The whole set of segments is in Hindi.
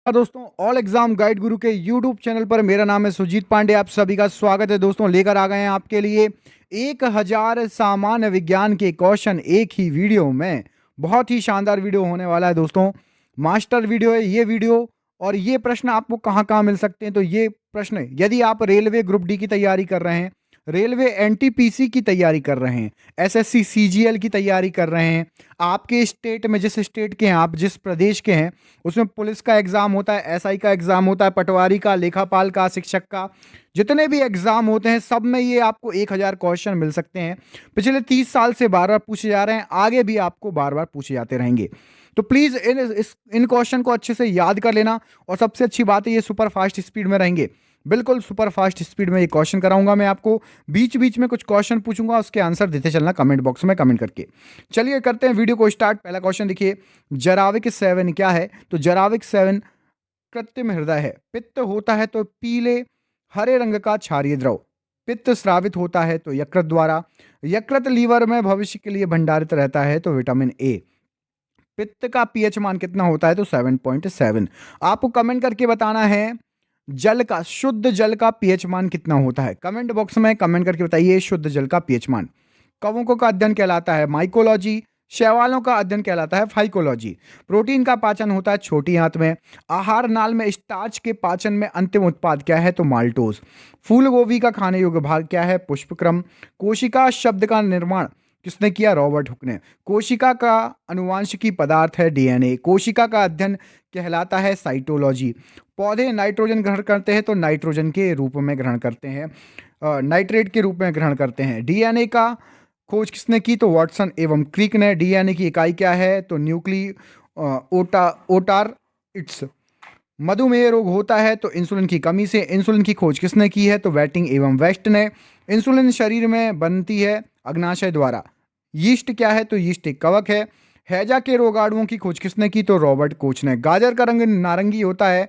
दोस्तों, ऑल एग्जाम गाइड गुरु के यूट्यूब चैनल पर मेरा नाम है सुजीत पांडे। आप सभी का स्वागत है। दोस्तों, लेकर आ गए हैं आपके लिए 1000 सामान्य विज्ञान के क्वेश्चन एक ही वीडियो में। बहुत ही शानदार वीडियो होने वाला है दोस्तों। मास्टर वीडियो है ये वीडियो। और ये प्रश्न आपको कहाँ कहाँ मिल सकते हैं, तो ये प्रश्न यदि आप रेलवे ग्रुप डी की तैयारी कर रहे हैं, रेलवे एनटीपीसी की तैयारी कर रहे हैं, एसएससी सीजीएल की तैयारी कर रहे हैं, आपके स्टेट में जिस स्टेट के हैं, आप जिस प्रदेश के हैं, उसमें पुलिस का एग्जाम होता है, एसआई का एग्जाम होता है, पटवारी का, लेखापाल का, शिक्षक का, जितने भी एग्जाम होते हैं सब में ये आपको 1000 क्वेश्चन मिल सकते हैं। पिछले 30 साल से बार बार पूछे जा रहे हैं, आगे भी आपको बार बार पूछे जाते रहेंगे। तो प्लीज इन क्वेश्चन को अच्छे से याद कर लेना। और सबसे अच्छी बात है, ये सुपर फास्ट स्पीड में रहेंगे। बिल्कुल सुपर फास्ट स्पीड में ये क्वेश्चन कराऊंगा मैं आपको। बीच बीच में कुछ क्वेश्चन पूछूंगा, उसके आंसर देते चलना कमेंट बॉक्स में कमेंट करके। चलिए करते हैं वीडियो को स्टार्ट। पहला क्वेश्चन देखिए, जराविक 7 क्या है? तो जराविक 7 कृत्रिम हृदय है। पित्त होता है तो पीले हरे रंग का क्षारीय द्रव। पित्त स्रावित होता है तो यकृत द्वारा। यकृत लीवर में भविष्य के लिए भंडारित रहता है तो विटामिन ए। पित्त का पीएच मान कितना होता है? तो 7.7। आपको कमेंट करके बताना है जल का, शुद्ध जल का पीएच मान कितना होता है। कमेंट बॉक्स में कमेंट करके बताइए शुद्ध जल का पीएच मान। कवकों का अध्ययन कहलाता है माइकोलॉजी। शैवालों का अध्ययन कहलाता है फाइकोलॉजी। प्रोटीन का पाचन होता है छोटी आंत में। आहार नाल में स्टार्च के पाचन में अंतिम उत्पाद क्या है? तो माल्टोज। फूल गोभी का खाने योग्य भाग क्या है? पुष्पक्रम। कोशिका शब्द का निर्माण किसने किया? रॉबर्ट हुक ने। कोशिका का अनुवांशिकी पदार्थ है डीएनए। कोशिका का अध्ययन कहलाता है साइटोलॉजी। पौधे नाइट्रोजन ग्रहण करते हैं तो नाइट्रोजन के रूप में ग्रहण करते हैं, नाइट्रेट के रूप में ग्रहण करते हैं। डीएनए का खोज किसने की? तो वाटसन एवं क्रिक ने। डीएनए की इकाई क्या है? तो न्यूक्ली ओटार इट्स। मधुमेह रोग होता है तो इंसुलिन की कमी से। इंसुलिन की खोज किसने की है? तो वेटिंग एवं वेस्ट ने। इंसुलिन शरीर में बनती है अग्नाशय द्वारा। यीस्ट क्या है? तो यीस्ट एक कवक है। हैजा के रोगाणुओं की खोज किसने की? तो रॉबर्ट कोच ने। गाजर का रंग नारंगी होता है,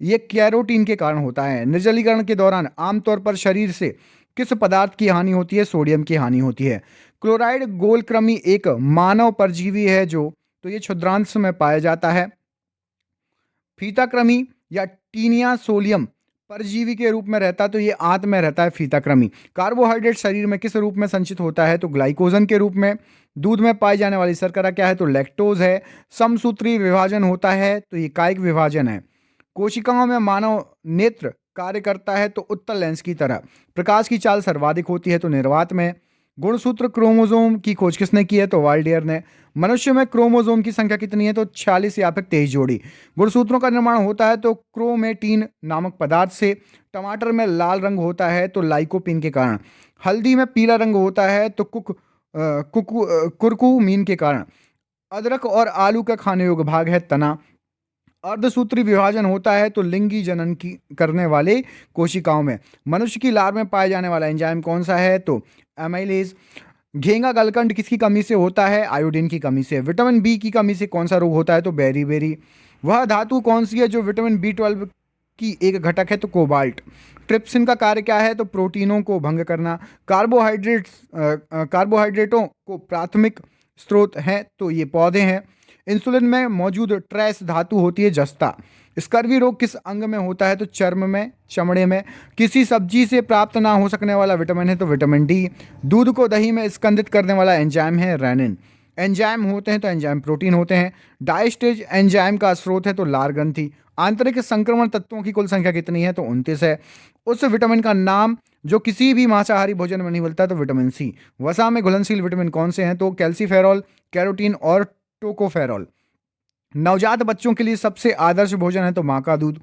ये कैरोटीन के कारण होता है। निर्जलीकरण के दौरान आमतौर पर शरीर से किस पदार्थ की हानि होती है? सोडियम की हानि होती है। क्लोराइड गोलकृमि एक मानव परजीवी है जो, तो ये क्षुद्रांश में पाया जाता है। फीताकृमि या टीनिया सोलियम परजीवी के रूप में रहता है तो ये आंत में रहता है फीताकृमि। कार्बोहाइड्रेट शरीर में किस रूप में संचित होता है? तो ग्लाइकोजन के रूप में। दूध में पाई जाने वाली शर्करा क्या है? तो लैक्टोज है। समसूत्री विभाजन होता है तो ये कायिक विभाजन है। कोशिकाओं में मानव नेत्र कार्य करता है तो उत्तल लेंस की तरह। प्रकाश की चाल सर्वाधिक होती है तो निर्वात में। गुणसूत्र क्रोमोसोम की खोज किसने की है? तो वाल्डियर ने। मनुष्य में क्रोमोसोम की संख्या कितनी है? तो 46 या फिर 23 जोड़ी। गुणसूत्रों का निर्माण होता है तो क्रोमेटीन नामक पदार्थ से। टमाटर में लाल रंग होता है तो लाइकोपिन के कारण। हल्दी में पीला रंग होता है तो कुरकुमीन के कारण। अदरक और आलू का खाने योग्य भाग है तना। अर्धसूत्री विभाजन होता है तो लिंगी जनन की करने वाले कोशिकाओं में। मनुष्य की लार में पाए जाने वाला एंजाइम कौन सा है? तो एमाइलेज। घेंगा गलकंड किसकी कमी से होता है? आयोडीन की कमी से। विटामिन बी की कमी से कौन सा रोग होता है? तो बेरी। वह धातु कौन सी है जो विटामिन B12 की एक घटक है? तो कोबाल्ट। ट्रिप्सिन का कार्य क्या है? तो प्रोटीनों को भंग करना। कार्बोहाइड्रेटों को प्राथमिक स्रोत हैं तो ये पौधे हैं। इंसुलिन में मौजूद ट्रेस धातु होती है जस्ता। स्कर्वी रोग किस अंग में होता है? तो चर्म में, चमड़े में। किसी सब्जी से प्राप्त ना हो सकने वाला विटामिन है तो विटामिन डी। दूध को दही में स्कंदित करने वाला एंजाइम है रेनिन। एंजाइम होते हैं तो एंजाइम प्रोटीन होते हैं। डायस्टेज एंजाइम का स्रोत है तो लार ग्रंथि। आंतरिक संक्रमण तत्वों की कुल संख्या कितनी है? तो 29 है। उस विटामिन का नाम जो किसी भी मांसाहारी भोजन में नहीं मिलता तो विटामिन सी। वसा में घुलनशील विटामिन कौन से हैं? तो कैल्सीफेरॉल, कैरोटीन और टोकोफेरॉल। नवजात बच्चों के लिए सबसे आदर्श भोजन है तो मां का दूध।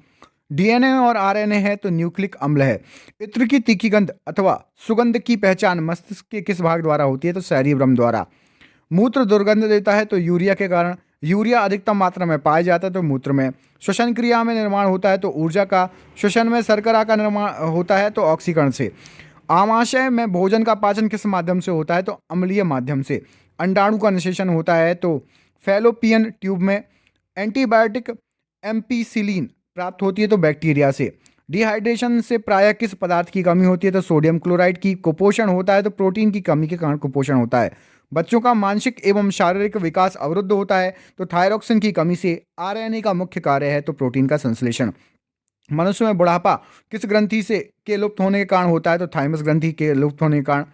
डीएनए और आरएनए है तो न्यूक्लिक अम्ल है। इत्र की तीखी गंध अथवा सुगंध की पहचान मस्तिष्क के किस भाग द्वारा होती है? तो सेरिब्रम द्वारा। मूत्र दुर्गंध देता है तो यूरिया के कारण। यूरिया अधिकतम मात्रा में पाया जाता है तो मूत्र में। श्वसन क्रिया में निर्माण होता है तो ऊर्जा का। श्वसन में शर्करा का निर्माण होता है तो ऑक्सीकरण से। आमाशय में भोजन का पाचन किस माध्यम से होता है? तो अम्लीय माध्यम से। अंडाणु का निषेचन होता है तो फैलोपियन ट्यूब में। एंटीबायोटिक एम्पीसिलिन प्राप्त होती है तो बैक्टीरिया से। डिहाइड्रेशन से प्रायः किस पदार्थ की कमी होती है? तो सोडियम क्लोराइड की। कुपोषण होता है तो प्रोटीन की कमी के कारण कुपोषण होता है। बच्चों का मानसिक एवं शारीरिक विकास अवरुद्ध होता है। तो थायरॉक्सिन की कमी से आरएनए का मुख्य कार्य है तो प्रोटीन का संश्लेषण। मनुष्य में बुढ़ापा किस ग्रंथि से के लुप्त होने के कारण होता है तो थाइमस ग्रंथि के लुप्त होने के कारण।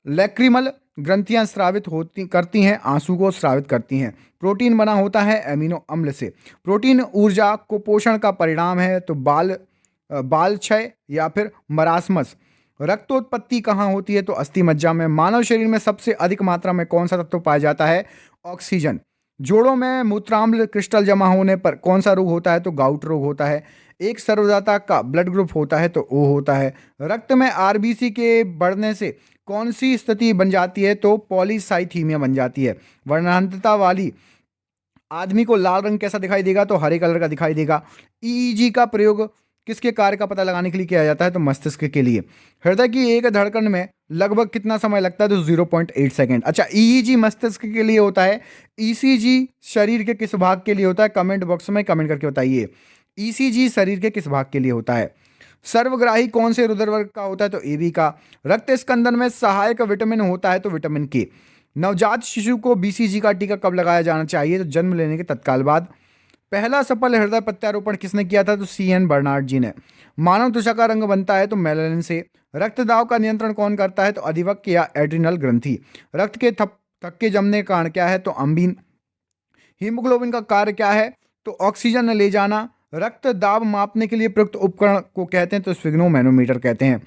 लैक्रिमल ग्रंथियां स्रावित होती करती हैं, आंसू को स्रावित करती हैं। प्रोटीन बना होता है एमिनो अम्ल से। प्रोटीन ऊर्जा को पोषण का परिणाम है तो बाल क्षय या फिर मरासमस। रक्तोत्पत्ति कहाँ होती है तो अस्थि मज्जा में। मानव शरीर में सबसे अधिक मात्रा में कौन सा तत्व पाया जाता है? ऑक्सीजन। जोड़ों में मूत्राम्ल क्रिस्टल जमा होने पर कौन सा रोग होता है तो गाउट रोग होता है। एक सर्वदाता का ब्लड ग्रुप होता है तो ओ होता है। रक्त में आरबीसी के बढ़ने से कौन सी स्थिति बन जाती है तो पॉलीसाइथीमिया बन जाती है। वर्णांतता वाली आदमी को लाल रंग कैसा दिखाई देगा तो हरे कलर का दिखाई देगा। ईईजी का प्रयोग किसके कार्य का पता लगाने के लिए किया जाता है तो मस्तिष्क के लिए। हृदय की एक धड़कन में लगभग कितना समय लगता है तो 0.8 सेकेंड। अच्छा, ईईजी मस्तिष्क के लिए होता है। ईसीजी शरीर के किस भाग के लिए होता है? कमेंट बॉक्स में कमेंट करके बताइए। ईसीजी शरीर के किस भाग के लिए होता है? सर्वग्राही कौन से रुधिर वर्ग का होता है तो एबी का। रक्त स्कंदन में सहायक विटामिन होता है तो विटामिन के। नवजात शिशु को बीसीजी का टीका कब लगाया जाना चाहिए तो जन्म लेने के तत्काल बाद। पहला सफल हृदय प्रत्यारोपण किसने किया था तो सीएन बर्नार्ड जी ने। मानव त्वचा का रंग बनता है तो मेलानिन से। रक्त दाब का नियंत्रण कौन करता है तो अधिवक्र या एड्रिनल ग्रंथि। रक्त के थक्के जमने का कारण क्या है तो अम्बीन। हीमोग्लोबिन का कार्य क्या है तो ऑक्सीजन ले जाना। रक्त दाब मापने के लिए प्रयुक्त उपकरण को कहते हैं तो स्फिग्नोमैनोमीटर कहते हैं।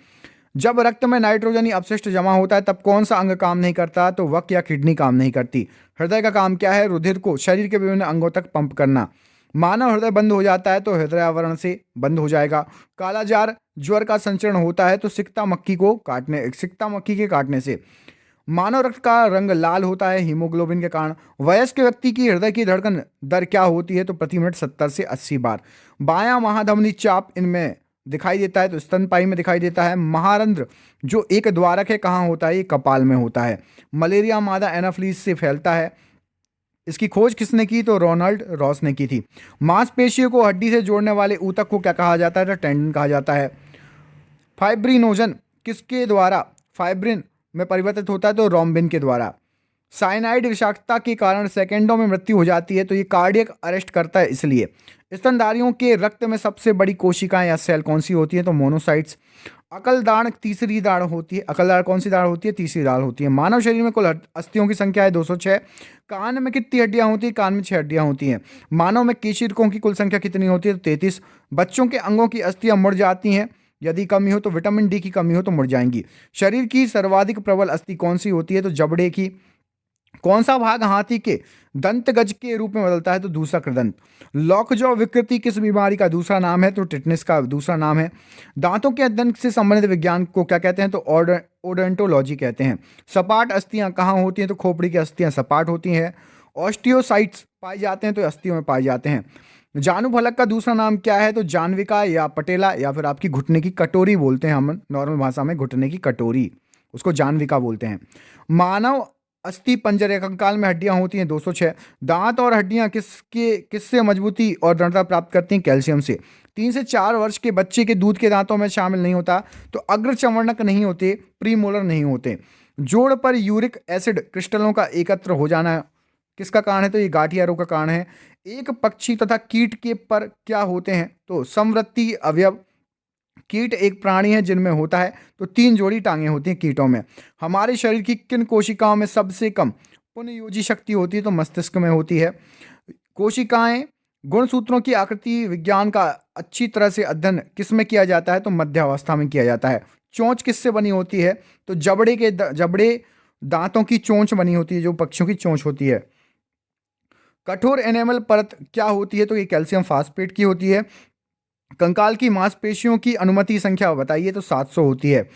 जब रक्त में नाइट्रोजनी अपशिष्ट जमा होता है तब कौन सा अंग काम नहीं करता तो वक या किडनी काम नहीं करती। हृदय का काम क्या है? रुधिर को शरीर के विभिन्न अंगों तक पंप करना। मानव हृदय बंद हो जाता है तो हृदय आवरण से बंद हो जाएगा। कालाजार ज्वर का संचरण होता है तो सिकता मक्खी के काटने से। मानव रक्त का रंग लाल होता है हीमोग्लोबिन के कारण। वयस्क व्यक्ति की हृदय की धड़कन दर क्या होती है तो प्रति मिनट 70 से 80 बार। बायां महाधमनी चाप इनमें दिखाई देता है तो स्तनपायी में दिखाई देता है। महारंध्र जो एक द्वारक है कहाँ होता है? ये कपाल में होता है। मलेरिया मादा एनाफ्लीज से फैलता है। इसकी खोज किसने की तो रोनाल्ड रॉस ने की थी। मांसपेशियों को हड्डी से जोड़ने वाले ऊतक को क्या कहा जाता है तो टेंडन कहा जाता है। फाइब्रिनोजन किसके द्वारा फाइब्रिन में परिवर्तित होता है तो रोम्बिन के द्वारा। साइनाइड विषाक्तता के कारण सेकेंडों में मृत्यु हो जाती है तो ये कार्डियक अरेस्ट करता है इसलिए। स्तनधारियों के रक्त में सबसे बड़ी कोशिकाएं या सेल कौन सी होती है तो मोनोसाइट्स। अकलदान तीसरी दाढ़ होती है। अकलदाढ़ कौन सी दाढ़ होती है? तीसरी दाढ़ होती है। मानव शरीर में कुल अस्थियों की संख्या है 206। कान में कितनी हड्डियां होती है? कान में 6 हड्डियां होती हैं। मानव में केशिरकों की कुल संख्या कितनी होती है तो 33। बच्चों के अंगों की अस्थियां मुड़ जाती हैं यदि कमी हो तो विटामिन डी की कमी हो तो मुड़ जाएंगी। शरीर की सर्वाधिक प्रबल अस्थि कौन सी होती है तो जबड़े की। कौन सा भाग हाथी के दंत गज के रूप में बदलता है तो दूसरा कृदंत। लॉकजॉ विकृति किस बीमारी का दूसरा नाम है तो टिटनेस का दूसरा नाम है। दांतों के अध्ययन से संबंधित विज्ञान को क्या कहते हैं तो ओडोंटोलॉजी कहते हैं। सपाट अस्थियां कहाँ होती हैं तो खोपड़ी की अस्थियां सपाट होती हैं। ऑस्टियोसाइट्स पाए जाते हैं तो अस्थियों में पाए जाते हैं। जानू फलक का दूसरा नाम क्या है तो जानविका या पटेला या फिर आपकी घुटने की कटोरी बोलते हैं हम नॉर्मल भाषा में। घुटने की कटोरी उसको जानविका बोलते हैं। मानव अस्थि पंजर या कंकाल में हड्डियां होती हैं 206। दांत और हड्डियां किससे मजबूती और दृढ़ता प्राप्त करती हैं? कैल्शियम से। 3 से 4 वर्ष के बच्चे के दूध के दांतों में शामिल नहीं होता तो अग्र चंवर्णक नहीं होते, प्रीमोलर नहीं होते। जोड़ पर यूरिक एसिड क्रिस्टलों का एकत्र हो जाना किसका कारण है तो ये गांठिया रोग का कारण है। एक पक्षी तथा कीट के पर क्या होते हैं तो समवृत्ति अवयव। कीट एक प्राणी है जिनमें होता है तो 3 जोड़ी टांगें होती हैं कीटों में। हमारे शरीर की किन कोशिकाओं में सबसे कम पुनर्योजी शक्ति होती है तो मस्तिष्क में होती है। कोशिकाएं गुणसूत्रों की आकृति विज्ञान का अच्छी तरह से अध्ययन किसमें किया जाता है तो मध्यावस्था में किया जाता है। चोंच किससे बनी होती है तो जबड़े दांतों की चोंच बनी होती है जो पक्षियों की चोंच होती है। कठोर एनेमल परत क्या होती है तो ये कैल्शियम फास्फेट की होती है। कंकाल की मांसपेशियों की अनुमति संख्या बताइए तो 700 होती है।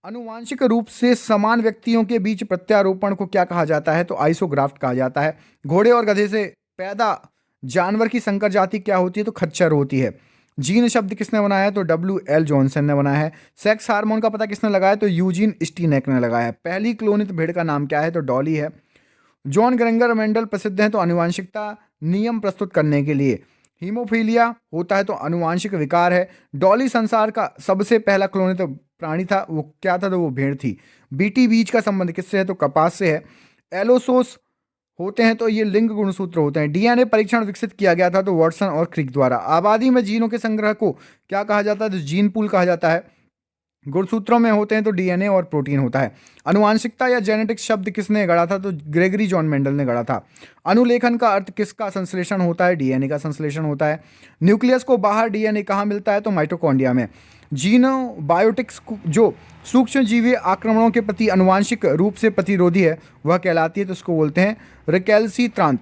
आनुवांशिक रूप से समान व्यक्तियों के बीच प्रत्यारोपण को क्या कहा जाता है तो आइसोग्राफ्ट कहा जाता है। घोड़े और गधे से पैदा जानवर की संकर जाति क्या होती है तो खच्चर होती है। जीन शब्द किसने बनाया है तो W.L. जॉनसन ने बनाया है। सेक्स हार्मोन का पता किसने लगाया तो यूजीन स्टीनेक ने लगाया है। पहली क्लोनित भेड़ का नाम क्या है तो डॉली है। जॉन ग्रेंगर मेंडल प्रसिद्ध हैं तो आनुवांशिकता नियम प्रस्तुत करने के लिए। हीमोफीलिया होता है तो आनुवांशिक विकार है। डॉली संसार का सबसे पहला क्लोनित प्राणी था, वो क्या था तो वो भेड़ थी। बीटी बीज का संबंध किससे है तो कपास से है। एलोसोस होते हैं तो ये लिंग गुणसूत्र होते हैं। डीएनए परीक्षण विकसित किया गया था तो वाटसन और क्रिक द्वारा। आबादी में जीनों के संग्रह को क्या कहा जाता है? तो जीन पूल कहा जाता है। गुणसूत्रों में होते हैं तो डीएनए और प्रोटीन होता है। अनुवांशिकता या जेनेटिक्स शब्द किसने गढ़ा था? तो ग्रेगरी जॉन मेंडल ने गढ़ा था। अनुलेखन का अर्थ किसका संश्लेषण होता है? डीएनए का संश्लेषण होता है। न्यूक्लियस को बाहर डीएनए कहाँ मिलता है? तो माइटोकॉन्ड्रिया में। जीनोबायोटिक्स जो सूक्ष्म जीवी आक्रमणों के प्रति अनुवांशिक रूप से प्रतिरोधी है वह कहलाती है, तो उसको बोलते हैं रिकैल्सिट्रांत।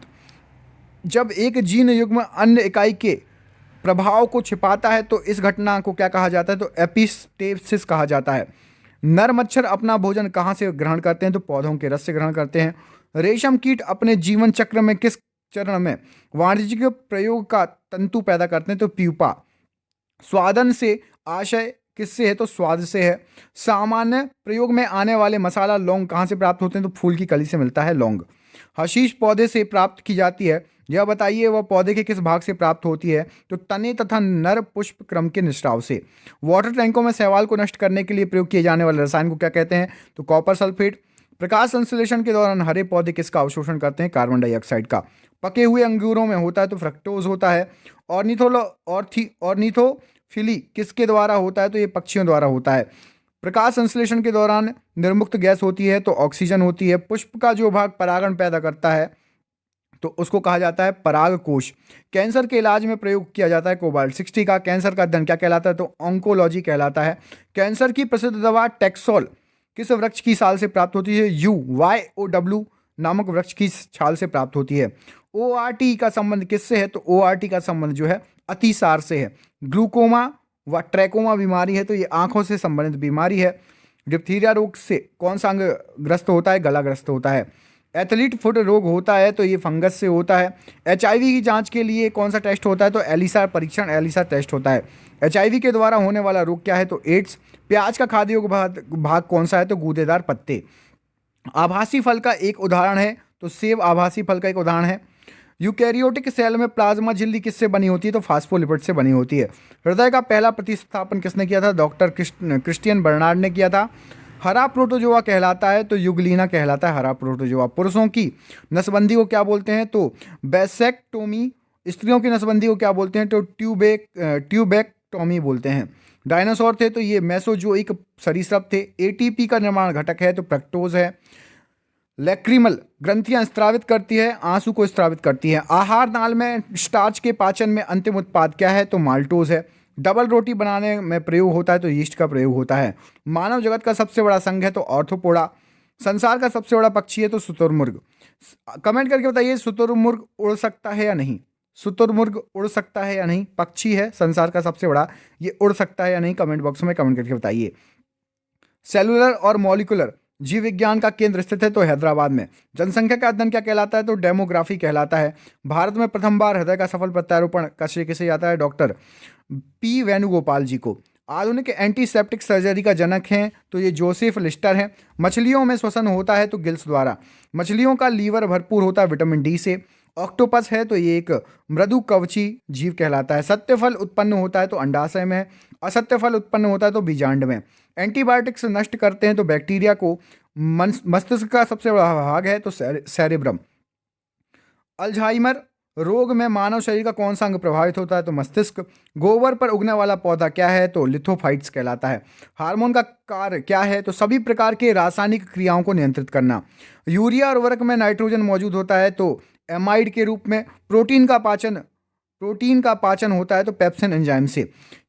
जब एक जीन युग्म अन्य इकाई के प्रभाव को छिपाता है तो इस घटना को क्या कहा जाता है? तो एपिस्टेसिस कहा जाता है। नर मच्छर अपना भोजन कहाँ से ग्रहण करते हैं? तो पौधों के रस से ग्रहण करते हैं। रेशम कीट अपने जीवन चक्र में किस चरण में वाणिज्यिक प्रयोग का तंतु पैदा करते हैं? तो प्यूपा। स्वादन से आशय किससे है? तो स्वाद से है। सामान्य प्रयोग में आने वाले मसाला लौंग कहाँ से प्राप्त होते हैं? तो फूल की कली से मिलता है लौंग। हशीश पौधे से प्राप्त की जाती है, यह बताइए वह पौधे के किस भाग से प्राप्त होती है? तो तने तथा नर पुष्प क्रम के निष्ठाव से। वाटर टैंकों में शैवाल को नष्ट करने के लिए प्रयोग किए जाने वाले रसायन को क्या कहते हैं? तो कॉपर सल्फेट। प्रकाश संश्लेषण के दौरान हरे पौधे किसका अवशोषण करते हैं? कार्बन डाइऑक्साइड का। पके हुए अंगूरों में होता है तो फ्रक्टोज होता है। ऑर्निथोफिली किसके द्वारा होता है? तो ये पक्षियों द्वारा होता है। प्रकाश संश्लेषण के दौरान निर्मुक्त गैस होती है तो ऑक्सीजन होती है। पुष्प का जो भाग परागण पैदा करता है तो उसको कहा जाता है पराग कोश। कैंसर के इलाज में प्रयोग किया जाता है कोबाल्ट 60 का। कैंसर का अध्ययन क्या कहलाता है? तो ऑन्कोलॉजी कहलाता है। कैंसर की प्रसिद्ध दवा टेक्सोल किस वृक्ष की साल से प्राप्त होती है? YOW नामक वृक्ष की छाल से प्राप्त होती है। ORT का संबंध किससे है? तो ORT का संबंध जो है अतिसार से है। ग्लूकोमा व ट्रैकोमा बीमारी है तो ये आंखों से संबंधित बीमारी है। डिप्थीरिया रोग से कौन सा अंग ग्रस्त होता है? गला ग्रस्त होता है। एथलीट फुट रोग होता है तो ये फंगस से होता है। HIV की जांच के लिए कौन सा टेस्ट होता है? तो एलिसा परीक्षण, एलिसा टेस्ट होता है। HIV के द्वारा होने वाला रोग क्या है? तो एड्स। प्याज का खाद्य योग्य भाग कौन सा है? तो गूदेदार पत्ते। आभासी फल का एक उदाहरण है तो सेब आभासी फल का एक उदाहरण है। यूकैरियोटिक सेल में प्लाज्मा झिल्ली किससे बनी होती है? तो फास्फोलिपिड से बनी होती है। हृदय का पहला प्रतिस्थापन किसने किया था? डॉक्टर क्रिस्टियन बर्नार्ड ने किया था। हरा प्रोटोजोआ कहलाता है तो युगलीना कहलाता है हरा प्रोटोजोआ। पुरुषों की नसबंदी को क्या बोलते हैं? तो बैसेक्टोमी। स्त्रियों की नसबंदी को क्या बोलते हैं? तो ट्यूबेक्टोमी बोलते हैं। डायनासोर थे तो ये मेसोजोइक सरीसृप थे। ATP का निर्माण घटक है तो फ्रक्टोज है। लैक्रिमल ग्रंथियां स्त्रावित करती है, आंसू को स्त्रावित करती है। आहार नाल में स्टार्च के पाचन में अंतिम उत्पाद क्या है? तो माल्टोज है। डबल रोटी बनाने में प्रयोग होता है तो यीस्ट का प्रयोग होता है। मानव जगत का सबसे बड़ा संघ है तो ऑर्थोपोडा। संसार का सबसे बड़ा पक्षी है तो शुतुरमुर्ग। कमेंट करके बताइए शुतुरमुर्ग उड़ सकता है या नहीं? शुतुरमुर्ग उड़ सकता है या नहीं? पक्षी है संसार का सबसे बड़ा, ये उड़ सकता है या नहीं? कमेंट बॉक्स में कमेंट करके बताइए। सेलुलर और मॉलिकुलर जीव विज्ञान का केंद्र स्थित है तो हैदराबाद में। जनसंख्या का अध्ययन क्या कहलाता है? तो डेमोग्राफी कहलाता है। भारत में प्रथम बार हृदय का सफल प्रत्यारोपण का श्रेय किसे जाता है? डॉक्टर P वेणुगोपाल जी को। आधुनिक एंटीसेप्टिक सर्जरी का जनक हैं तो ये जोसेफ लिस्टर हैं। मछलियों में श्वसन होता है तो गिल्स द्वारा। मछलियों का लीवर भरपूर होता है विटामिन D से। ऑक्टोपस है तो ये एक मृदु कवची जीव कहलाता है। सत्य फल उत्पन्न होता है तो अंडाशय में। असत्य फल उत्पन्न होता है तो बीजांड में। एंटीबायोटिक्स नष्ट करते हैं तो बैक्टीरिया को। मस्तिष्क का सबसे बड़ा भाग है तो सेरेब्रम। अल्जाइमर रोग में मानव शरीर का कौन सा अंग प्रभावित होता है? तो मस्तिष्क। गोबर पर उगने वाला पौधा क्या है? तो लिथोफाइट्स कहलाता है। हार्मोन का कार्य क्या है? तो सभी प्रकार के रासायनिक क्रियाओं को नियंत्रित करना। यूरिया उर्वरक में नाइट्रोजन मौजूद होता है तो एमाइड के रूप में। प्रोटीन का पाचन होता है तो पेप्सिन एंजाइम से।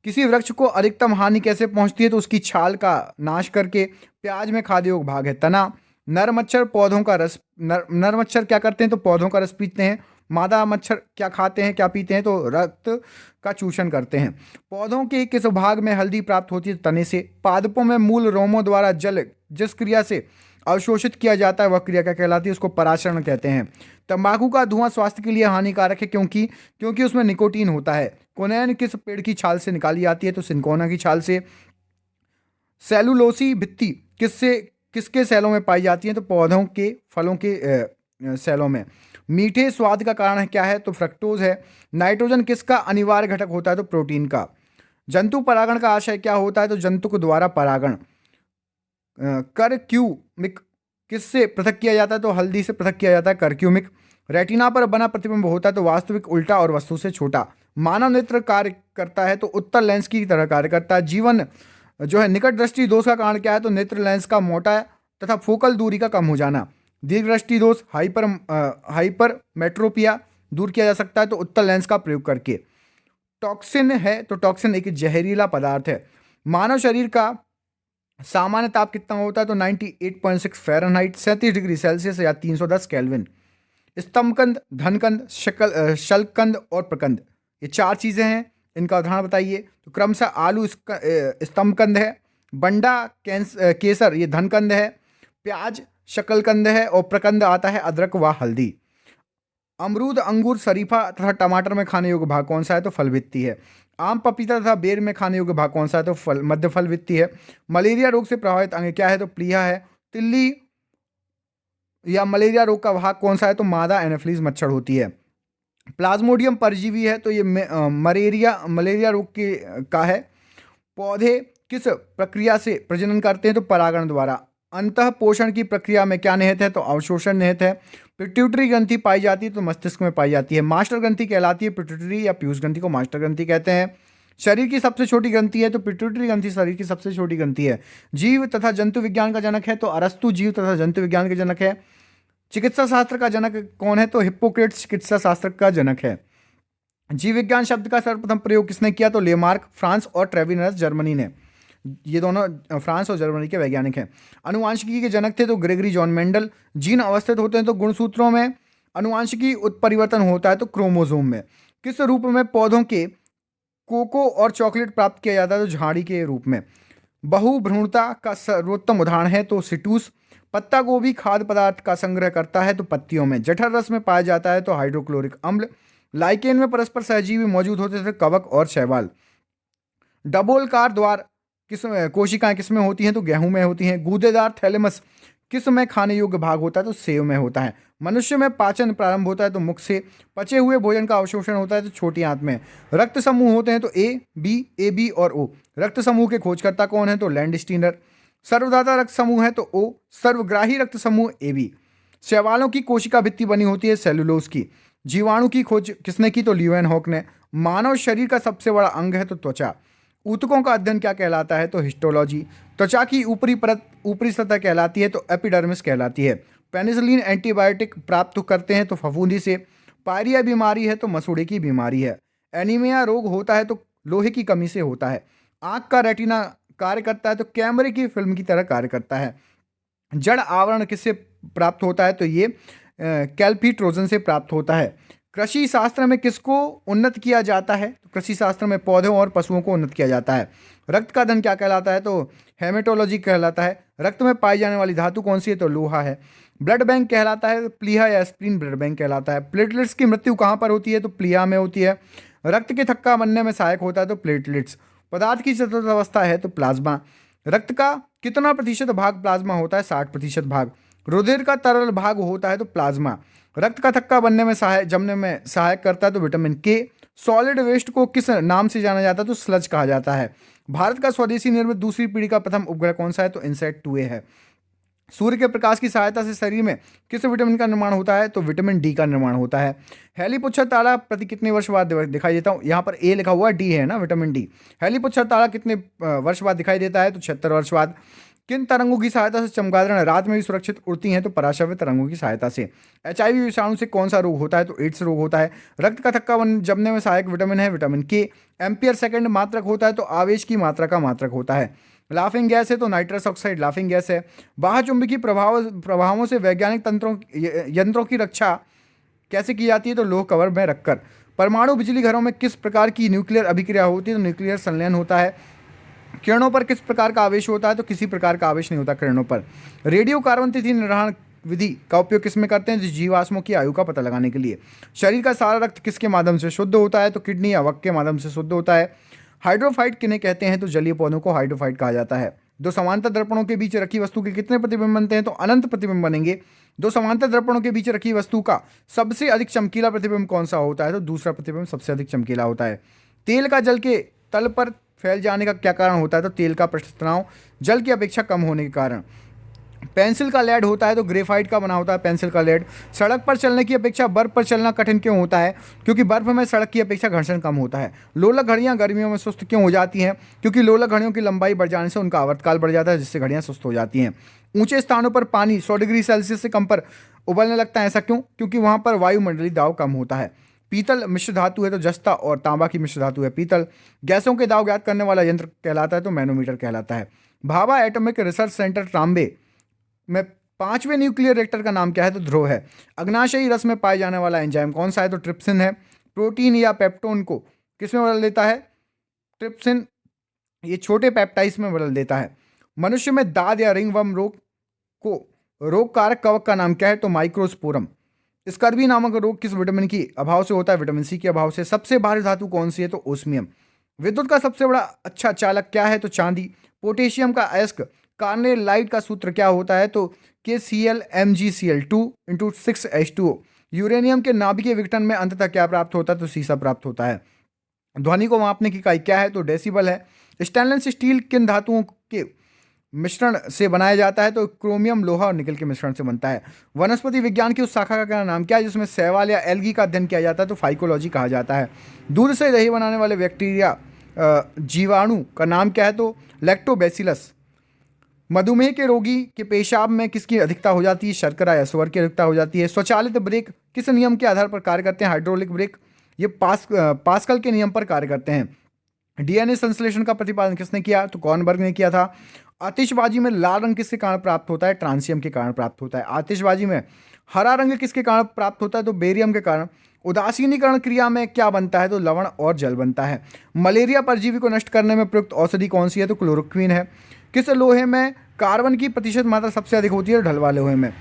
किसी वृक्ष को अधिकतम हानि कैसे पहुंचती है? तो उसकी छाल का नाश करके। प्याज में खाद्य योग्य भाग है तना। नर मच्छर पौधों का रस नर मच्छर क्या करते हैं? तो पौधों का रस पीते हैं। मादा मच्छर क्या खाते हैं, क्या पीते हैं? तो रक्त का चूषण करते हैं। पौधों के किस भाग में हल्दी प्राप्त होती है? तने से। पादपों में मूल रोमों द्वारा जल जिस क्रिया से अवशोषित किया जाता है वह क्रिया क्या कहलाती है? उसको पराशरण कहते हैं। तंबाकू का धुआं स्वास्थ्य के लिए हानिकारक है क्योंकि उसमें निकोटीन होता है। कोनेन किस पेड़ की छाल से निकाली जाती है? तो सिंकोना की छाल से। सेलुलोसी भित्ति किसके सेलों में पाई जाती है? तो पौधों के फलों के सेलों में। मीठे स्वाद का कारण क्या है? तो फ्रक्टोज है। नाइट्रोजन किसका अनिवार्य घटक होता है? तो प्रोटीन का। जंतु परागण का आशय क्या होता है? तो जंतु के द्वारा परागण। कर क्यू किससे पृथक किया जाता है? तो हल्दी से पृथक किया जाता है, कर्क्यूमिक। रेटिना पर बना प्रतिबिंब होता है तो वास्तविक उल्टा और वस्तु से छोटा। मानव नेत्र कार्य करता है तो उत्तल लेंस की तरह कार्य करता है। जीवन जो है निकट दृष्टि दोष का कारण क्या है? तो नेत्र लेंस का मोटा तथा फोकल दूरी का कम हो जाना। दीर्घ दृष्टि दोष हाइपर मेट्रोपिया दूर किया जा सकता है तो उत्तल लेंस का प्रयोग करके। टॉक्सिन है तो टॉक्सिन एक जहरीला पदार्थ है। मानव शरीर का सामान्य ताप कितना होता है? तो 98.6 फ़ारेनहाइट, 37 डिग्री सेल्सियस या 310 केल्विन। स्तंभकंद, धनकंद, शल्ककंद और प्रकंद, ये 4 चीज़ें हैं। इनका उदाहरण बताइए। तो क्रमशः आलू स्तंभकंद है, बंडा केसर ये धनकंद है, प्याज शकलकंद है और प्रकंद आता है अदरक व हल्दी। अमरूद, अंगूर, शरीफा तथा टमाटर में खाने योग्य भाग कौन सा है? तो फल वित्ती है। आम, पपीता तथा बेर में खाने योग्य भाग कौन सा है? तो फल मध्य फल वित्ती है। मलेरिया रोग से प्रभावित अंग क्या है? तो प्लीहा है। तिल्ली या मलेरिया रोग का भाग कौन सा है? तो मादा एनाफिलीज मच्छर होती है। प्लाज्मोडियम परजीवी है तो ये मलेरिया रोग के का है। पौधे किस प्रक्रिया से प्रजनन करते हैं? तो परागण द्वारा। अंतः पोषण की प्रक्रिया में क्या निहित है? तो अवशोषण निहित है। पिट्यूटरी ग्रंथि पाई जाती है तो मस्तिष्क में पाई जाती है। मास्टर ग्रंथि कहलाती है पिट्यूटरी या पीयूष ग्रंथि को मास्टर ग्रंथि कहते हैं। शरीर की सबसे छोटी ग्रंथि है तो पिट्यूटरी ग्रंथि शरीर की सबसे छोटी ग्रंथि है। जीव तथा जंतु विज्ञान का जनक है तो अरस्तु जीव तथा जंतु विज्ञान के जनक है। चिकित्सा शास्त्र का जनक कौन है? तो हिप्पोक्रेट्स चिकित्सा शास्त्र का जनक है। जीव विज्ञान शब्द का सर्वप्रथम प्रयोग किसने किया? तो लेमार्क फ्रांस और ट्रेविनस जर्मनी ने। ये दोनों फ्रांस और जर्मनी के वैज्ञानिक हैं। अनुवांशिकी के जनक थे तो ग्रेगरी जॉन मेंडल। जीन अवस्थित होते हैं तो गुणसूत्रों में। अनुवांशिकी उत्परिवर्तन होता है तो क्रोमोसोम में। किस रूप में पौधों के कोको और चॉकलेट प्राप्त किया जाता है? तो झाड़ी के रूप में। बहुभ्रूणता का सर्वोत्तम उदाहरण है तो सिटूस। पत्ता गोभी खाद्य पदार्थ का संग्रह करता है तो पत्तियों में। जठर रस में पाया जाता है तो हाइड्रोक्लोरिक अम्ल। लाइकेन में परस्पर सहजीवी मौजूद होते थे कवक और शैवाल। डबोलकार द्वार किस कोशिकाएं किस में होती हैं? तो गेहूं में होती हैं। गूदेदार थैलेमस किस में खाने योग्य भाग होता है? तो सेव में होता है। मनुष्य में पाचन प्रारंभ होता है तो मुख से। पचे हुए भोजन का अवशोषण होता है तो छोटी आंत में। रक्त समूह होते हैं तो ए बी और ओ। रक्त समूह के खोजकर्ता कौन है? तो लैंडस्टीनर। सर्वदाता रक्त समूह है तो ओ। सर्वग्राही रक्त समूह ए बी। शैवालों की कोशिका भित्ति बनी होती है सेलुलोज की। जीवाणु की खोज किसने की? तो ल्यूवेनहॉक ने। मानव शरीर का सबसे बड़ा अंग है तो त्वचा। ऊतकों का अध्ययन क्या कहलाता है? तो हिस्टोलॉजी। त्वचा की ऊपरी परत ऊपरी सतह कहलाती है तो एपिडर्मिस कहलाती है। पेनिसिलिन एंटीबायोटिक प्राप्त करते हैं तो फफूंदी से। पायरिया बीमारी है तो मसूड़े की बीमारी है। एनीमिया रोग होता है तो लोहे की कमी से होता है। आंख का रेटिना कार्य करता है तो कैमरे की फिल्म की तरह कार्य करता है। जड़ आवरण किससे प्राप्त होता है? तो ये कैल्पी ट्रोजन से प्राप्त होता है। कृषि शास्त्र में किसको उन्नत किया जाता है? तो कृषि शास्त्र में पौधों और पशुओं को उन्नत किया जाता है। रक्त का धन क्या कहलाता है? तो हेमेटोलॉजी कहलाता है। रक्त में पाई जाने वाली धातु कौन सी है? तो लोहा है। ब्लड बैंक कहलाता है प्लीहा या स्प्लीन ब्लड बैंक कहलाता है। प्लेटलेट्स की मृत्यु कहाँ पर होती है? तो प्लीहा में होती है। रक्त के थक्का बनने में सहायक होता है तो प्लेटलेट्स। पदार्थ की चतुर्थ अवस्था है तो प्लाज्मा। रक्त का कितना प्रतिशत भाग प्लाज्मा होता है? 60% भाग। रुधिर का तरल भाग होता है तो प्लाज्मा। रक्त का थक्का बनने में जमने में सहायक करता है तो विटामिन के। सॉलिड वेस्ट को किस नाम से जाना जाता है? तो स्लज कहा जाता है। भारत का स्वदेशी निर्मित दूसरी पीढ़ी का प्रथम उपग्रह कौन सा है? तो इनसैट 2A है। सूर्य के प्रकाश की सहायता से शरीर में किस विटामिन का निर्माण होता है? तो विटामिन डी का निर्माण होता है। हेलीपुच्छर तारा प्रति कितने वर्ष बाद दिखाई देता हूँ? यहाँ पर ए लिखा हुआ, डी है ना, विटामिन डी। हेलीपुच्छर तारा कितने वर्ष बाद दिखाई देता है? तो 76 वर्ष बाद। किन तरंगों की सहायता से चमगादड़ रात में भी सुरक्षित उड़ती हैं? तो पराश्रव्य तरंगों की सहायता से। HIV विषाणु से कौन सा रोग होता है? तो एड्स रोग होता है। रक्त का थक्का जमने में सहायक विटामिन है विटामिन के। एम्पियर सेकंड मात्रक होता है तो आवेश की मात्रा का मात्रक होता है। लाफिंग गैस है तो नाइट्रस ऑक्साइड लाफिंग गैस है। बाह्य चुंबकीय प्रभावों से वैज्ञानिक यंत्रों की रक्षा कैसे की जाती है? तो लोह कवर में रखकर। परमाणु बिजली घरों में किस प्रकार की न्यूक्लियर अभिक्रिया होती है? तो न्यूक्लियर संलयन होता है। किरणों पर किस प्रकार का आवेश होता है? तो किसी प्रकार का आवेश नहीं होता किरणों पर। रेडियो कार्बन तिथि निर्धारण विधि का उपयोग किसमें करते हैं? जीवाश्मों की आयु का पता लगाने के लिए। शरीर का सारा रक्त किसके माध्यम से शुद्ध होता है? तो किडनी या वक के माध्यम से शुद्ध होता है। हाइड्रोफाइट किन्हें कहते हैं? तो जलीय पौधों को हाइड्रोफाइट कहा जाता है। दो समांतर दर्पणों के बीच रखी वस्तु के कितने प्रतिबिंब बनते हैं? तो अनंत प्रतिबिंब बनेंगे। दो समांतर दर्पणों के बीच रखी वस्तु का सबसे अधिक चमकीला प्रतिबिंब कौन सा होता है? तो दूसरा प्रतिबिंब सबसे अधिक चमकीला होता है। तेल का जल के तल पर फैल जाने का क्या कारण होता है? तो तेल का पृष्ठ तनाव जल की अपेक्षा कम होने के कारण। पेंसिल का लेड होता है तो ग्रेफाइट का बना होता है पेंसिल का लेड। सड़क पर चलने की अपेक्षा बर्फ पर चलना कठिन क्यों होता है? क्योंकि बर्फ में सड़क की अपेक्षा घर्षण कम होता है। लोलक घड़ियां गर्मियों में सुस्त क्यों हो जाती हैं? क्योंकि लोलक घड़ियों की लंबाई बढ़ जाने से उनका आवर्तकाल बढ़ जाता है, जिससे घड़ियां सुस्त हो जाती हैं। ऊंचे स्थानों पर पानी 100 डिग्री सेल्सियस से कम पर उबलने लगता है, ऐसा क्यों? क्योंकि वहां पर वायुमंडलीय दाब कम होता है। पीतल मिश्र धातु है तो जस्ता और तांबा की मिश्र धातु है पीतल। गैसों के दाब ज्ञात करने वाला यंत्र कहलाता है तो मैनोमीटर कहलाता है। Bhabha atomic research centre Trombay में पांचवें न्यूक्लियर रिएक्टर का नाम क्या है? तो ध्रुव है। अग्नाशयी रस में पाए जाने वाला एंजाइम कौन सा है? तो ट्रिप्सिन है। प्रोटीन या पेप्टोन को किस में बदल देता है? ट्रिप्सिन ये छोटे पेप्टाइड्स में बदल देता है। मनुष्य में दाद या रिंगवर्म रोग को रोग कारक कवक का नाम क्या है? तो माइक्रोस्पोरम। स्कर्वी नामक रोग किस विटामिन की अभाव से होता है? विटामिन सी के अभाव से। सबसे भारी धातु कौन सी है? तो ओस्मियम। विद्युत का सबसे बड़ा अच्छा चालक क्या है? तो चांदी। पोटेशियम का अयस्क कार्नेलाइट का सूत्र क्या होता है? तो KCl Mgcl2 × 6H2O। यूरेनियम के नाभिकीय विघटन में अंततः क्या प्राप्त होता है? तो सीसा प्राप्त होता है। ध्वनि को मापने की इकाई क्या है? तो डेसिबल है। स्टेनलेस स्टील किन धातुओं के मिश्रण से बनाया जाता है? तो क्रोमियम, लोहा और निकल के मिश्रण से बनता है। वनस्पति विज्ञान की उस शाखा का क्या नाम क्या है जिसमें शैवाल या एल्गी का अध्ययन किया जाता है? तो फाइकोलॉजी कहा जाता है। दूध से दही बनाने वाले बैक्टीरिया जीवाणु का नाम क्या है? तो लैक्टोबैसिलस। मधुमेह के रोगी के पेशाब में किसकी अधिकता हो जाती है? शर्करा या स्वर की अधिकता हो जाती है। स्वचालित ब्रेक किस नियम के आधार पर कार्य करते हैं? Hydraulic brake. ये पास्कल के नियम पर कार्य करते हैं। डीएनए संश्लेषण का प्रतिपादन किसने किया? तो कॉर्नबर्ग ने किया था। आतिशबाजी में लाल रंग किसके कारण प्राप्त होता है? ट्रांसियम के कारण प्राप्त होता है। आतिशबाजी में हरा रंग किसके कारण प्राप्त होता है? तो बेरियम के कारण। उदासीनीकरण क्रिया में क्या बनता है? तो लवण और जल बनता है। मलेरिया परजीवी को नष्ट करने में प्रयुक्त औषधि कौन सी है? तो क्लोरोक्विन है। किस लोहे में कार्बन की प्रतिशत मात्रा सबसे अधिक होती है? ढल वाले लोहे में।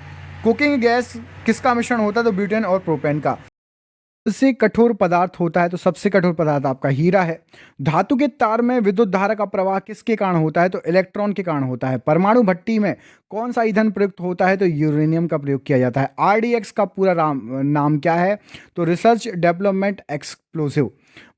कुकिंग गैस किसका मिश्रण होता है? तो ब्यूटेन और प्रोपेन का। सबसे कठोर पदार्थ होता है तो सबसे कठोर पदार्थ आपका हीरा है। धातु के तार में विद्युत धारा का प्रवाह किसके कारण होता है? तो इलेक्ट्रॉन के कारण होता है। परमाणु भट्टी में कौन सा ईंधन प्रयुक्त होता है? तो यूरेनियम का प्रयोग किया जाता है। आरडीएक्स का पूरा नाम क्या है? तो research development explosive.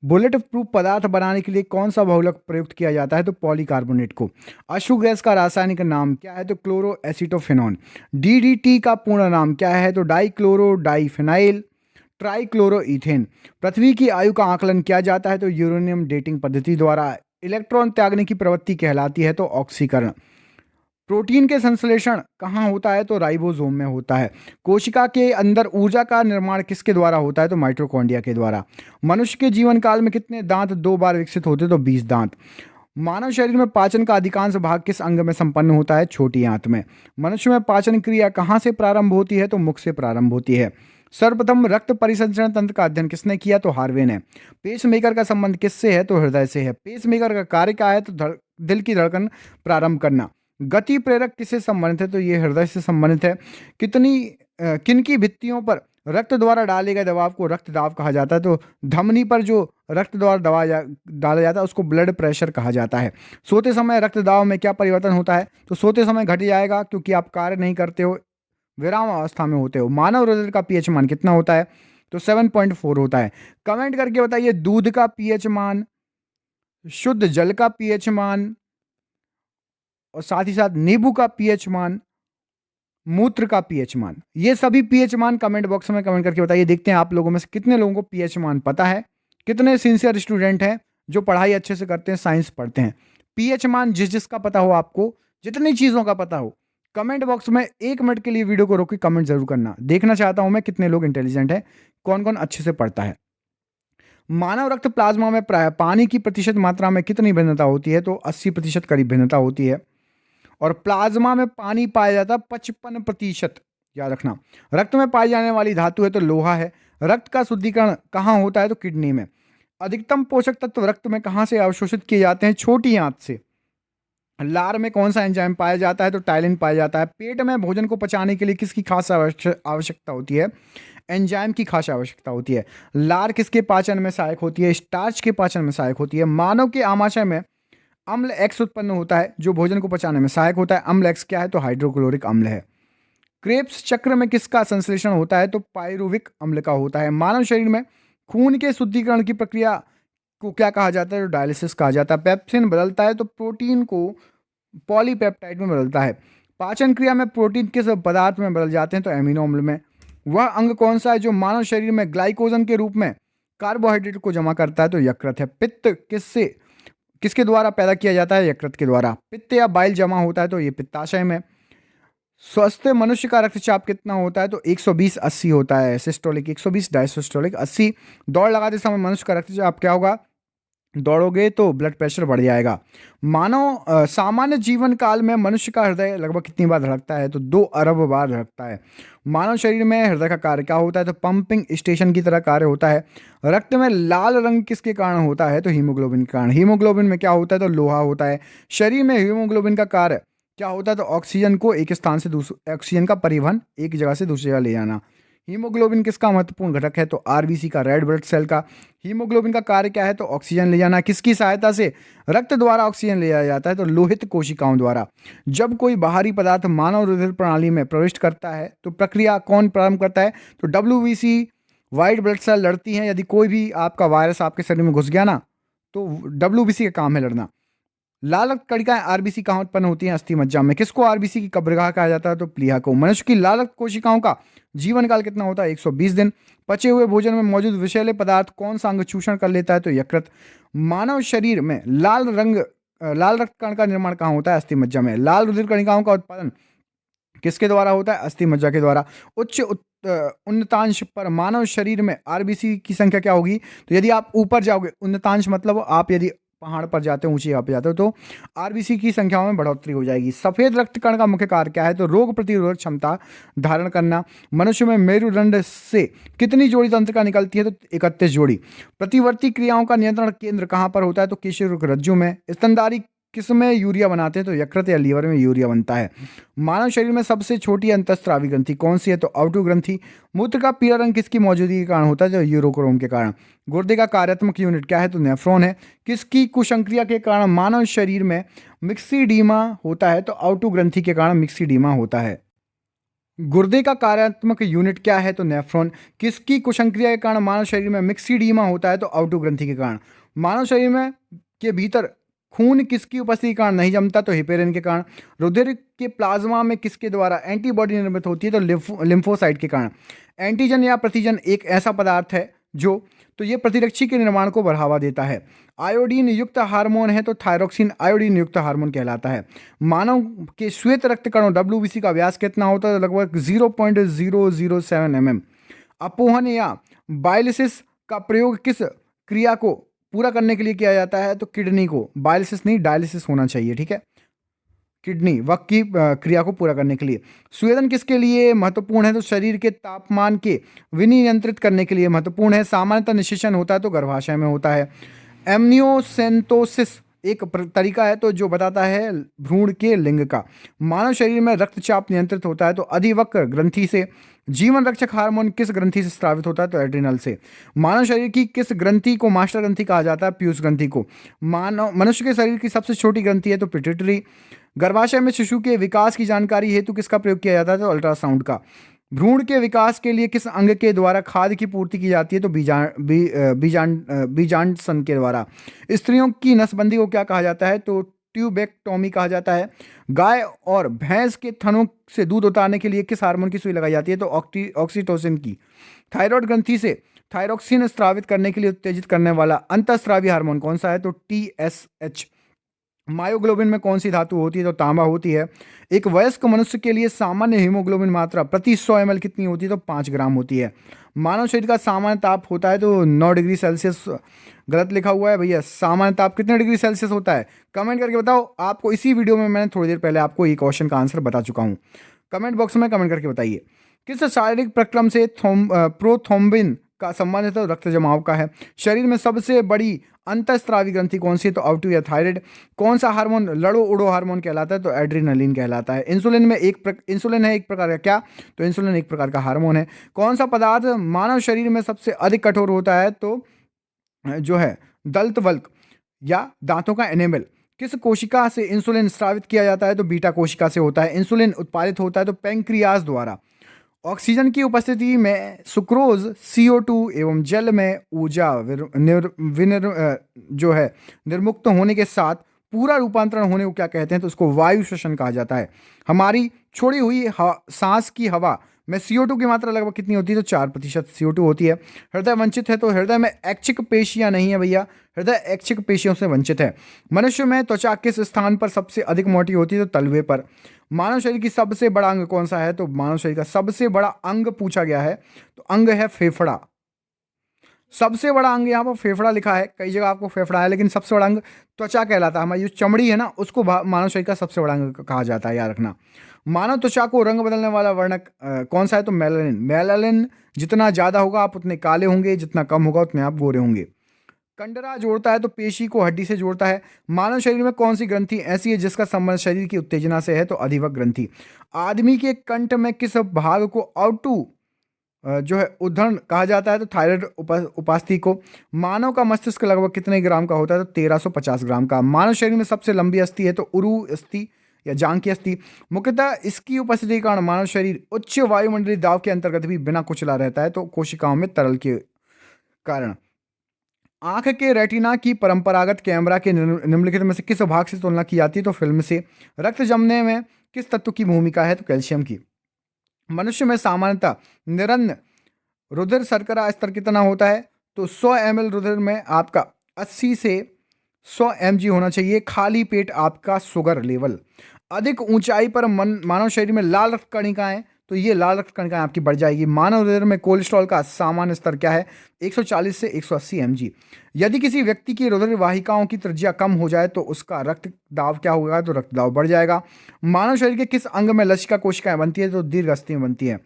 Bullet proof पदार्थ बनाने के लिए कौन सा बहुलक प्रयुक्त किया जाता है? तो पॉलीकार्बोनेट को। अशु गैस का रासायनिक नाम क्या है? तो क्लोरो एसिटोफेनॉन। डीडीटी का पूर्ण नाम क्या है? तो डाइक्लोरो डाइफिनाइल ट्राइक्लोरोइथेन। पृथ्वी की आयु का आकलन किया जाता है तो यूरेनियम डेटिंग पद्धति द्वारा। इलेक्ट्रॉन त्यागने की प्रवृत्ति कहलाती है तो ऑक्सीकरण। प्रोटीन के संश्लेषण कहाँ होता है? तो राइबोसोम में होता है। कोशिका के अंदर ऊर्जा का निर्माण किसके द्वारा होता है? तो माइटोकॉन्ड्रिया के द्वारा। मनुष्य के जीवन काल में कितने दांत 2 बार विकसित होते? तो 20 दांत। मानव शरीर में पाचन का अधिकांश भाग किस अंग में संपन्न होता है? छोटी आंत में। मनुष्य में पाचन क्रिया कहाँ से प्रारंभ होती है? तो मुख से प्रारंभ होती है। सर्वप्रथम रक्त परिसंचरण तंत्र का अध्ययन किसने किया? तो हार्वे ने। पेसमेकर का संबंध किससे है? तो हृदय से है। पेसमेकर का कार्य क्या है? तो दिल की धड़कन प्रारंभ करना। गति प्रेरक किससे संबंधित है? तो ये हृदय से संबंधित है। किन की भित्तियों पर रक्त द्वारा डाले गए दबाव को रक्त दाब कहा जाता है? तो धमनी पर जो रक्त द्वारा डाला जाता है उसको ब्लड प्रेशर कहा जाता है। सोते समय रक्त दाब में क्या परिवर्तन होता है? तो सोते समय घट जाएगा क्योंकि आप कार्य नहीं करते हो, विराम अवस्था में होते हो। मानव हृदय का पीएच मान कितना होता है? तो 7.4 होता है। कमेंट करके बताइए दूध का पीएच मान, शुद्ध जल का पीएच मान और साथ ही साथ नींबू का पीएच मान, मूत्र का पीएच मान। ये सभी पीएच मान कमेंट बॉक्स में कमेंट करके बताइए। देखते हैं आप लोगों में से कितने लोगों को पीएच मान पता है, कितने सिंसियर स्टूडेंट हैं जो पढ़ाई अच्छे से करते हैं, साइंस पढ़ते हैं। पीएच मान जिस जिसका पता हो, आपको जितनी चीज़ों का पता हो, कमेंट बॉक्स में 1 मिनट के लिए वीडियो को रोक के कमेंट जरूर करना। देखना चाहता हूं मैं कितने लोग इंटेलिजेंट हैं, कौन कौन अच्छे से पढ़ता है। मानव रक्त प्लाज्मा में प्राय पानी की प्रतिशत मात्रा में कितनी भिन्नता होती है? तो 80% करीब भिन्नता होती है। और प्लाज्मा में पानी पाया जाता है 55%, याद रखना। रक्त में पाई जाने वाली धातु है तो लोहा है। रक्त का शुद्धिकरण कहाँ होता है? तो किडनी में। अधिकतम पोषक तत्व रक्त में कहाँ से अवशोषित किए जाते हैं? छोटी आंत से। लार में कौन सा एंजाइम पाया जाता है? तो टाइलिन पाया जाता है। पेट में भोजन को पचाने के लिए किसकी खास आवश्यकता होती है? एंजाइम की खास आवश्यकता होती है। लार किसके पाचन में सहायक होती है? स्टार्च के पाचन में सहायक होती है। मानव के आमाशय में अम्ल एक्स उत्पन्न होता है जो भोजन को पचाने में सहायक होता है। अम्ल एक्स क्या है? तो हाइड्रोक्लोरिक अम्ल है। क्रेब्स चक्र में किसका संश्लेषण होता है? तो पायरुविक अम्ल का होता है। मानव शरीर में खून के शुद्धिकरण की प्रक्रिया को क्या कहा जाता है? तो डायलिसिस कहा जाता है। पेप्सिन बदलता है तो प्रोटीन को पॉलीपेप्टाइड में बदलता है। पाचन क्रिया में प्रोटीन किस पदार्थ में बदल जाते हैं? तो एमिनो अम्ल में। वह अंग कौन सा है जो मानव शरीर में ग्लाइकोजन के रूप में कार्बोहाइड्रेट को जमा करता है? तो यकृत है। पित्त किसके द्वारा पैदा किया जाता है? यकृत के द्वारा। पित्त या बाइल जमा होता है तो ये पित्ताशय में। स्वस्थ मनुष्य का रक्तचाप कितना होता है? तो 120/80 होता है सिस्टोलिक, 120 डायसिस्टोलिक 80। दौड़ लगाते समय मनुष्य का रक्तचाप क्या होगा? दौड़ोगे तो ब्लड प्रेशर बढ़ जाएगा। सामान्य जीवन काल में मनुष्य का हृदय लगभग कितनी बार धड़कता है? तो 2 अरब बार धड़कता है। मानव शरीर में हृदय का कार्य क्या होता है? तो पंपिंग स्टेशन की तरह कार्य होता है। रक्त में लाल रंग किसके कारण होता है? तो हीमोग्लोबिन के कारण। हीमोग्लोबिन में क्या होता है? तो लोहा होता है। शरीर में हीमोग्लोबिन का कार्य क्या होता है? तो ऑक्सीजन को एक स्थान से दूसरे, ऑक्सीजन का परिवहन एक जगह से दूसरी जगह ले जाना। हीमोग्लोबिन किसका महत्वपूर्ण घटक है? तो आरबीसी का, रेड ब्लड सेल का। हीमोग्लोबिन का कार्य क्या है? तो ऑक्सीजन ले जाना। किसकी सहायता से? रक्त द्वारा ऑक्सीजन ले जाया जाता है तो लोहित कोशिकाओं द्वारा। जब कोई बाहरी पदार्थ मानव रुधिर प्रणाली में प्रविष्ट करता है तो प्रक्रिया कौन प्रारंभ करता है? तो डब्ल्यूबीसी, व्हाइट ब्लड सेल लड़ती हैं। यदि कोई भी आपका वायरस आपके शरीर में घुस गया ना, तो डब्ल्यूबीसी का काम है लड़ना। लाल रक्त कणिकाएं आरबीसी कहाँ उत्पन्न होती हैं? अस्थि मज्जा में। किसको आरबीसी की कब्रगाह कहा जाता है? तो प्लीहा को। मनुष्य की लाल रक्त कोशिकाओं का जीवन काल कितना होता है? 120 दिन। पचे हुए भोजन में मौजूद विषैले पदार्थ कौन सा अंग चूषण कर लेता है? तो यकृत। मानव शरीर में लाल रक्त कण का निर्माण कहाँ होता है? अस्थि मज्जा में। लाल रुधिर कणिकाओं का उत्पादन किसके द्वारा होता है? अस्थि मज्जा के द्वारा। उन्नतांश पर मानव शरीर में आरबीसी की संख्या क्या होगी? तो यदि आप ऊपर जाओगे, उन्नतांश मतलब आप यदि पहाड़ पर जाते हो, ऊंची जगह पर जाते हो, तो आरबीसी की संख्या में बढ़ोतरी हो जाएगी। सफेद रक्त कण का मुख्य कार्य क्या है? तो रोग प्रतिरोधक क्षमता धारण करना। मनुष्य में मेरुदंड से कितनी जोड़ी तंत्रिका निकलती है? तो 31 जोड़ी। प्रतिवर्ती क्रियाओं का नियंत्रण केंद्र कहाँ पर होता है? तो केशर रज्जु में। स्तनधारी किस में यूरिया बनाते हैं? तो यकृत या लीवर में यूरिया बनता है। मानव शरीर में सबसे छोटी अंतःस्रावी ग्रंथि कौन सी है? तो आउटो ग्रंथि। मूत्र का पीला रंग किसकी मौजूदगी के कारण होता है? तो यूरोक्रोम के कारण। गुर्दे का कार्यात्मक यूनिट क्या है? तो नेफ्रॉन है। किसकी कुसंक्रिया के कारण मानव शरीर में मिक्सीडीमा होता है? तो आउटो ग्रंथि के कारण मिक्सीडीमा होता है। गुर्दे का कार्यात्मक यूनिट क्या है? तो नेफ्रॉन। किसकी कुसंक्रिया के कारण मानव शरीर में मिक्सीडीमा होता है? तो आउटो ग्रंथि के कारण। मानव शरीर में के भीतर खून किसकी उपस्थिति के कारण नहीं जमता? तो हिपेरिन के कारण। रुधिर के प्लाज्मा में किसके द्वारा एंटीबॉडी निर्मित होती है? तो लिम्फोसाइट के कारण। एंटीजन या प्रतिजन एक ऐसा पदार्थ है जो, तो ये प्रतिरक्षी के निर्माण को बढ़ावा देता है। आयोडीन युक्त हार्मोन है तो थायरोक्सिन आयोडीन युक्त हार्मोन कहलाता है। मानव के श्वेत रक्त कणों डब्ल्यूबीसी का व्यास कितना होता है? तो लगभग 0.007 mm। अपोहन या बायलिसिस का प्रयोग किस क्रिया को पूरा करने के लिए किया जाता है? तो किडनी को। बायलिसिस नहीं, डायलिसिस होना चाहिए, ठीक है। किडनी वक की क्रिया को पूरा करने के लिए। स्वेदन किसके लिए महत्वपूर्ण है? तो शरीर के तापमान के विनियंत्रित करने के लिए महत्वपूर्ण है। सामान्यतः निषेचन होता है तो गर्भाशय में होता है। एमनियोसेंटोसिस एक तरीका है तो जो बताता है भ्रूण के लिंग का। मानव शरीर में रक्तचाप नियंत्रित होता है तो अधिवक्र ग्रंथि से। जीवन रक्षक हार्मोन किस ग्रंथि से स्रावित होता है? तो एड्रिनल से। मानव शरीर की किस ग्रंथि को मास्टर ग्रंथि कहा जाता है? पीयूष ग्रंथि को। मनुष्य के शरीर की सबसे छोटी ग्रंथि है तो पिट्यूटरी। गर्भाशय में शिशु के विकास की जानकारी हेतु किसका प्रयोग किया जाता है? तो अल्ट्रासाउंड का। भ्रूण के विकास के लिए किस अंग के द्वारा खाद्य की पूर्ति की जाती है? तो बीजांडसन के द्वारा। स्त्रियों की नसबंदी को क्या कहा जाता है? तो ट्यूबेक्टोमी कहा जाता है। गाय और भैंस के थनों से दूध उतारने के लिए किस हार्मोन की सुई लगाई जाती है? तो ऑक्सीटोसिन की। थायराइड ग्रंथि से थायरोक्सिन स्रावित करने के लिए उत्तेजित करने वाला अंतःस्रावी हार्मोन कौन सा है? तो TSH। मायोग्लोबिन में कौन सी धातु होती है? तो तांबा होती है। एक वयस्क मनुष्य के लिए सामान्य हीमोग्लोबिन मात्रा प्रति 100 ml कितनी होती है? तो 5 ग्राम होती है। मानव शरीर का सामान्य ताप होता है तो 9 डिग्री सेल्सियस। गलत लिखा हुआ है भैया। सामान्य ताप कितने डिग्री सेल्सियस होता है? कमेंट करके बताओ। आपको इसी वीडियो में मैंने थोड़ी देर पहले आपको ये क्वेश्चन का आंसर बता चुका हूँ। कमेंट बॉक्स में कमेंट करके बताइए। किस शारीरिक प्रक्रम से प्रोथ्रोम्बिन का संबंध है? तो रक्त जमाव का है। शरीर में सबसे बड़ी अंतःस्रावी ग्रंथि कौन सी है? तो आउटो या थायराइड। कौन सा हार्मोन लड़ो उड़ो हार्मोन कहलाता है? तो एड्रिनलिन कहलाता है। इंसुलिन है एक प्रकार का क्या? तो इंसुलिन एक प्रकार का हार्मोन है। कौन सा पदार्थ मानव शरीर में सबसे अधिक कठोर होता है? तो जो है दंत वल्क या दांतों का एनेमल। किस कोशिका से इंसुलिन स्रावित किया जाता है? तो बीटा कोशिका से होता है। इंसुलिन उत्पादित होता है तो पैंक्रियाज द्वारा। ऑक्सीजन की उपस्थिति में सुक्रोज CO2 एवं जल में ऊर्जा जो है निर्मुक्त होने के साथ पूरा रूपांतरण होने को क्या कहते हैं, तो उसको वायु श्वसन कहा जाता है। हमारी छोड़ी हुई सांस की हवा में CO2 की मात्रा लगभग कितनी होती है, तो 4% CO2 होती है। हृदय वंचित है, तो हृदय में ऐच्छिक पेशियां नहीं है भैया, हृदय ऐच्छिक पेशियों से वंचित है। मनुष्य में त्वचा किस स्थान पर सबसे अधिक मोटी होती है, तो तलवे पर। मानव शरीर की सबसे बड़ा अंग कौन सा है, तो मानव शरीर का सबसे बड़ा अंग पूछा गया है, तो अंग है फेफड़ा। सबसे बड़ा अंग यहाँ पर फेफड़ा लिखा है, कई जगह आपको फेफड़ा है, लेकिन सबसे बड़ा अंग त्वचा कहलाता है। हमारी जो चमड़ी है ना, उसको मानव शरीर का सबसे बड़ा अंग कहा जाता है, याद रखना। मानव त्वचा को रंग बदलने वाला वर्णक कौन सा है, तो मेलानिन। मेलानिन जितना ज्यादा होगा आप उतने काले होंगे, जितना कम होगा उतने आप गोरे होंगे। कंडरा जोड़ता है, तो पेशी को हड्डी से जोड़ता है। मानव शरीर में कौन सी ग्रंथि ऐसी है जिसका संबंध शरीर की उत्तेजना से है, तो अधिवक्र ग्रंथि। आदमी के कंठ में किस भाग को आउटू जो है उद्धरण कहा जाता है, तो थायराइड उपास्थि को। मानव का मस्तिष्क लगभग कितने ग्राम का होता है, तो 1350 ग्राम का। मानव शरीर में सबसे लंबी अस्थि है, तो उरु अस्थि या जांग की अस्थि। मुख्यतः इसकी उपस्थिति के कारण मानव शरीर उच्च वायुमंडलीय दाब के अंतर्गत भी बिना कुचला रहता है, तो कोशिकाओं में तरल के कारण। आंख के रेटिना की परंपरागत कैमरा के निम्नलिखित में से किस भाग से तुलना की जाती है, तो फिल्म से। रक्त जमने में किस तत्व की भूमिका है, तो कैल्शियम की। मनुष्य में सामान्यतः निरन्न रुधिर शर्करा स्तर कितना होता है, तो 100 ml रुधिर में आपका 80 से 100 mg होना चाहिए। खाली पेट आपका शुगर लेवल। अधिक ऊंचाई पर मानव शरीर में लाल रक्त कणिकाएं, तो ये लाल रक्त कणिकाएं आपकी बढ़ जाएगी। मानव हृदय में कोलेस्ट्रॉल का सामान्य स्तर क्या है, 140 से 180 mg। यदि किसी व्यक्ति की हृदय वाहिकाओं की त्रिज्या कम हो जाए तो उसका रक्त दाब क्या होगा, तो रक्त दाब बढ़ जाएगा। मानव शरीर के किस अंग में लसिका कोशिकाएं बनती है, तो दीर्घ अस्थि में बनती है।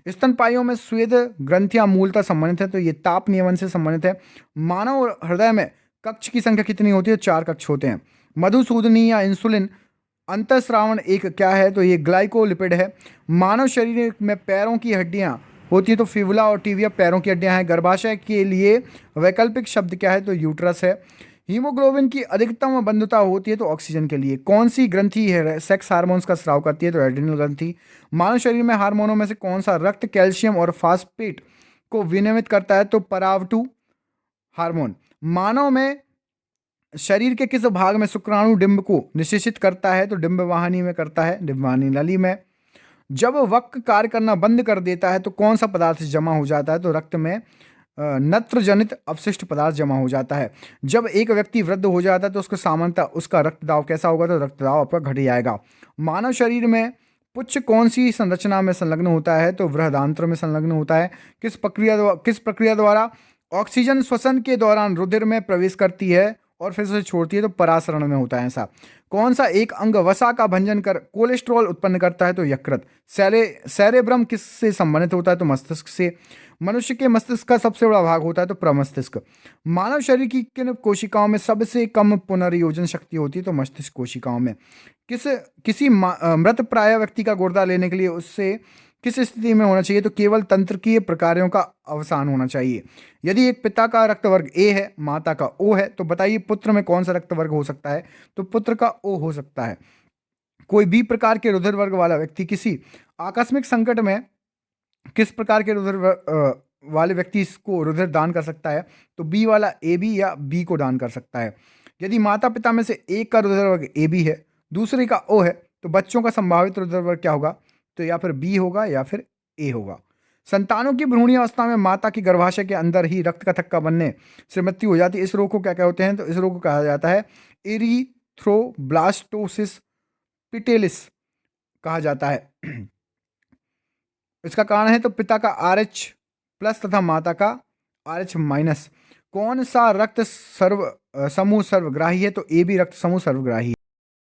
स्तनपाइयों में स्वेद ग्रंथियां मूलतः संबंधित है, तो ये ताप नियमन से संबंधित है। मानव हृदय में कक्ष की संख्या कितनी होती है, 4 कक्ष होते हैं। मधुसूदनी या इंसुलिन अंतःस्रावण एक क्या है, तो ये ग्लाइकोलिपिड है। मानव शरीर में पैरों की हड्डियां होती है, तो फिबुला और टिबिया पैरों की हड्डियां हैं। गर्भाशय के लिए वैकल्पिक शब्द क्या है, तो यूट्रस है। हीमोग्लोबिन की अधिकतम बंधुता होती है, तो ऑक्सीजन के लिए। कौन सी ग्रंथि है सेक्स हार्मोन्स का स्राव करती है, तो एड्रिनल ग्रंथि। मानव शरीर में हार्मोनों में से कौन सा रक्त कैल्शियम और फास्फेट को विनियमित करता है, तो पराव2 हार्मोन। मानव में शरीर के किस भाग में शुक्राणु डिंब को निषेचित करता है, तो डिंबवाहिनी में करता है, डिंबवाहिनी नली में। जब वक्र कार्य करना बंद कर देता है तो कौन सा पदार्थ जमा हो जाता है, तो रक्त में नत्र जनित अवशिष्ट पदार्थ जमा हो जाता है। जब एक व्यक्ति वृद्ध हो जाता है तो उसको सामान्यतः उसका रक्तदाब कैसा होगा, तो रक्तदाब आपका घट जाएगा। मानव शरीर में पुच्छ कौन सी संरचना में संलग्न होता है, तो बृहदांत्र में संलग्न होता है। किस प्रक्रिया द्वारा ऑक्सीजन श्वसन के दौरान रुधिर में प्रवेश करती है और फिर उसे छोड़ती है, तो परासरण में होता है ऐसा। कौन सा एक अंग वसा का भंजन कर कोलेस्ट्रॉल उत्पन्न करता है, तो यकृत। सेरेब्रम किससे संबंधित होता है, तो मस्तिष्क से। मनुष्य के मस्तिष्क का सबसे बड़ा भाग होता है, तो प्रमस्तिष्क। मानव शरीर की किन कोशिकाओं में सबसे कम पुनर्योजन शक्ति होती है, तो मस्तिष्क कोशिकाओं में। किसी मृत प्राय व्यक्ति का गुर्दा लेने के लिए उससे किस स्थिति में होना चाहिए, तो केवल तंत्रिकीय प्रकारों का अवसान होना चाहिए। यदि एक पिता का रक्त वर्ग ए है, माता का ओ है, तो बताइए पुत्र में कौन सा रक्त वर्ग हो सकता है, तो पुत्र का ओ हो सकता है। कोई भी प्रकार के रुधिर वर्ग वाला व्यक्ति किसी आकस्मिक संकट में किस प्रकार के रुधिर वाले व्यक्ति को रुधिर दान कर सकता है, तो बी वाला ए बी या बी को दान कर सकता है। यदि माता पिता में से एक का रुधिर वर्ग ए बी है, दूसरे का ओ है, तो बच्चों का संभावित रुधिर वर्ग क्या होगा, तो या फिर बी होगा या फिर ए होगा। संतानों की भ्रूणीय अवस्था में माता की गर्भाशय के अंदर ही रक्त का थक्का बनने से मृत्यु हो जाती है। इस रोग को क्या कहते हैं, तो इस रोग को कहा जाता है एरिथ्रोब्लास्टोसिस पिटेलिस कहा जाता है। इसका कारण है तो पिता का RH+ तथा माता का RH-। कौन सा रक्त समूह सर्वग्राही है, तो AB रक्त समूह सर्वग्राही।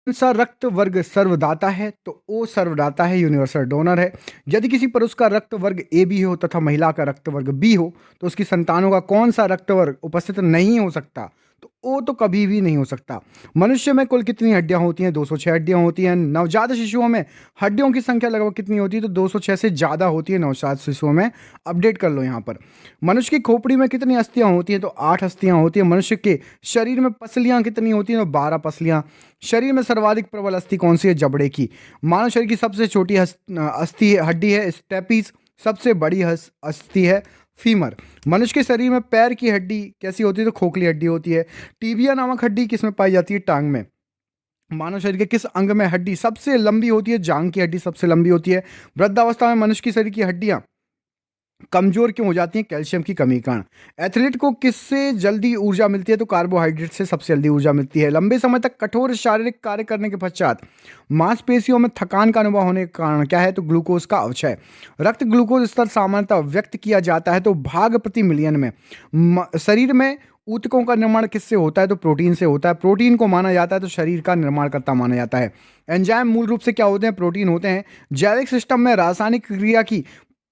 कौन सा रक्त वर्ग सर्वदाता है, तो O सर्वदाता है, यूनिवर्सल डोनर है। यदि किसी पुरुष का रक्त वर्ग AB हो तथा महिला का रक्त वर्ग B हो, तो उसकी संतानों का कौन सा रक्त वर्ग उपस्थित नहीं हो सकता, तो O तो कभी भी नहीं हो सकता। मनुष्य में कुल कितनी हड्डियां होती हैं, 206 हड्डियां होती हैं। नवजात शिशुओं में हड्डियों की संख्या लगभग कितनी होती है, तो 206 से ज़्यादा होती है नवजात शिशुओं में। अपडेट कर लो यहाँ पर। मनुष्य की खोपड़ी में कितनी अस्थियां होती हैं, तो 8 अस्थियां होती हैं। मनुष्य के शरीर में पसलियां कितनी होती हैं, तो 12 पसलियां। शरीर में सर्वाधिक प्रबल अस्थि कौन सी है, जबड़े की। मानव शरीर की सबसे छोटी अस्थि हड्डी है स्टेपीज। सबसे बड़ी अस्थि है फीमर। मनुष्य के शरीर में पैर की हड्डी कैसी होती है, तो खोखली हड्डी होती है। टीबिया नामक हड्डी किसमें पाई जाती है, टांग में। मानव शरीर के किस अंग में हड्डी सबसे लंबी होती है? जांघ की हड्डी सबसे लंबी होती है। वृद्धावस्था में मनुष्य की शरीर की हड्डियां कमजोर क्यों हो जाती हैं? कैल्शियम की कमी के कारण। एथलीट को किससे जल्दी ऊर्जा मिलती है? तो कार्बोहाइड्रेट से सबसे जल्दी ऊर्जा मिलती है। लंबे समय तक कठोर शारीरिक कार्य करने के पश्चात मांसपेशियों में थकान का अनुभव होने के कारण क्या है? तो ग्लूकोज का अवक्षय। रक्त ग्लूकोज स्तर सामान्यतः व्यक्त किया जाता है तो भाग प्रति मिलियन में। शरीर में ऊतकों का निर्माण किससे होता है? तो प्रोटीन से होता है। प्रोटीन को माना जाता है तो शरीर का निर्माणकर्ता माना जाता है। एंजाइम मूल रूप से क्या होते हैं? प्रोटीन होते हैं। जैविक सिस्टम में रासायनिक क्रिया की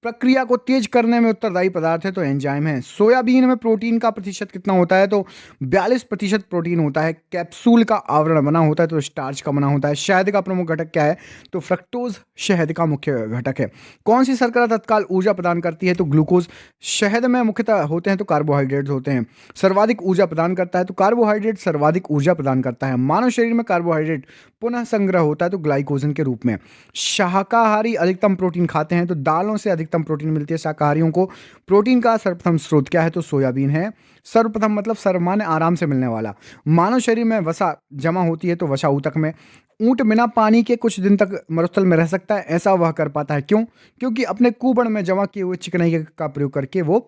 प्रक्रिया को तेज करने में उत्तरदायी पदार्थ है तो एंजाइम है। सोयाबीन में प्रोटीन का प्रतिशत कितना होता है? तो 42% प्रोटीन होता है। कैप्सूल का आवरण बना होता है तो स्टार्च का बना होता है। शहद का प्रमुख घटक क्या है? तो फ्रक्टोज शहद का मुख्य घटक है। कौन सी शर्करा तत्काल ऊर्जा प्रदान करती है? तो ग्लूकोज। शहद में मुख्यतः होते हैं तो कार्बोहाइड्रेट होते हैं। सर्वाधिक ऊर्जा प्रदान करता है तो कार्बोहाइड्रेट सर्वाधिक ऊर्जा प्रदान करता है। मानव शरीर में कार्बोहाइड्रेट पुनः संग्रह होता है तो ग्लाइकोजन के रूप में। शाकाहारी अधिकतम प्रोटीन खाते हैं तो दालों से अधिकतम प्रोटीन मिलती है शाकाहारियों को। प्रोटीन का सर्वप्रथम स्रोत क्या है? तो सोयाबीन है। सर्वप्रथम मतलब सर्वमान्य आराम से मिलने वाला। मानव शरीर में वसा जमा होती है तो वसा ऊतक में। ऊंट बिना पानी के कुछ दिन तक मरुस्थल में रह सकता है, ऐसा वह कर पाता है क्यों? क्योंकि अपने कुबड़ में जमा किए हुए चिकनाई का प्रयोग करके वो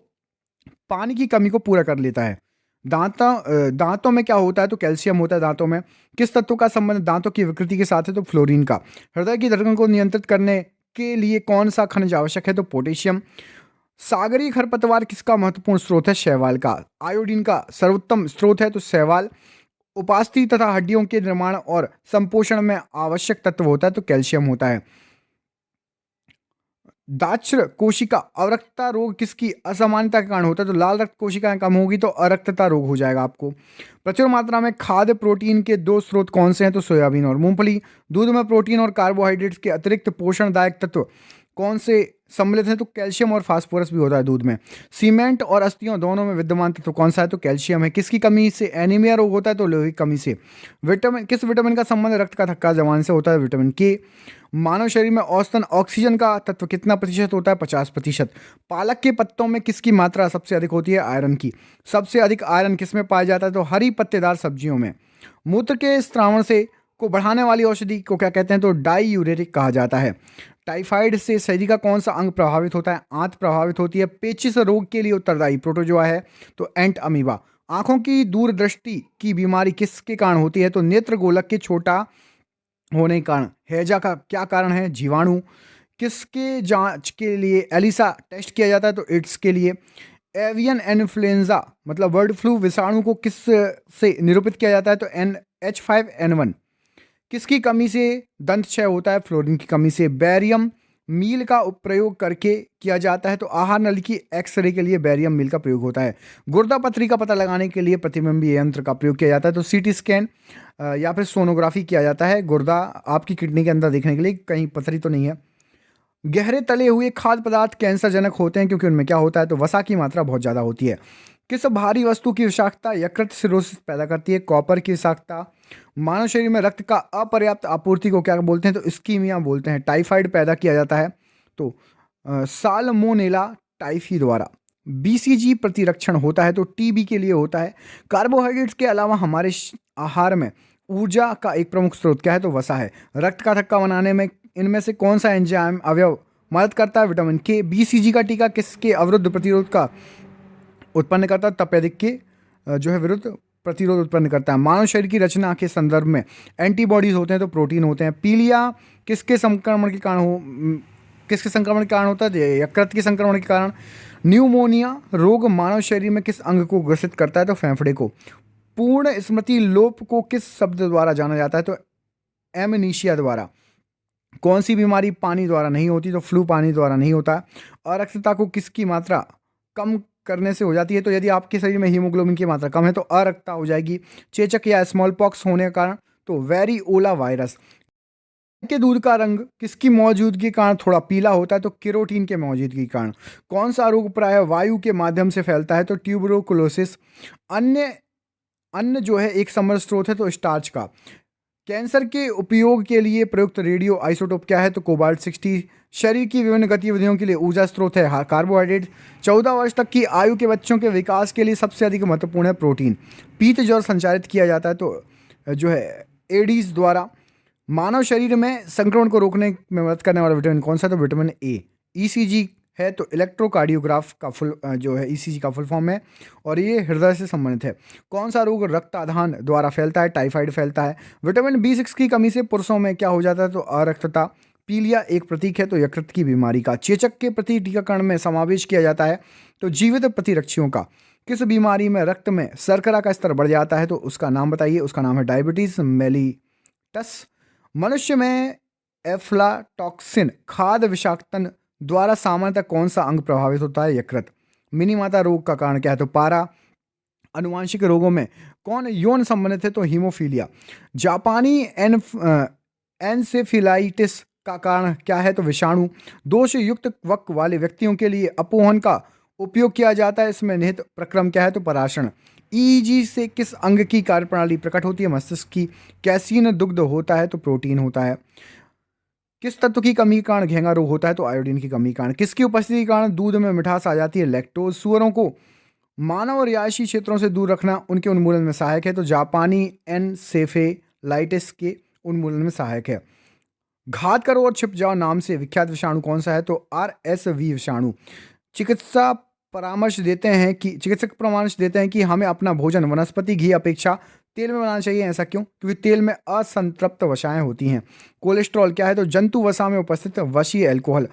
पानी की कमी को पूरा कर लेता है। दांतों में क्या होता है? तो कैल्शियम होता है दांतों में। किस तत्व का संबंध दांतों की विकृति के साथ है? तो फ्लोरीन का। हृदय की धड़कन को नियंत्रित करने के लिए कौन सा खनिज आवश्यक है? तो पोटेशियम। सागरीय खरपतवार किसका महत्वपूर्ण स्रोत है? शैवाल का। आयोडीन का सर्वोत्तम स्रोत है तो शैवाल। उपास्थि तथा हड्डियों के निर्माण और संपोषण में आवश्यक तत्व होता है तो कैल्शियम होता है। दात्र कोशिका अवरक्तता रोग किसकी असामान्यता के कारण होता है? तो लाल रक्त कोशिकाएं कम होगी तो अरक्तता रोग हो जाएगा आपको। प्रचुर मात्रा में खाद्य प्रोटीन के दो स्रोत कौन से हैं? तो सोयाबीन और मूंगफली। दूध में प्रोटीन और कार्बोहाइड्रेट्स के अतिरिक्त पोषणदायक तत्व कौन से सम्मिलित हैं? तो कैल्शियम और फास्फोरस भी होता है दूध में। सीमेंट और अस्थियों दोनों में विद्यमान तत्व कौन सा है? तो कैल्शियम है। किसकी कमी से एनीमिया रोग होता है? तो लोहे की कमी से। किस विटामिन का संबंध रक्त का थक्का जमाने से होता है? विटामिन के। मानव शरीर में औसतन ऑक्सीजन का तत्व कितना प्रतिशत होता है? 50%। पालक के पत्तों में किसकी मात्रा सबसे अधिक होती है? आयरन की। सबसे अधिक आयरन किस में पाया जाता है? तो हरी पत्तेदार सब्जियों में। मूत्र के स्रावण से को बढ़ाने वाली औषधि को क्या कहते हैं? तो डाईयूरेटिक कहा जाता है। टाइफाइड से शरीर का कौन सा अंग प्रभावित होता है? आंत प्रभावित होती है। पेचिश रोग के लिए उत्तरदायी प्रोटोजोआ है तो एंट अमीबा। आंखों की दूरदृष्टि की बीमारी किसके कारण होती है? तो नेत्र गोलक के छोटा होने के कारण। हैजा का क्या कारण है? जीवाणु। किसके जांच के लिए एलिसा टेस्ट किया जाता है? तो एड्स के लिए। एवियन इन्फ्लुएंजा मतलब बर्ड फ्लू विषाणु को किस से निरूपित किया जाता है? तो H5N1। किसकी कमी से दंत क्षय होता है? फ्लोरीन की कमी से। बैरियम मील का प्रयोग करके किया जाता है तो आहार नली की एक्सरे के लिए बैरियम मील का प्रयोग होता है। गुर्दा पथरी का पता लगाने के लिए प्रतिबिंबी यंत्र का प्रयोग किया जाता है तो सीटी स्कैन या फिर सोनोग्राफी किया जाता है गुर्दा आपकी किडनी के अंदर देखने के लिए कहीं पथरी तो नहीं है। गहरे तले हुए खाद्य पदार्थ कैंसर जनक होते हैं क्योंकि उनमें क्या होता है? तो वसा की मात्रा बहुत ज़्यादा होती है। किस भारी वस्तु की विषाक्तता यकृत सिरोसिस पैदा करती है? कॉपर की विषाक्तता। मानव शरीर में रक्त का अपर्याप्त आपूर्ति को क्या बोलते हैं? तो इस्कीमिया बोलते हैं। टाइफाइड पैदा किया जाता है तो साल्मोनेला टाइफी द्वारा। बीसीजी प्रतिरक्षण होता है तो टीबी के लिए होता है। कार्बोहाइड्रेट्स के अलावा हमारे आहार में ऊर्जा का एक प्रमुख स्रोत क्या है? तो वसा है। रक्त का थक्का बनाने में इनमें से कौन सा एंजाइम अवयव मदद करता है? विटामिन के। बीसीजी का टीका किसके अवरुद्ध प्रतिरोध का उत्पन्न करता है? तपेदिक के जो है विरुद्ध प्रतिरोध उत्पन्न करता है। मानव शरीर की रचना के संदर्भ में एंटीबॉडीज होते हैं तो प्रोटीन होते हैं। पीलिया किसके संक्रमण के कारण किसके संक्रमण के कारण होता है? यकृत के संक्रमण के कारण। न्यूमोनिया रोग मानव शरीर में किस अंग को ग्रसित करता है? तो फेफड़े को। पूर्ण स्मृति लोप को किस शब्द द्वारा जाना जाता है? तो एमनीशिया द्वारा। कौन सी बीमारी पानी द्वारा नहीं होती? तो फ्लू पानी द्वारा नहीं होता। अरक्तता को किसकी मात्रा कम करने से हो जाती है? तो यदि आपके शरीर में हीमोग्लोबिन की मात्रा कम है तो अरक्तता हो जाएगी। चेचक या स्मॉल पॉक्स होने के कारण तो वेरिओला वायरस। के दूध का रंग किसकी मौजूदगी के कारण थोड़ा पीला होता है? तो केरोटीन के मौजूदगी के कारण। कौन सा रोग प्राय वायु के माध्यम से फैलता है? तो ट्यूबरोकुलोसिस। अन्न जो है एक समृद्ध स्रोत है तो स्टार्च का। कैंसर के उपयोग के लिए प्रयुक्त रेडियो आइसोटोप क्या है? तो कोबाल्ट 60। शरीर की विभिन्न गतिविधियों के लिए ऊर्जा स्रोत है कार्बोहाइड्रेट। 14 वर्ष तक की आयु के बच्चों के विकास के लिए सबसे अधिक महत्वपूर्ण है प्रोटीन। पीत ज्वर संचारित किया जाता है तो जो है एडीज द्वारा मानव शरीर में संक्रमण को रोकने में मदद करने वाला विटामिन कौन सा है? तो विटामिन ए। ईसीजी है तो इलेक्ट्रोकार्डियोग्राफ का फुल जो है ईसीजी का फुल फॉर्म है, और ये हृदय से संबंधित है। कौन सा रोग रक्त आधान द्वारा फैलता है? टाइफाइड फैलता है। विटामिन बी6 की कमी से पुरुषों में क्या हो जाता है? तो अरक्तता। पीलिया एक प्रतीक है तो यकृत की बीमारी का। चेचक के प्रति टीकाकरण में समावेश किया जाता है तो जीवित प्रतिरक्षियों का। किस बीमारी में रक्त में शर्करा का स्तर बढ़ जाता है? तो उसका नाम बताइए। उसका नाम है डायबिटीज मेलिटस। मनुष्य में एफ्लाटॉक्सिन खाद्य विषाक्तन द्वारा सामान्यतः कौन सा अंग प्रभावित होता है? यकृत। मिनी माता रोग का कारण क्या है? तो पारा। अनुवांशिक रोगों में कौन यौन संबंधित है? तो हीमोफीलिया। जापानी एनसेफेलाइटिस का कारण क्या है? तो विषाणु। दोष युक्त वक वाले व्यक्तियों के लिए अपोहन का उपयोग किया जाता है, इसमें निहित प्रक्रम क्या है? तो पराशरण। ईईजी से किस अंग की कार्यप्रणाली प्रकट होती है? मस्तिष्क की। कैसीन दुग्ध होता है तो प्रोटीन होता है। किस तत्व की कमी के कारण घेंगा रोग होता है? तो आयोडीन की कमी के कारण। किसकी उपस्थिति के कारण दूध में मिठास आ जाती है? लैक्टोज। सुअरों को मानव और रिहायशी क्षेत्रों से दूर रखना उनके उन्मूलन में सहायक है? तो जापानी एनसेफेलाइटिस के उन्मूलन में सहायक है। घात करो और छिप जाओ नाम से विख्यात विषाणु कौन सा है? तो आरएसवी विषाणु। चिकित्सक परामर्श देते हैं कि हमें अपना भोजन वनस्पति घी अपेक्षा तेल में बनाना चाहिए। ऐसा क्यों? क्योंकि तेल में असंतृप्त वसाएं होती हैं। कोलेस्ट्रॉल क्या है? तो जंतु वसा में उपस्थित वसीय अल्कोहल।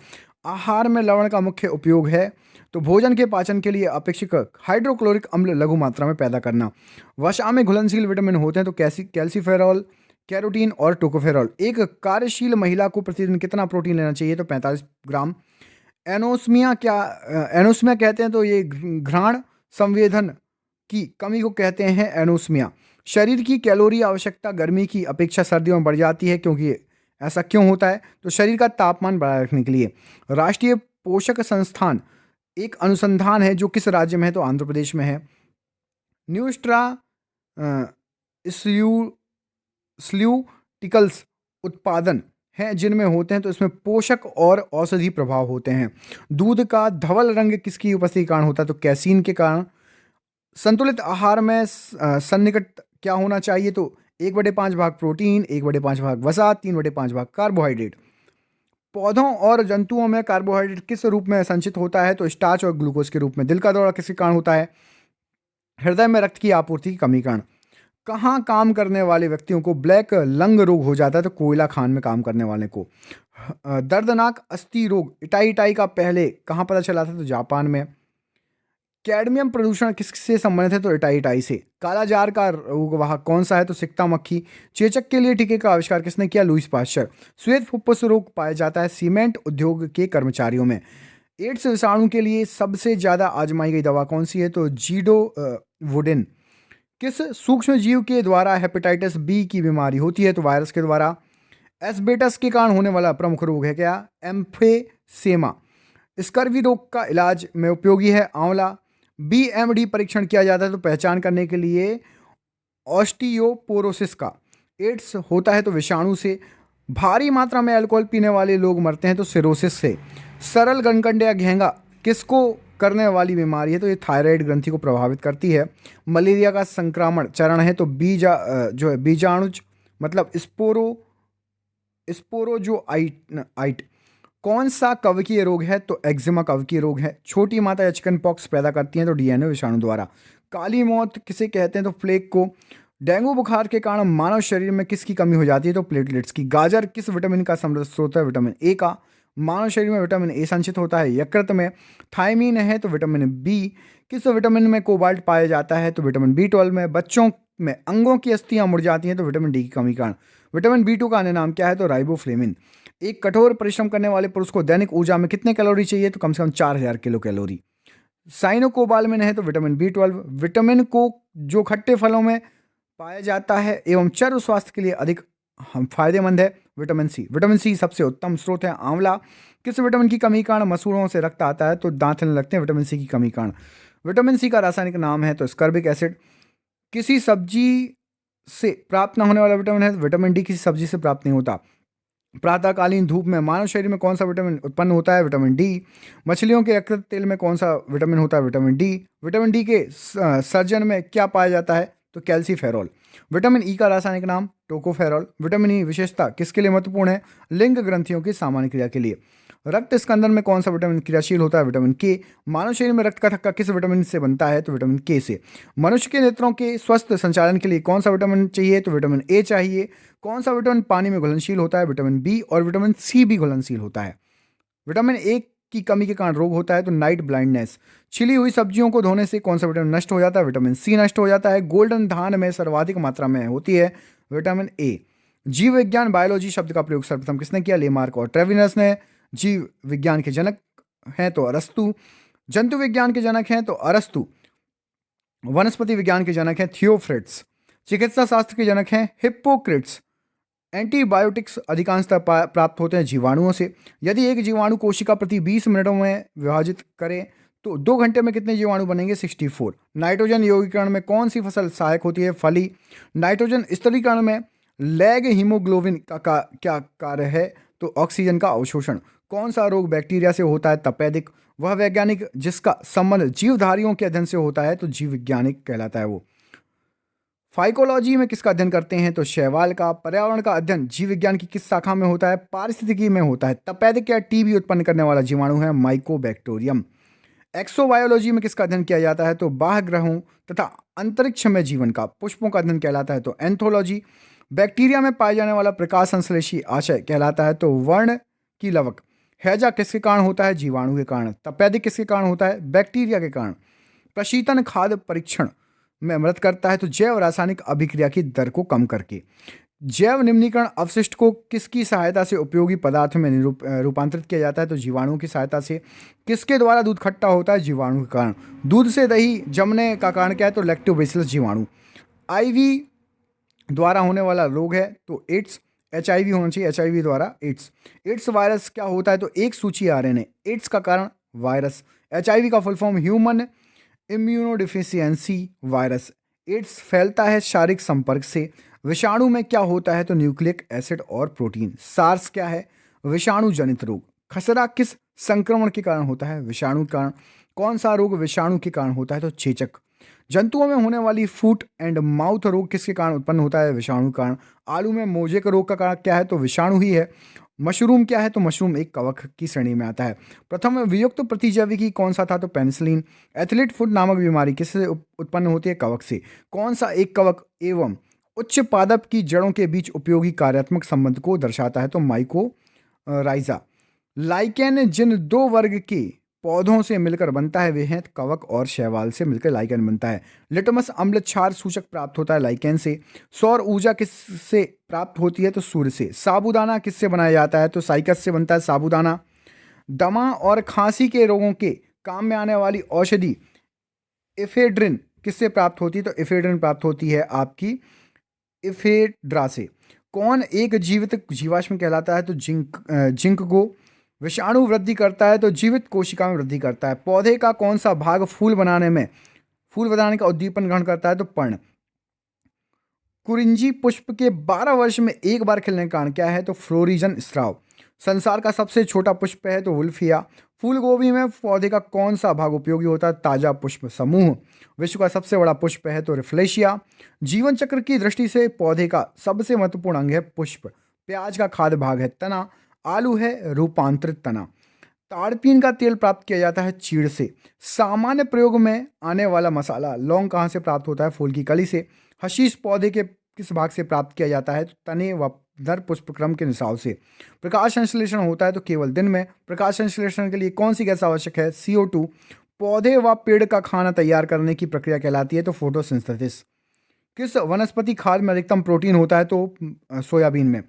आहार में लवण का मुख्य उपयोग है तो भोजन के पाचन के लिए अपेक्षित हाइड्रोक्लोरिक अम्ल लघु मात्रा में पैदा करना। वसा में घुलनशील विटामिन होते हैं तो कैल्सीफेरॉल, कैरोटीन और टोकोफेरॉल। एक कार्यशील महिला को प्रतिदिन कितना प्रोटीन लेना चाहिए? तो 45 ग्राम। एनोस्मिया कहते हैं तो ये घ्राण संवेदन की कमी को कहते हैं एनोस्मिया। शरीर की कैलोरी आवश्यकता गर्मी की अपेक्षा सर्दियों में बढ़ जाती है, क्योंकि ऐसा क्यों होता है? तो शरीर का तापमान बनाए रखने के लिए। राष्ट्रीय पोषक संस्थान एक अनुसंधान है जो किस राज्य में है? तो आंध्र प्रदेश में है। न्यूस्ट्रा स्ल्यूटिकल्स उत्पादन हैं जिनमें होते हैं तो इसमें पोषक और औषधि प्रभाव होते हैं। दूध का धवल रंग किसकी उपस्थिति के कारण होता है? तो कैसीन के कारण। संतुलित आहार में सन्निकट क्या होना चाहिए? तो 1/5 भाग प्रोटीन, 1/5 भाग वसा, 3/5 भाग कार्बोहाइड्रेट। पौधों और जंतुओं में कार्बोहाइड्रेट किस रूप में संचित होता है? तो स्टार्च और ग्लूकोज के रूप में। दिल का दौरा किसके कारण होता है? हृदय में रक्त की आपूर्ति की कमी कारण। कहाँ काम करने वाले व्यक्तियों को ब्लैक लंग रोग हो जाता है? तो कोयला खान में काम करने वाले को। दर्दनाक अस्थि रोग इटाई का पहले कहाँ पता चला था? तो जापान में। कैडमियम प्रदूषण किससे संबंधित है? तो इटाई से। कालाजार का रोगवाहक कौन सा है? तो सिक्ता मक्खी। चेचक के लिए टीके का आविष्कार किसने किया? Louis Pasteur. श्वेत फुफ्फुस रोग पाया जाता है सीमेंट उद्योग के कर्मचारियों में। एड्स विषाणु के लिए सबसे ज्यादा आजमाई गई दवा कौन सी है? तो जीडो वुडिन। किस सूक्ष्म जीव के द्वारा हेपेटाइटिस बी की बीमारी होती है? तो वायरस के द्वारा। एस्बेस्टस के कारण होने वाला प्रमुख रोग है क्या? एम्फेसेमा। स्कर्वी रोग का इलाज में उपयोगी है आंवला। बीएमडी परीक्षण किया जाता है तो पहचान करने के लिए ऑस्टियोपोरोसिस का। एड्स होता है तो विषाणु से। भारी मात्रा में अल्कोहल पीने वाले लोग मरते हैं तो सिरोसिस से। सरल गनकंड या घेंगा किसको करने वाली बीमारी है? तो ये थायराइड ग्रंथि को प्रभावित करती है। मलेरिया का संक्रमण चरण है तो जो है बीजाणुज मतलब स्पोरोजोआइट। कौन सा कवकीय रोग है? तो एक्जिमा कवकीय रोग है। छोटी माता या चिकन पॉक्स पैदा करती हैं तो डीएनए विषाणु द्वारा। काली मौत किसे कहते हैं? तो प्लेग को। डेंगू बुखार के कारण मानव शरीर में किसकी कमी हो जाती है? तो प्लेटलेट्स की। गाजर किस विटामिन का समृद्ध स्रोत है? विटामिन ए का। मानव शरीर में विटामिन ए संचित होता है यकृत में। थायमीन है तो विटामिन बी। किस विटामिन में कोबाल्ट पाया जाता है? तो विटामिन B12 में। बच्चों में अंगों की अस्थियां मुड़ जाती हैं तो विटामिन डी की कमी के कारण। विटामिन B2 का अन्य नाम क्या है? तो राइबोफ्लेविन। एक कठोर परिश्रम करने वाले पुरुष को दैनिक ऊर्जा में कितने कैलोरी चाहिए? तो कम से कम 4000 किलो कैलोरी। साइनोकोबालामिन है तो विटामिन B12। विटामिन को जो खट्टे फलों में पाया जाता है एवं चर्म स्वास्थ्य के लिए अधिक फायदेमंद है विटामिन सी। विटामिन सी सबसे उत्तम स्रोत है आंवला। किस विटामिन की कमी के कारण मसूड़ों से रक्त आता है? तो दांत हिलने लगते हैं विटामिन सी की कमी के कारण। विटामिन सी का रासायनिक नाम है तो स्कर्बिक एसिड। किसी सब्जी से प्राप्त न होने वाला विटामिन है विटामिन डी। किसी सब्जी से प्राप्त नहीं होता। प्रातःकालीन धूप में मानव शरीर में कौन सा विटामिन उत्पन्न होता है? Vitamin D. मछलियों के यकृत तेल में कौन सा विटामिन होता है? Vitamin D. विटामिन डी के सर्जन में क्या पाया जाता है? तो कैल्सीफेरॉल। विटामिन ई का रासायनिक नाम टोकोफेरॉल। विटामिन ई विशेषता किसके लिए महत्वपूर्ण है? लिंग ग्रंथियों की सामान्य क्रिया के लिए। रक्त स्कंदन में कौन सा विटामिन क्रियाशील होता है? विटामिन के। मानव शरीर में रक्त का थक्का किस विटामिन से बनता है? तो विटामिन के से। मनुष्य के नेत्रों के स्वस्थ संचालन के लिए कौन सा विटामिन चाहिए? तो विटामिन ए चाहिए। कौन सा विटामिन पानी में घुलनशील होता है? Vitamin B. और विटामिन सी भी घुलनशील होता है। विटामिन ए की कमी के कारण रोग होता है तो नाइट ब्लाइंडनेस। छिली हुई सब्जियों को धोने से कौन सा विटामिन नष्ट हो जाता है? विटामिन सी नष्ट हो जाता है। गोल्डन धान में सर्वाधिक मात्रा में होती है विटामिन ए। जीव विज्ञान बायोलॉजी शब्द का प्रयोग सर्वप्रथम किसने किया? लेमार्क और ट्रेविनस ने। जीव विज्ञान के जनक हैं तो अरस्तु। जंतु विज्ञान के जनक हैं तो अरस्तु। वनस्पति विज्ञान के जनक हैं थियोफ्रिट्स। चिकित्सा शास्त्र के जनक हैं हिप्पोक्रेट्स। एंटीबायोटिक्स अधिकांशतः प्राप्त होते हैं जीवाणुओं से। यदि एक जीवाणु कोशिका प्रति 20 मिनटों में विभाजित करें तो 2 घंटे में कितने जीवाणु बनेंगे? 64। नाइट्रोजन यौगिकरण में कौन सी फसल सहायक होती है? फली। नाइट्रोजन स्थिरीकरण में लैग हीमोग्लोबिन का क्या कार्य है? तो ऑक्सीजन का अवशोषण। कौन सा रोग बैक्टीरिया से होता है? तपेदिक। वह वैज्ञानिक जिसका संबंध जीवधारियों के अध्ययन से होता है तो जीव वैज्ञानिक कहलाता है वो। फाइकोलॉजी में किसका अध्ययन करते हैं? तो शैवाल का। पर्यावरण का अध्ययन जीव विज्ञान की किस शाखा में होता है? पारिस्थितिकी में होता है। तपेदिक या टीबी उत्पन्न करने वाला जीवाणु है माइकोबैक्टीरियम। एक्सोबायोलॉजी में किसका अध्ययन किया जाता है? तो बाह्य ग्रहों तथा अंतरिक्ष में जीवन का। पुष्पों का अध्ययन कहलाता है तो एंथोलॉजी। बैक्टीरिया में पाए जाने वाला प्रकाश संश्लेषी आशय कहलाता है तो वर्ण की लवक। हैजा किसके कारण होता है? जीवाणु के कारण। तपेदिक किसके कारण होता है? बैक्टीरिया के कारण। प्रशीतन खाद्य परीक्षण में मदद करता है तो जैव रासायनिक अभिक्रिया की दर को कम करके। जैव निम्नीकरण अवशिष्ट को किसकी सहायता से उपयोगी पदार्थ में रूपांतरित किया जाता है? तो जीवाणुओं की सहायता से। किसके द्वारा दूध खट्टा होता है? जीवाणु के कारण। दूध से दही जमने का कारण क्या है? तो लैक्टोबैसिलस जीवाणु। आईवी द्वारा होने वाला रोग है तो एड्स। एचआईवी होना चाहिए, एचआईवी द्वारा एड्स। एड्स वायरस क्या होता है? तो एक सूची आरएनए। एड्स का कारण वायरस। एचआईवी का full form human immunodeficiency virus. AIDS फैलता है शारीरिक संपर्क से। विषाणु में क्या होता है? तो न्यूक्लिक एसिड और प्रोटीन। सार्स क्या है? विषाणु जनित रोग। खसरा किस संक्रमण के कारण होता है? विषाणु के कारण। कौन सा रोग विषाणु के कारण होता है? तो चेचक। जंतुओं में होने वाली फूट एंड माउथ रोग किसके कारण उत्पन्न होता है? विषाणु के कारण। आलू में मोजेक रोग का कारण क्या है? तो विषाणु ही है। मशरूम क्या है? तो मशरूम एक कवक की श्रेणी में आता है। प्रथम वियुक्त प्रतिजैविकी कौन सा था? तो पेनिसिलिन। एथलीट फुट नामक बीमारी किससे उत्पन्न होती है? कवक से। कौन सा एक कवक एवं उच्च पादप की जड़ों के बीच उपयोगी कार्यात्मक संबंध को दर्शाता है? तो माइको राइजा। लाइकेन जिन 2 वर्ग के पौधों से मिलकर बनता है वे हैं कवक और शैवाल से मिलकर लाइकेन बनता है। लिटमस अम्ल क्षार सूचक प्राप्त होता है लाइकेन से। सौर ऊर्जा किससे प्राप्त होती है? तो सूर्य से। साबूदाना किससे बनाया जाता है? तो साइकस से बनता है साबूदाना। दमा और खांसी के रोगों के काम में आने वाली औषधि एफेड्रिन किससे प्राप्त होती है? तो एफेड्रिन प्राप्त होती है आपकी एफेड्रा से। कौन एक जीवित जीवाश्म कहलाता है? तो जिंक को। विषाणु वृद्धि करता है तो जीवित कोशिका में वृद्धि करता है। पौधे का कौन सा भाग फूल बनाने का उद्दीपन ग्रहण करता है? तो पर्ण। कुरिंजी पुष्प के 12 वर्ष में एक बार खिलने का कारण क्या है? तो फ्लोरिजन स्राव। संसार का सबसे छोटा पुष्प है तो वुल्फिया। फूल गोभी में पौधे का कौन सा भाग उपयोगी होता है? ताजा पुष्प समूह। विश्व का सबसे बड़ा पुष्प है तो रिफ्लेशिया। जीवन चक्र की दृष्टि से पौधे का सबसे महत्वपूर्ण अंग है पुष्प। प्याज का खाद्य भाग है तना। आलू है रूपांतरित तना। ताड़पीन का तेल प्राप्त किया जाता है चीड़ से। सामान्य प्रयोग में आने वाला मसाला लौंग कहाँ से प्राप्त होता है? फूल की कली से। हशीश पौधे के किस भाग से प्राप्त किया जाता है? तने व दर पुष्पक्रम के निसाव से। प्रकाश संश्लेषण होता है तो केवल दिन में। प्रकाश संश्लेषण के लिए कौन सी गैस आवश्यक है? CO2। पौधे व पेड़ का खाना तैयार करने की प्रक्रिया कहलाती है तो फोटोसिंथेसिस। किस वनस्पति खाद में अधिकतम प्रोटीन होता है? तो सोयाबीन में।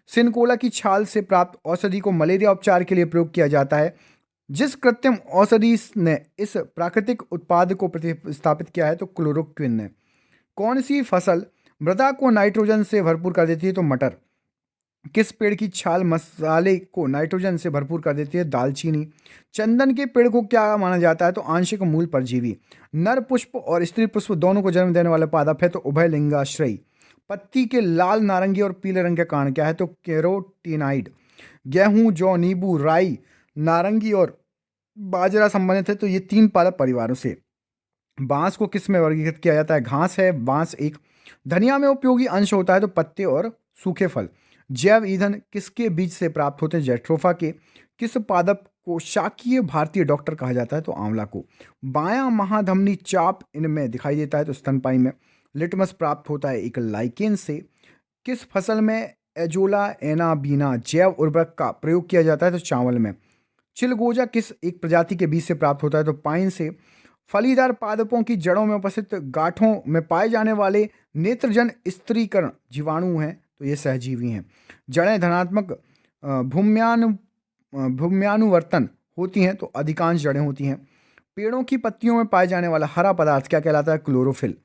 सिनकोला की छाल से प्राप्त औषधि को मलेरिया उपचार के लिए प्रयोग किया जाता है। जिस कृत्रिम औषधि ने इस प्राकृतिक उत्पाद को प्रतिस्थापित किया है तो क्लोरोक्विन ने। कौन सी फसल मृदा को नाइट्रोजन से भरपूर कर देती है? तो मटर। किस पेड़ की छाल मसाले को नाइट्रोजन से भरपूर कर देती है? दालचीनी। चंदन के पेड़ को क्या माना जाता है? तो आंशिक मूल परजीवी। नर पुष्प और स्त्री पुष्प दोनों को जन्म देने वाला पादप है तो उभयलिंगाश्रयी। पत्ती के लाल नारंगी और पीले रंग का कारण क्या है? तो कैरोटीनाइड। गेहूं, जौ, नींबू, राई, नारंगी और बाजरा संबंधित है तो ये 3 पादप परिवारों से। बांस को किस में वर्गीकृत किया जाता है? घास है बांस एक। धनिया में उपयोगी अंश होता है तो पत्ते और सूखे फल। जैव ईंधन किसके बीज से प्राप्त होते हैं? जैट्रोफा के। किस पादप को शाकीय भारतीय डॉक्टर कहा जाता है? तो आंवला को। बायां महाधमनी चाप इनमें दिखाई देता है तो स्तनपायी में। लिटमस प्राप्त होता है एक लाइकेन से। किस फसल में एजोला एनाबीना जैव उर्वरक का प्रयोग किया जाता है? तो चावल में। चिलगोजा किस एक प्रजाति के बीज से प्राप्त होता है? तो पाइन से। फलीदार पादपों की जड़ों में उपस्थित गांठों में पाए जाने वाले नेत्रजन स्त्रीकरण जीवाणु हैं तो ये सहजीवी हैं। जड़ें धनात्मक भूम्यानुवर्तन होती हैं तो अधिकांश जड़ें होती हैं। पेड़ों की पत्तियों में पाए जाने वाला हरा पदार्थ क्या कहलाता है? क्लोरोफिल।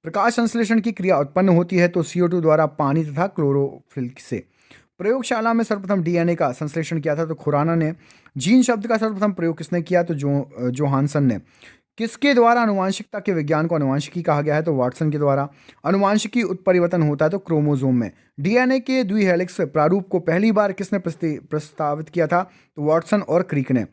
प्रकाश संश्लेषण की क्रिया उत्पन्न होती है तो CO2 द्वारा पानी तथा क्लोरोफिल से। प्रयोगशाला में सर्वप्रथम डीएनए का संश्लेषण किया था तो खुराना ने। जीन शब्द का सर्वप्रथम प्रयोग किसने किया? तो जोहानसन ने। किसके द्वारा आनुवांशिकता के विज्ञान को आनुवांशिकी कहा गया है? तो वाटसन के द्वारा। आनुवांशिकी उत्परिवर्तन होता है तो क्रोमोसोम में। डीएनए के द्विहेलिक्स प्रारूप को पहली बार किसने प्रस्तावित किया था? तो वाटसन और क्रिक ने।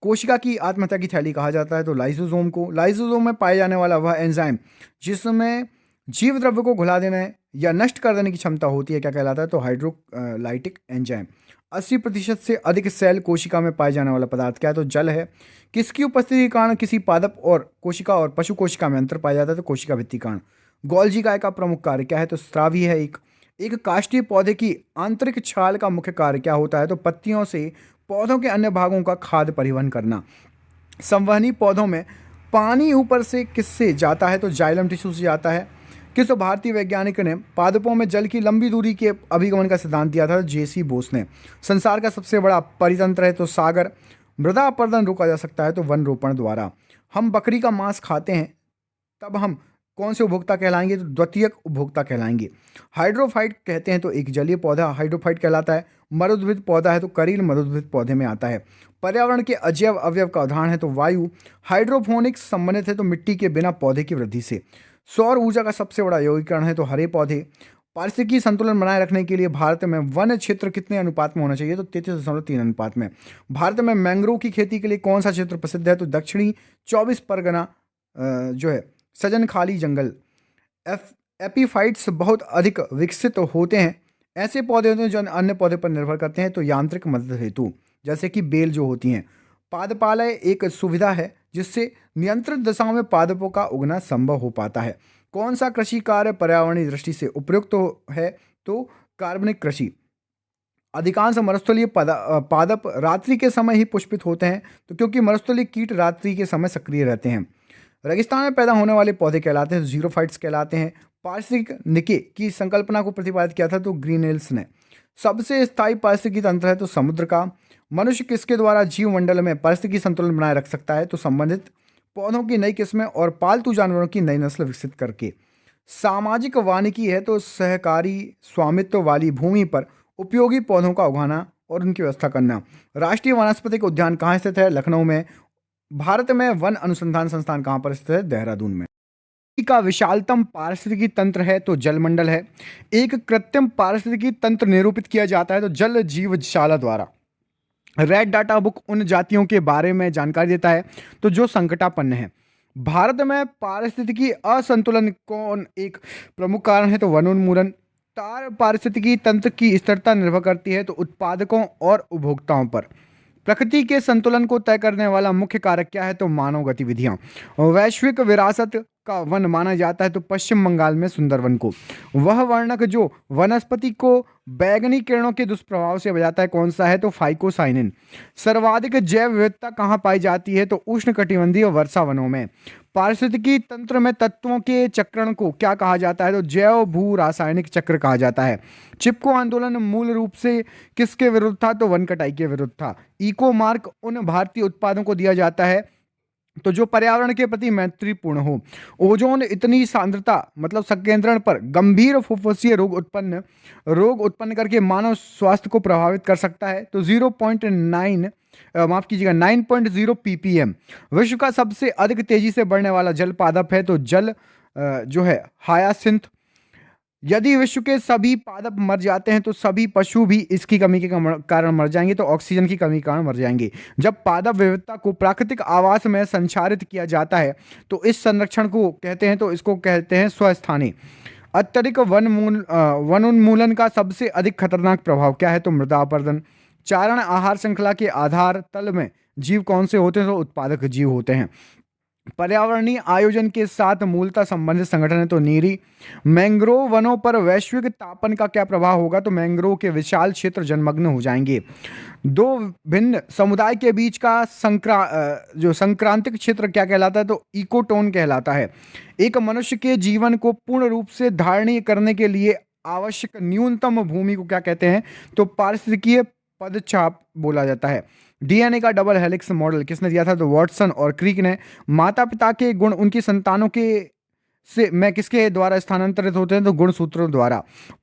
कोशिका की आत्महत्या की थैली कहा जाता है तो लाइसोसोम को। लाइसोसोम में पाए जाने वाला वह एंजाइम जिसमें जीव द्रव्य को घुला देने या नष्ट कर देने की क्षमता होती है क्या कहलाता है? तो हाइड्रोलाइटिक एंजाइम। 80% से अधिक सेल कोशिका में पाए जाने वाला पदार्थ क्या है? तो जल है। किसकी उपस्थिति के कारण किसी पादप और कोशिका और पशु कोशिका में अंतर पाया जाता है? तो कोशिका भित्ति कारण। गोल्जी गाय का प्रमुख कार्य क्या है? तो स्रावी है एक काष्ठीय पौधे की आंतरिक छाल का मुख्य कार्य क्या होता है? तो पत्तियों से पौधों के अन्य भागों का खाद्य परिवहन करना। संवहनी पौधों में पानी ऊपर से किससे जाता है? तो जाइलम टिश्यू से जाता है। किस भारतीय वैज्ञानिक ने पादपों में जल की लंबी दूरी के अभिगमन का सिद्धांत दिया था? JC बोस ने। संसार का सबसे बड़ा परितंत्र है तो सागर। मृदा अपरदन रोका जा सकता है तो वन रोपण द्वारा। हम बकरी का मांस खाते हैं तब हम कौन से उपभोक्ता कहलाएंगे? तो द्वितीयक उपभोक्ता कहलाएंगे। हाइड्रोफाइट कहते हैं तो एक जलीय पौधा हाइड्रोफाइट कहलाता है। मरुद्भिद पौधा है तो करील मरुद्भिद पौधे में आता है। पर्यावरण के अजैव अवयव का उदाहरण है तो वायु। हाइड्रोफोनिक्स संबंधित है तो मिट्टी के बिना पौधे की वृद्धि से। सौर ऊर्जा का सबसे बड़ा यौगिकरण है तो हरे पौधे। पारिस्थितिकी संतुलन बनाए रखने के लिए भारत में वन क्षेत्र कितने अनुपात में होना चाहिए? तो 33.3 अनुपात में। भारत में मैंग्रोव की खेती के लिए कौन सा क्षेत्र प्रसिद्ध है? तो दक्षिणी 24 परगना जो है सजन खाली जंगल। एपीफाइट्स बहुत अधिक विकसित होते हैं। ऐसे पौधे होते हैं जो अन्य पौधे पर निर्भर करते हैं तो यांत्रिक मदद हेतु, जैसे कि बेल जो होती हैं। पादपालय एक सुविधा है जिससे नियंत्रित दशाओं में पादपों का उगना संभव हो पाता है। कौन सा कृषि कार्य पर्यावरणीय दृष्टि से उपयुक्त है? तो कार्बनिक कृषि। अधिकांश मरुस्थलीय पादप रात्रि के समय ही पुष्पित होते हैं तो क्योंकि मरुस्थलीय कीट रात्रि के समय सक्रिय रहते हैं। रेगिस्तान में पैदा होने वाले पौधे कहलाते हैं जीरोफाइट्स कहलाते हैं। पारिस्थितिक निके की संकल्पना को प्रतिपादित किया था तो ग्रीनेल्स ने। सबसे स्थायी पारिस्थितिकी तंत्र है तो समुद्र का। मनुष्य किसके द्वारा जीवमंडल में पारिस्थितिकी संतुलन बनाए रख सकता है? तो संबंधित पौधों की नई किस्में और पालतू जानवरों की नई नस्ल विकसित करके। सामाजिक वानिकी है तो सहकारी स्वामित्व वाली भूमि पर उपयोगी पौधों का उगाना और उनकी व्यवस्था करना। राष्ट्रीय वनस्पतिक उद्यान कहाँ स्थित है? लखनऊ में। भारत में वन अनुसंधान संस्थान कहाँ पर स्थित है? देहरादून में। का विशालतम पारिस्थितिकी तंत्र है तो जलमंडल है। एक कृत्रिम पारिस्थितिकी तंत्र निरूपित किया जाता है तो जल जीवशाला द्वारा। रेड डाटा बुक उन जातियों के बारे में जानकारी देता है तो जो संकटापन्न है। भारत में पारिस्थितिकी असंतुलन कौन एक प्रमुख कारण है? तो वनोन्मूलन। तार पारिस्थितिकी तंत्र की स्थिरता निर्भर करती है तो उत्पादकों और उपभोक्ताओं पर। प्रकृति के संतुलन को तय करने वाला मुख्य कारक क्या है? तो मानव गतिविधियां। वैश्विक विरासत का वन माना जाता है तो पश्चिम बंगाल में सुंदरवन को। वह वर्णक जो वनस्पति को बैगनी किरणों के दुष्प्रभाव से बचाता है कौन सा है? तो फाइकोसाइनिन। सर्वाधिक जैव विविधता कहाँ पाई जाती है? तो उष्णकटिबंधीय वर्षा वनों में। पारिस्थितिकी तंत्र में तत्वों के चक्रण को क्या कहा जाता है? तो जैव भू रासायनिक चक्र कहा जाता है। चिपको आंदोलन मूल रूप से किसके विरुद्ध था? तो वन कटाई के विरुद्ध था। इको मार्क उन भारतीय उत्पादों को दिया जाता है तो जो पर्यावरण के प्रति मैत्रीपूर्ण हो। ओजोन इतनी सांद्रता मतलब संकेंद्रण पर गंभीर फुफ्फुसीय रोग उत्पन्न करके मानव स्वास्थ्य को प्रभावित कर सकता है तो 9.0 ppm। विश्व का सबसे अधिक तेजी से बढ़ने वाला जल पादप है तो जल जो है हायासिंथ। यदि विश्व के सभी पादप मर जाते हैं तो सभी पशु भी इसकी कमी के कारण मर जाएंगे तो ऑक्सीजन की कमी के कारण मर जाएंगे। जब पादप विविधता को प्राकृतिक आवास में संचारित किया जाता है तो इस संरक्षण को कहते हैं तो इसको कहते हैं स्वस्थानी। अत्यधिक वन उन्मूलन का सबसे अधिक खतरनाक प्रभाव क्या है? तो मृदा अपरदन। चारण आहार श्रृंखला के आधार तल में जीव कौन से होते हैं? तो उत्पादक जीव होते हैं। पर्यावरणीय आयोजन के साथ मूलतः संबंधित संगठन है तो नीरी। मैंग्रोव वनों पर वैश्विक तापन का क्या प्रभाव होगा? तो मैंग्रोव के विशाल क्षेत्र जलमग्न हो जाएंगे। दो भिन्न समुदाय के बीच का जो संक्रांतिक क्षेत्र क्या कहलाता है? तो इकोटोन कहलाता है। एक मनुष्य के जीवन को पूर्ण रूप से धारणीय करने के लिए आवश्यक न्यूनतम भूमि को क्या कहते हैं? तो पारिस्थितिकीय पदचाप बोला जाता है। डीएनए का डबल हेलिक्स मॉडल किसने दिया था? तो वॉटसन और क्रिक ने। माता पिता के गुण उनकी संतानों के से में किसके द्वारा स्थानांतरित होते हैं? तो गुणसूत्रों द्वारा।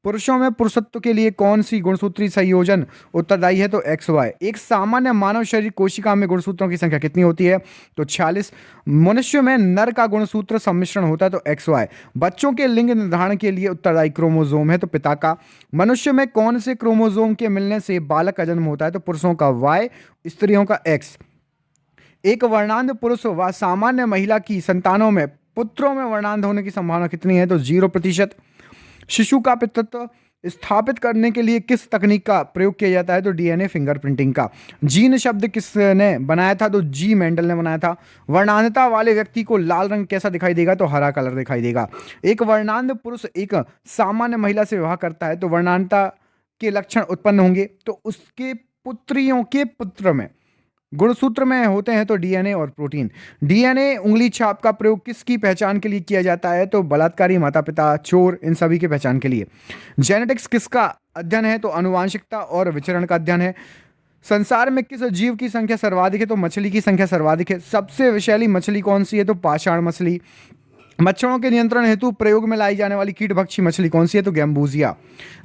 पुरुषों में पुरुषत्व के लिए कौन सी गुणसूत्री संयोजन उत्तरदायी है? तो एक्स वाई। एक सामान्य मानव शरीर कोशिका में गुणसूत्रों की संख्या कितनी होती है? तो 46। मनुष्य में नर का गुणसूत्र सम्मिश्रण होता है तो एक्स वाई। बच्चों के लिंग निर्धारण के लिए उत्तरदायी क्रोमोसोम है तो पिता का। मनुष्य में कौन से क्रोमोसोम के मिलने से बालक का जन्म होता है? तो पुरुषों का वाई, स्त्रियों का एक्स। एक वर्णांध पुरुष व सामान्य महिला की संतानों में पुत्रों में वर्णांध होने की संभावना कितनी है? तो 0%। शिशु का पितृत्व स्थापित करने के लिए किस तकनीक का प्रयोग किया जाता है? तो डीएनए फिंगरप्रिंटिंग का। जीन शब्द किसने बनाया था? तो जी मेंडल ने बनाया था। वर्णांधता वाले व्यक्ति को लाल रंग कैसा दिखाई देगा? तो हरा कलर दिखाई देगा। एक वर्णांध पुरुष एक सामान्य महिला से विवाह करता है तो वर्णांधता के लक्षण उत्पन्न होंगे तो उसके पुत्रियों के पुत्र में गुणसूत्र में होते हैं तो डीएनए और प्रोटीन। डीएनए उंगली छाप का प्रयोग किसकी पहचान के लिए किया जाता है? तो बलात्कारी, माता पिता, चोर, इन सभी की पहचान के लिए। जेनेटिक्स किसका अध्ययन है? तो आनुवांशिकता और विचरण का अध्ययन है। संसार में किस जीव की संख्या सर्वाधिक है? तो मछली की संख्या सर्वाधिक है। सबसे विषैली मछली कौन सी है? तो पाषाण मछली। मच्छरों के नियंत्रण हेतु प्रयोग में लाई जाने वाली कीटभक्षी मछली कौन सी है? तो गैम्बूजिया।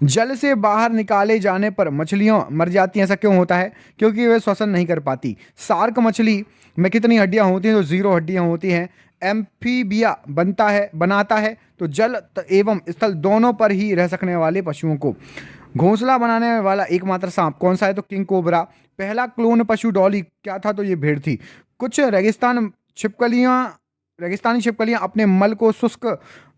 जल से बाहर निकाले जाने पर मछलियां मर जाती हैं, ऐसा क्यों होता है? क्योंकि वे श्वसन नहीं कर पाती। शार्क मछली में कितनी हड्डियां होती हैं? तो 0 हड्डियां होती हैं। एम्फीबिया बनाता है तो जल एवं स्थल दोनों पर ही रह सकने वाले पशुओं को। घोंसला बनाने वाला एकमात्र सांप कौन सा है? तो किंग कोबरा। पहला क्लोन पशु डॉली क्या था? तो ये भेड़ थी। कुछ रेगिस्तानी छिपकलियां अपने मल को शुष्क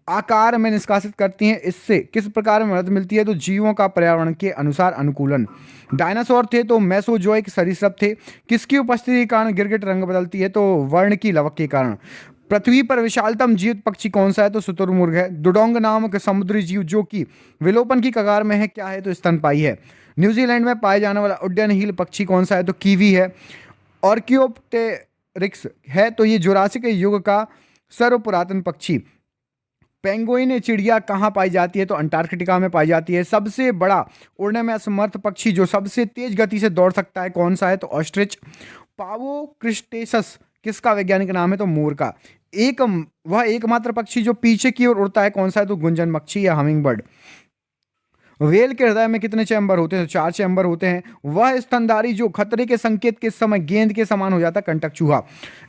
आकार में निष्कासित करती हैं। इससे किस प्रकार में मदद मिलती है? तो जीवों का पर्यावरण के अनुसार अनुकूलन। डायनासोर थे तो मेसोजोइक सरीसृप थे। किसकी उपस्थिति के कारण गिरगिट रंग बदलती है? तो वर्ण की लवक के कारण। पृथ्वी पर विशालतम जीवित पक्षी कौन सा है? तो शुतुरमुर्ग है। डुडोंग नामक समुद्री जीव जो कि विलोपन की कगार में है क्या है? तो स्तनपायी है। न्यूजीलैंड में पाए जाने वाला उड्डयनशील पक्षी कौन सा है? तो कीवी है। ऑर्कियोप्टेरिक्स है तो ये जुरासिक युग का सर्वपुरातन पक्षी। पेंगुइन चिड़िया कहाँ पाई जाती है? तो अंटार्कटिका में पाई जाती है। सबसे बड़ा उड़ने में असमर्थ पक्षी जो सबसे तेज गति से दौड़ सकता है कौन सा है? तो ऑस्ट्रिच। पावो क्रिस्टेसस किसका वैज्ञानिक नाम है? तो मोर का। वह एकमात्र पक्षी जो पीछे की ओर उड़ता है कौन सा है? तो गुंजन पक्षी या हमिंग बर्ड। व्हेल के हृदय में कितने चैम्बर होते हैं? तो 4 चैम्बर होते हैं। वह स्तनधारी जो खतरे के संकेत के समय गेंद के समान हो जाता है कंटक चूहा।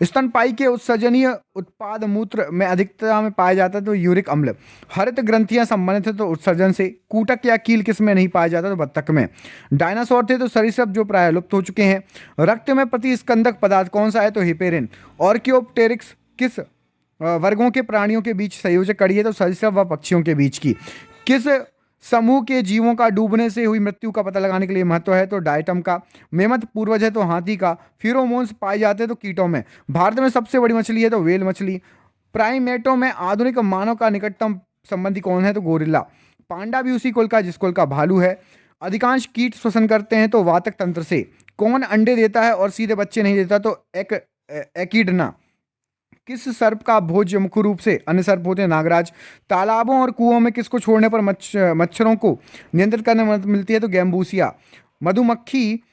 स्तनपायी के उत्सर्जनीय उत्पाद मूत्र में अधिकता में पाया जाता है तो यूरिक अम्ल। हरित ग्रंथियां संबंधित है तो उत्सर्जन से। कूटक या कील किस में नहीं पाया जाता? तो बत्तख में। डायनासोर थे तो सरीसृप जो प्राय लुप्त हो चुके हैं। रक्त में प्रतिस्कंदक पदार्थ कौन सा है? तो हिपेरिन। ऑर्कियोप्टेरिक्स किस वर्गों के प्राणियों के बीच संयोजक कड़ी है? तो सरीसृप व पक्षियों के बीच की। किस समूह के जीवों का डूबने से हुई मृत्यु का पता लगाने के लिए महत्व है? तो डायटम का। मेमथ पूर्वज है तो हाथी का। फिरोमोन्स पाए जाते हैं तो कीटों में। भारत में सबसे बड़ी मछली है तो व्हेल मछली। प्राइमेटों में आधुनिक मानव का निकटतम संबंधी कौन है? तो गोरिल्ला। पांडा भी उसी कुल का जिस कुल का भालू है। अधिकांश कीट श्वसन करते हैं तो वातक तंत्र से। कौन अंडे देता है और सीधे बच्चे नहीं देता? तो एकिडना। किस सर्प का भोज्य मुख्य रूप से अन्य सर्प होते हैं? नागराज। तालाबों और कुओं में किसको छोड़ने पर मच्छरों को नियंत्रित करने में मदद मिलती है? तो गैम्बूसिया। मधुमक्खी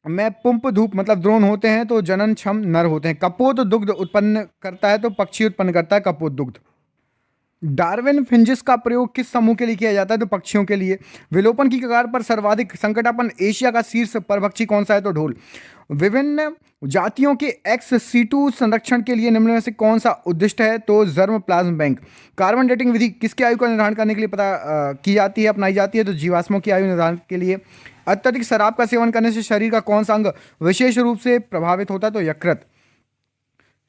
में पुंप धूप मतलब द्रोण होते हैं तो जनन क्षम नर होते हैं। कपोत दुग्ध उत्पन्न करता है तो पक्षी उत्पन्न करता है कपोत दुग्ध। डार्विन फिंजिस का प्रयोग किस समूह के लिए किया जाता है? तो पक्षियों के लिए। विलोपन की कगार पर सर्वाधिक संकटापन्न एशिया का शीर्ष परभक्षी कौन सा है? तो ढोल। विभिन्न जातियों के एक्स सीटू संरक्षण के लिए निम्न में से कौन सा उद्दिष्ट है? तो germ plasm bank. Carbon dating विधि किसकी आयु का निर्धारण करने के लिए की जाती है, अपनाई जाती है? तो जीवाश्मों की आयु निर्धारण के लिए। अत्यधिक शराब का सेवन करने से शरीर का कौन सा अंग विशेष रूप से प्रभावित होता है? तो यकृत।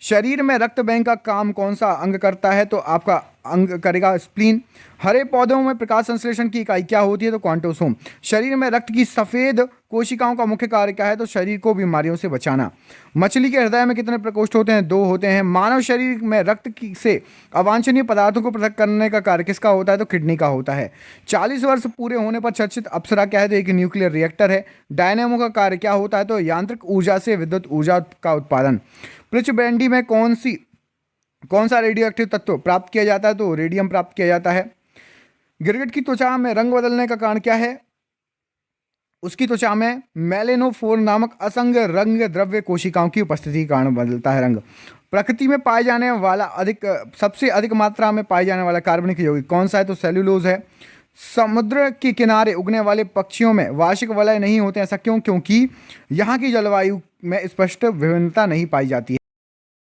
शरीर में रक्त बैंक का काम कौन सा अंग करता है? तो आपका अंग करेगा स्प्लीन। हरे पौधों में प्रकाश संश्लेषण की इकाई क्या होती है? तो क्वांटोसोम। शरीर में रक्त की सफेद कोशिकाओं का मुख्य कार्य क्या है? तो शरीर को बीमारियों से बचाना। मछली के हृदय में कितने प्रकोष्ठ होते हैं? 2 होते हैं। मानव शरीर में रक्त से अवांछनीय पदार्थों को पृथक करने का कार्य किसका होता है? तो किडनी का होता है। 40 वर्ष पूरे होने पर चर्चित अप्सरा क्या है? तो एक न्यूक्लियर रिएक्टर है। डायनेमो का कार्य क्या होता है? तो यांत्रिक ऊर्जा से विद्युत ऊर्जा का उत्पादन। पृष्ठभूमि में कौन सा रेडियो एक्टिव तत्व प्राप्त किया जाता है? तो रेडियम प्राप्त किया जाता है। गिरगिट की त्वचा में रंग बदलने का कारण क्या है? उसकी त्वचा में मेलेनोफोर नामक असंग रंग द्रव्य कोशिकाओं की उपस्थिति के कारण बदलता है रंग। प्रकृति में पाए जाने वाला सबसे अधिक मात्रा में पाए जाने वाला कार्बनिक यौगिक कौन सा है? तो सेल्यूलोज है। समुद्र के किनारे उगने वाले पक्षियों में वार्षिक वलय नहीं होते, ऐसा क्यों? क्योंकि यहाँ की जलवायु में स्पष्ट विभिन्नता नहीं पाई जाती है।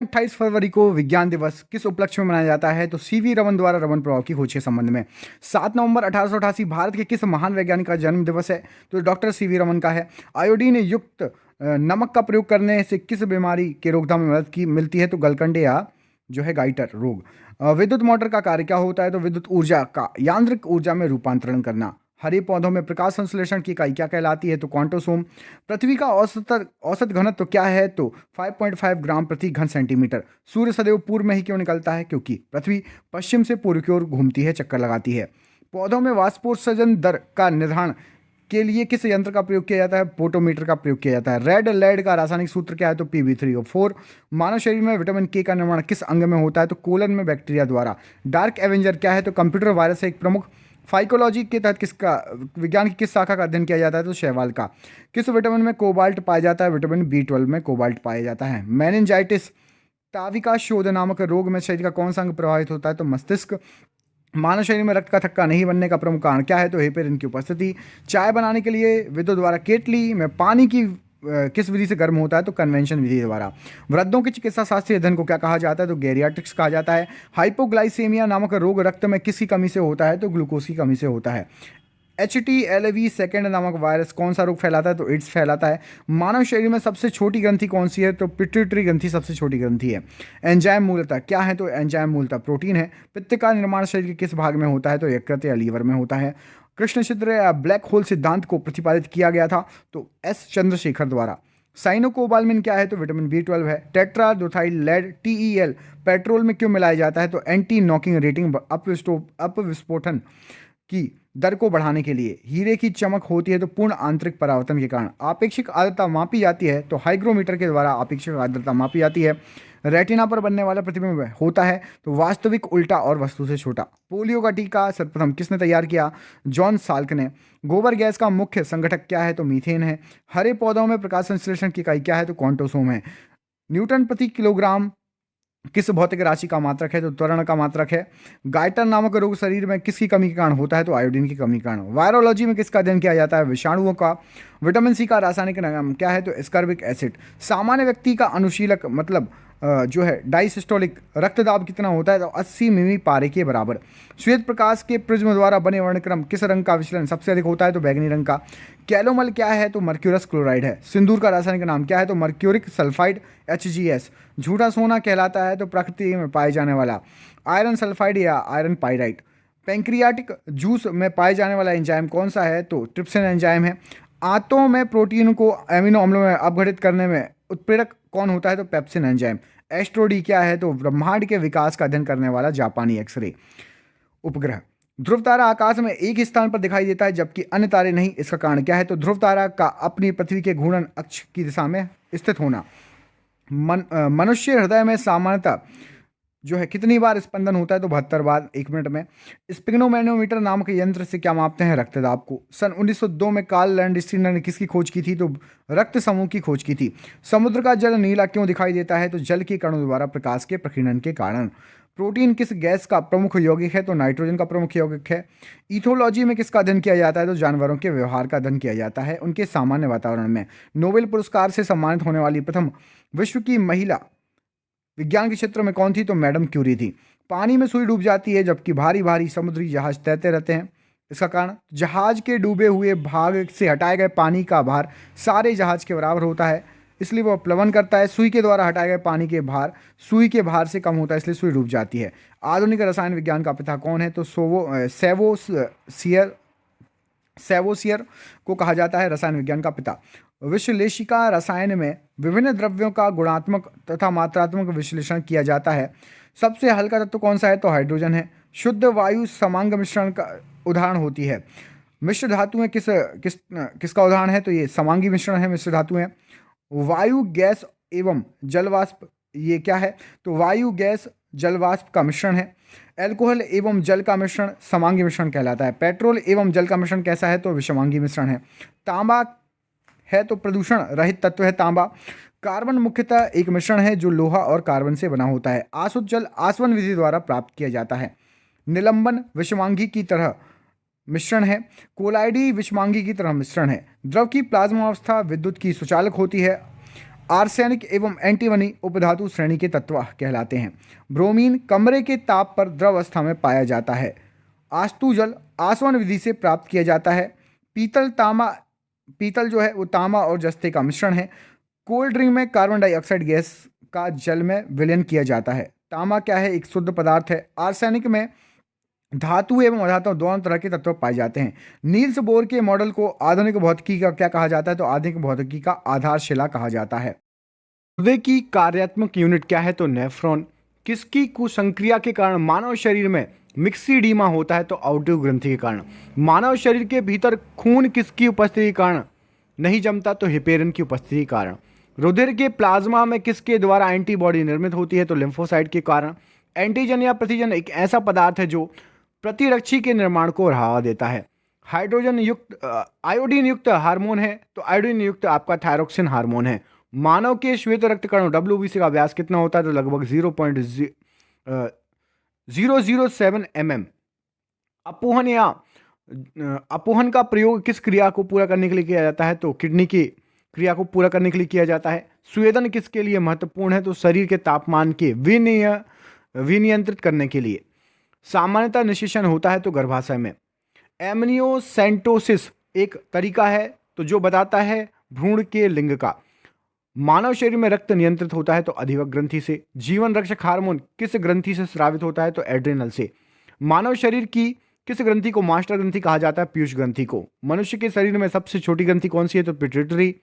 28 फरवरी को विज्ञान दिवस किस उपलक्ष्य में मनाया जाता है? तो सीवी रमन द्वारा रमन प्रभाव की खोज के संबंध में। 7 नवंबर 1888 भारत के किस महान वैज्ञानिक का जन्म दिवस है? तो डॉक्टर सीवी रमन का है। आयोडीन युक्त नमक का प्रयोग करने से किस बीमारी के रोकथाम में मदद की मिलती है? तो गलकंडे या जो है गाइटर रोग। विद्युत मोटर का कार्य क्या होता है? तो विद्युत ऊर्जा का यांत्रिक ऊर्जा में रूपांतरण करना। हरे पौधों में प्रकाश संश्लेषण की इकाई क्या कहलाती है? तो क्वांटोसोम। पृथ्वी का औसत घनत्व क्या है? तो 5.5 ग्राम प्रति घन सेंटीमीटर। सूर्य सदैव पूर्व में ही क्यों निकलता है? क्योंकि पृथ्वी पश्चिम से पूर्व की ओर घूमती है, चक्कर लगाती है। पौधों में वाष्पोत्सर्जन दर का निर्धारण के लिए किस यंत्र का प्रयोग किया जाता है? पोटोमीटर का प्रयोग किया जाता है। रेड लेड का रासायनिक सूत्र क्या है? तो Pb3O4। मानव शरीर में विटामिन के का निर्माण किस अंग में होता है? तो कोलन में बैक्टीरिया द्वारा। डार्क एवेंजर क्या है? तो कंप्यूटर वायरस है एक प्रमुख। फाइकोलॉजी के तहत किसका विज्ञान की किस शाखा का अध्ययन किया जाता है? तो शैवाल का। किस विटामिन में कोबाल्ट पाया जाता है? विटामिन B12 में कोबाल्ट पाया जाता है। मेनिंजाइटिस ताविका शोध नामक रोग में शरीर का कौन सा अंग प्रभावित होता है? तो मस्तिष्क। मानव शरीर में रक्त का थक्का नहीं बनने का प्रमुख कारण क्या है? तो हेपेरिन की उपस्थिति। चाय बनाने के लिए विद्युत द्वारा केटली में पानी की किस विधि से गर्म होता है? तो कन्वेंशन विधि द्वारा। वृद्धों के चिकित्सा शास्त्रीय अध्ययन को क्या कहा जाता है? तो गेरियाट्रिक्स कहा जाता है। हाइपोग्लाइसेमिया नामक रोग रक्त में किसकी कमी से होता है? तो ग्लूकोज की कमी से होता है। HTLV सेकेंड नामक वायरस कौन सा रोग फैलाता है? तो एड्स फैलाता है। मानव शरीर में सबसे छोटी ग्रंथि कौन सी है? तो पिट्यूटरी ग्रंथि सबसे छोटी ग्रंथि है। एंजाइम मूलतः क्या है? तो एंजाइम मूलतः प्रोटीन है। पित्त का निर्माण शरीर के किस भाग में होता है? तो यकृत या लीवर में होता है। कृष्ण छिद्र या ब्लैक होल सिद्धांत को प्रतिपादित किया गया था तो S चंद्रशेखर द्वारा। साइनोकोबाल्मिन क्या है? तो विटामिन B12 है। टेट्राडोथाइल लेड TEL पेट्रोल में क्यों मिलाया जाता है? तो एंटी नॉकिंग रेटिंग अपविस्फोटन की दर को बढ़ाने के लिए। हीरे की चमक होती है तो पूर्ण आंतरिक परावर्तन के कारण। आपेक्षिक आर्द्रता मापी जाती है तो हाइग्रोमीटर के द्वारा आपेक्षिक आर्द्रता मापी जाती है। रेटिना पर बनने वाला प्रतिबिंब होता है तो वास्तविक उल्टा और वस्तु से छोटा। पोलियो का टीका सर्वप्रथम किसने तैयार किया? जॉन साल्क ने। गोबर गैस का मुख्य संगठक क्या है? तो मीथेन है। हरे पौधों में प्रकाश संश्लेषण की इकाई क्या है? तो क्वांटोसोम है। न्यूटन प्रति किलोग्राम किस भौतिक राशि का मात्रक है? तो त्वरण का मात्रक है। गाइटर नामक रोग शरीर में किसकी कमी के कारण होता है? तो आयोडीन की कमी के कारण। वायरोलॉजी में किसका अध्ययन किया जाता है? विषाणुओं का। विटामिन C का रासायनिक नाम क्या है? तो एस्कॉर्बिक एसिड। सामान्य व्यक्ति का अनुशीलक मतलब जो है डाइसिस्टोलिक रक्तदाब कितना होता है? तो 80 मिमी पारे के बराबर। श्वेत प्रकाश के प्रिज्म द्वारा बने वर्णक्रम किस रंग का विचलन सबसे अधिक होता है? तो बैगनी रंग का। कैलोमल क्या है? तो मर्क्यूरस क्लोराइड है। सिंदूर का रासायनिक नाम क्या है? तो मर्क्यूरिक सल्फाइड HGS। झूठा सोना कहलाता है तो प्रकृति में पाए जाने वाला आयरन सल्फाइड या आयरन पाइराइट। पैंक्रियाटिक जूस में पाए जाने वाला एंजाइम कौन सा है? तो ट्रिप्सिन एंजाइम है। आंतों में प्रोटीन को अमीनो अम्लों में अपघटित करने में उत्प्रेरक कौन होता है? तो पेप्सिन एंजाइम। एस्ट्रोडी क्या है? तो ब्रह्मांड के विकास का अध्ययन करने वाला जापानी एक्सरे उपग्रह। ध्रुव तारा आकाश में एक ही स्थान पर दिखाई देता है जबकि अन्य तारे नहीं, इसका कारण क्या है? तो ध्रुव तारा का अपनी पृथ्वी के घूर्णन अक्ष की दिशा में स्थित होना। मनुष्य हृदय में सामान्यतः जो है कितनी बार स्पंदन होता है? तो 72 बार 1 मिनट में। स्पिग्नोमैनोमीटर नामक यंत्र से क्या मापते हैं? रक्तदाब को। सन 1902 में कार्ल लैंडस्टीनर ने किसकी खोज की थी? तो रक्त समूह की खोज की थी। समुद्र का जल नीला क्यों दिखाई देता है? तो जल के कणों द्वारा प्रकाश के प्रकीर्णन के कारण। प्रोटीन किस गैस का प्रमुख यौगिक है? तो नाइट्रोजन का प्रमुख यौगिक है। इथोलॉजी में किसका अध्ययन किया जाता है? तो जानवरों के व्यवहार का अध्ययन किया जाता है उनके सामान्य वातावरण में। नोबेल पुरस्कार से सम्मानित होने वाली प्रथम विश्व की महिला विज्ञान के क्षेत्र में कौन थी? तो मैडम क्यूरी थी। पानी में सुई डूब जाती है जबकि भारी भारी समुद्री जहाज तैरते रहते हैं, इसका कारण जहाज के डूबे हुए भाग से हटाए गए पानी का भार सारे जहाज के बराबर होता है। इसलिए वो प्लवन करता है। सुई के द्वारा हटाए गए पानी के भार सुई के भार से कम होता है, इसलिए सुई डूब जाती है। आधुनिक रसायन विज्ञान का पिता कौन है? तो सेवोसियर को कहा जाता है रसायन विज्ञान का पिता। विश्लेषिका रसायन में विभिन्न द्रव्यों का गुणात्मक तथा मात्रात्मक विश्लेषण किया जाता है। सबसे हल्का तत्व कौन सा है? तो हाइड्रोजन है। शुद्ध वायु समांग मिश्रण का उदाहरण होती है। मिश्र धातुएं किसका उदाहरण है? तो ये समांगी मिश्रण है, मिश्र धातुएं। वायु गैस एवं जलवाष्प, ये क्या है? तो वायु गैस जलवाष्प का मिश्रण है। एल्कोहल एवं जल का मिश्रण समांगी मिश्रण कहलाता है। पेट्रोल एवं जल का मिश्रण कैसा है? तो विषमांगी मिश्रण है। तांबा है तो प्रदूषण रहित तत्व है तांबा। कार्बन मुख्यतः एक मिश्रण है जो लोहा और कार्बन से बना होता है। आसुत जल आसवन विधि द्वारा प्राप्त किया जाता है। निलंबन विषमांगी की तरह मिश्रण है। कोलाइडी विषमांगी की तरह मिश्रण है। द्रव की प्लाज्मा अवस्था विद्युत की सुचालक होती है। आर्सेनिक एवं एंटीमनी उपधातु श्रेणी के तत्व कहलाते हैं। ब्रोमीन कमरे के ताप पर द्रव अवस्था में पाया जाता है। आस्तु जल आसवन विधि से प्राप्त किया जाता है। पीतल जो है वो तांबा और जस्ते का मिश्रण है। कोल्ड ड्रिंक में कार्बन डाइऑक्साइड गैस का जल में विलयन किया जाता है। तांबा क्या है? एक शुद्ध पदार्थ है। आर्सेनिक में धातु एवं अधातु दोनों तरह के तत्व पाए जाते हैं। नील्स बोर के मॉडल को आधुनिक भौतिकी का क्या कहा जाता है? तो आधुनिक भौतिकी का आधारशिला कहा जाता है। हृदय की कार्यात्मक यूनिट क्या है? तो नेफ्रॉन। किसकी कुसंक्रिया के कारण मानव शरीर में मिक्सीडीमा होता है? तो आउटिव ग्रंथि के कारण। मानव शरीर के भीतर खून किसकी उपस्थिति के कारण नहीं जमता? तो हिपेरिन की उपस्थिति के कारण। रुधिर के प्लाज्मा में किसके द्वारा एंटीबॉडी निर्मित होती है? तो लिम्फोसाइट के कारण। एंटीजन या प्रतिजन एक ऐसा पदार्थ है जो प्रतिरक्षी के निर्माण को बढ़ावा देता है। हाइड्रोजन युक्त आयोडीन युक्त हार्मोन है, तो आयोडीन युक्त आपका थायरोक्सिन हार्मोन है। मानव के श्वेत रक्त कणों WBC का व्यास कितना होता है? तो लगभग 0.007 mm। अपोहन का प्रयोग किस क्रिया को पूरा करने के लिए किया जाता है? तो किडनी की क्रिया को पूरा करने के लिए किया जाता है। स्वेदन किसके लिए महत्वपूर्ण है? तो शरीर के तापमान के विनियंत्रित करने के लिए। सामान्यतः निषेचन होता है तो गर्भाशय में। एमनियोसेंटोसिस एक तरीका है तो जो बताता है भ्रूण के लिंग का। मानव शरीर में रक्त नियंत्रित होता है तो अधिवक ग्रंथि से। जीवन रक्षक हार्मोन किस ग्रंथि से स्रावित होता है? तो एड्रिनल से। मानव शरीर की किस ग्रंथि को मास्टर ग्रंथि कहा जाता है? पीयूष ग्रंथि को। मनुष्य के शरीर में सबसे छोटी ग्रंथि कौन सी है? तो पिट्यूटरी।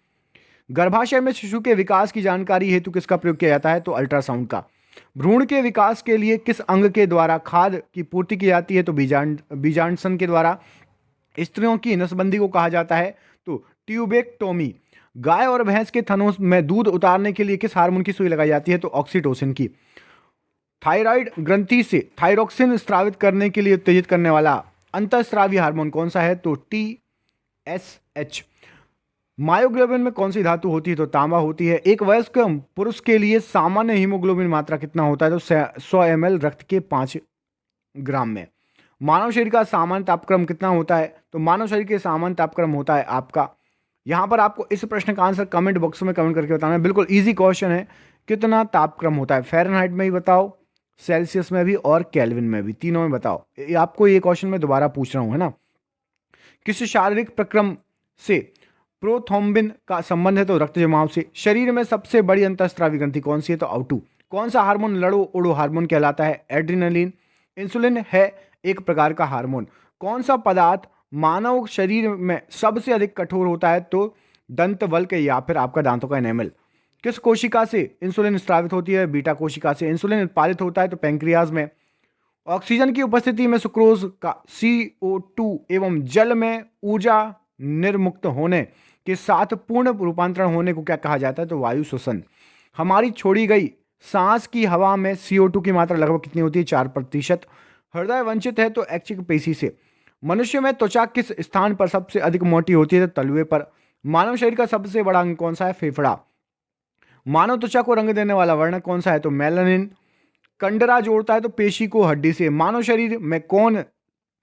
गर्भाशय में शिशु के विकास की जानकारी हेतु किसका प्रयोग किया जाता है? तो अल्ट्रासाउंड का। भ्रूण के विकास के लिए किस अंग के द्वारा खाद की पूर्ति की जाती है? तो बीजांडसन के द्वारा। स्त्रियों की नसबंदी को कहा जाता है तो ट्यूबेक्टोमी। गाय और भैंस के थनों में दूध उतारने के लिए किस हार्मोन की सुई लगाई जाती है? तो ऑक्सीटोसिन की। थायराइड ग्रंथि से थायरोक्सिन स्रावित करने के लिए उत्तेजित करने वाला अंतःस्रावी हार्मोन कौन सा है? तो TSH। मायोग्लोबिन में कौन सी धातु होती है? तो तांबा होती है। एक वयस्क पुरुष के लिए सामान्य हीमोग्लोबिन मात्रा कितना होता है? तो 100 ml रक्त के 5 ग्राम में। मानव शरीर का सामान्य तापक्रम कितना होता है? तो मानव शरीर के सामान्य तापक्रम होता है आपका, यहां पर आपको इस प्रश्न का आंसर कमेंट बॉक्स में कमेंट करके बताना है। बिल्कुल इजी क्वेश्चन है। कितना तापक्रम होता है? फ़ारेनहाइट में ही बताओ, सेल्सियस में भी और केल्विन में भी, तीनों में बताओ। आपको ये क्वेश्चन मैं दोबारा पूछ रहा हूं, है ना। किस शारीरिक प्रक्रम से प्रोथ्रोम्बिन का संबंध है? तो रक्त जमाव से। शरीर में सबसे बड़ी अंतःस्रावी ग्रंथि कौन सी है? तो आउटू। कौन सा हार्मोन लड़ो उड़ो हार्मोन कहलाता है? एड्रिनलिन। इंसुलिन है एक प्रकार का हार्मोन। कौन सा पदार्थ मानव शरीर में सबसे अधिक कठोर होता है? तो दंत वल्क या फिर आपका दांतों का एनेमल। किस कोशिका से इंसुलिन स्रावित होती है? बीटा कोशिका से। इंसुलिन उत्पादित होता है तो पैंक्रियाज में। ऑक्सीजन की उपस्थिति में सुक्रोज का CO2 एवं जल में ऊर्जा निर्मुक्त होने के साथ पूर्ण रूपांतरण होने को क्या कहा जाता है? तो वायु श्वसन। हमारी छोड़ी गई सांस की हवा में CO2 की मात्रा लगभग कितनी होती है? 4%। हृदय वंचित है तो ऐच्छिक पेशी से। मनुष्य में त्वचा किस स्थान पर सबसे अधिक मोटी होती है? तो तलवे पर। मानव शरीर का सबसे बड़ा अंग कौन सा है? फेफड़ा। मानव त्वचा को रंग देने वाला वर्णक कौन सा है? तो मेलानिन। कंडरा जोड़ता है तो पेशी को हड्डी से। मानव शरीर में कौन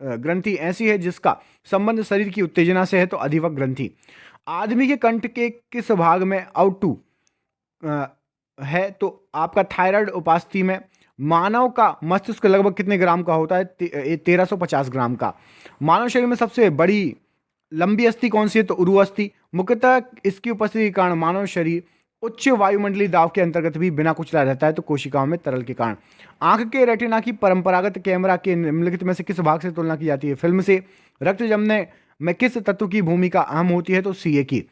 ग्रंथि ऐसी है जिसका संबंध शरीर की उत्तेजना से है? तो अधिवक ग्रंथि। आदमी के कंठ के किस भाग में आउटू है? तो आपका थायराइड उपास्थि में। मानव का मस्तिष्क लगभग कितने ग्राम का होता है? 1350 ग्राम का। मानव शरीर में सबसे बड़ी लंबी अस्थि कौन सी है? तो उरु अस्थि। मुख्यतः इसकी उपस्थिति के कारण मानव शरीर उच्च वायुमंडलीय दाब के अंतर्गत भी बिना कुचला रहता है तो कोशिकाओं में तरल के कारण। आंख के रेटिना की परंपरागत कैमरा के निम्नलिखित में से किस भाग से तुलना की जाती है? फिल्म से। रक्त जमने में किस तत्व की भूमिका अहम होती है? तो सीए की।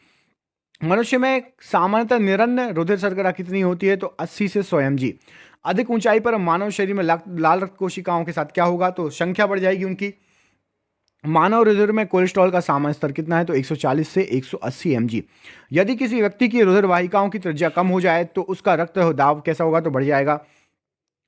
मनुष्य में सामान्यतः निरन्न रुधिर शर्करा कितनी होती है? तो 80 से 100 mg। अधिक ऊंचाई पर मानव शरीर में लाल रक्त कोशिकाओं के साथ क्या होगा? तो संख्या बढ़ जाएगी उनकी। मानव रुधिर में कोलेस्ट्रॉल का सामान्य स्तर कितना है? तो 140 से 180 mg। यदि किसी व्यक्ति की रुधिर वाहिकाओं की त्रिज्या कम हो जाए तो उसका रक्त दाब कैसा होगा? तो बढ़ जाएगा।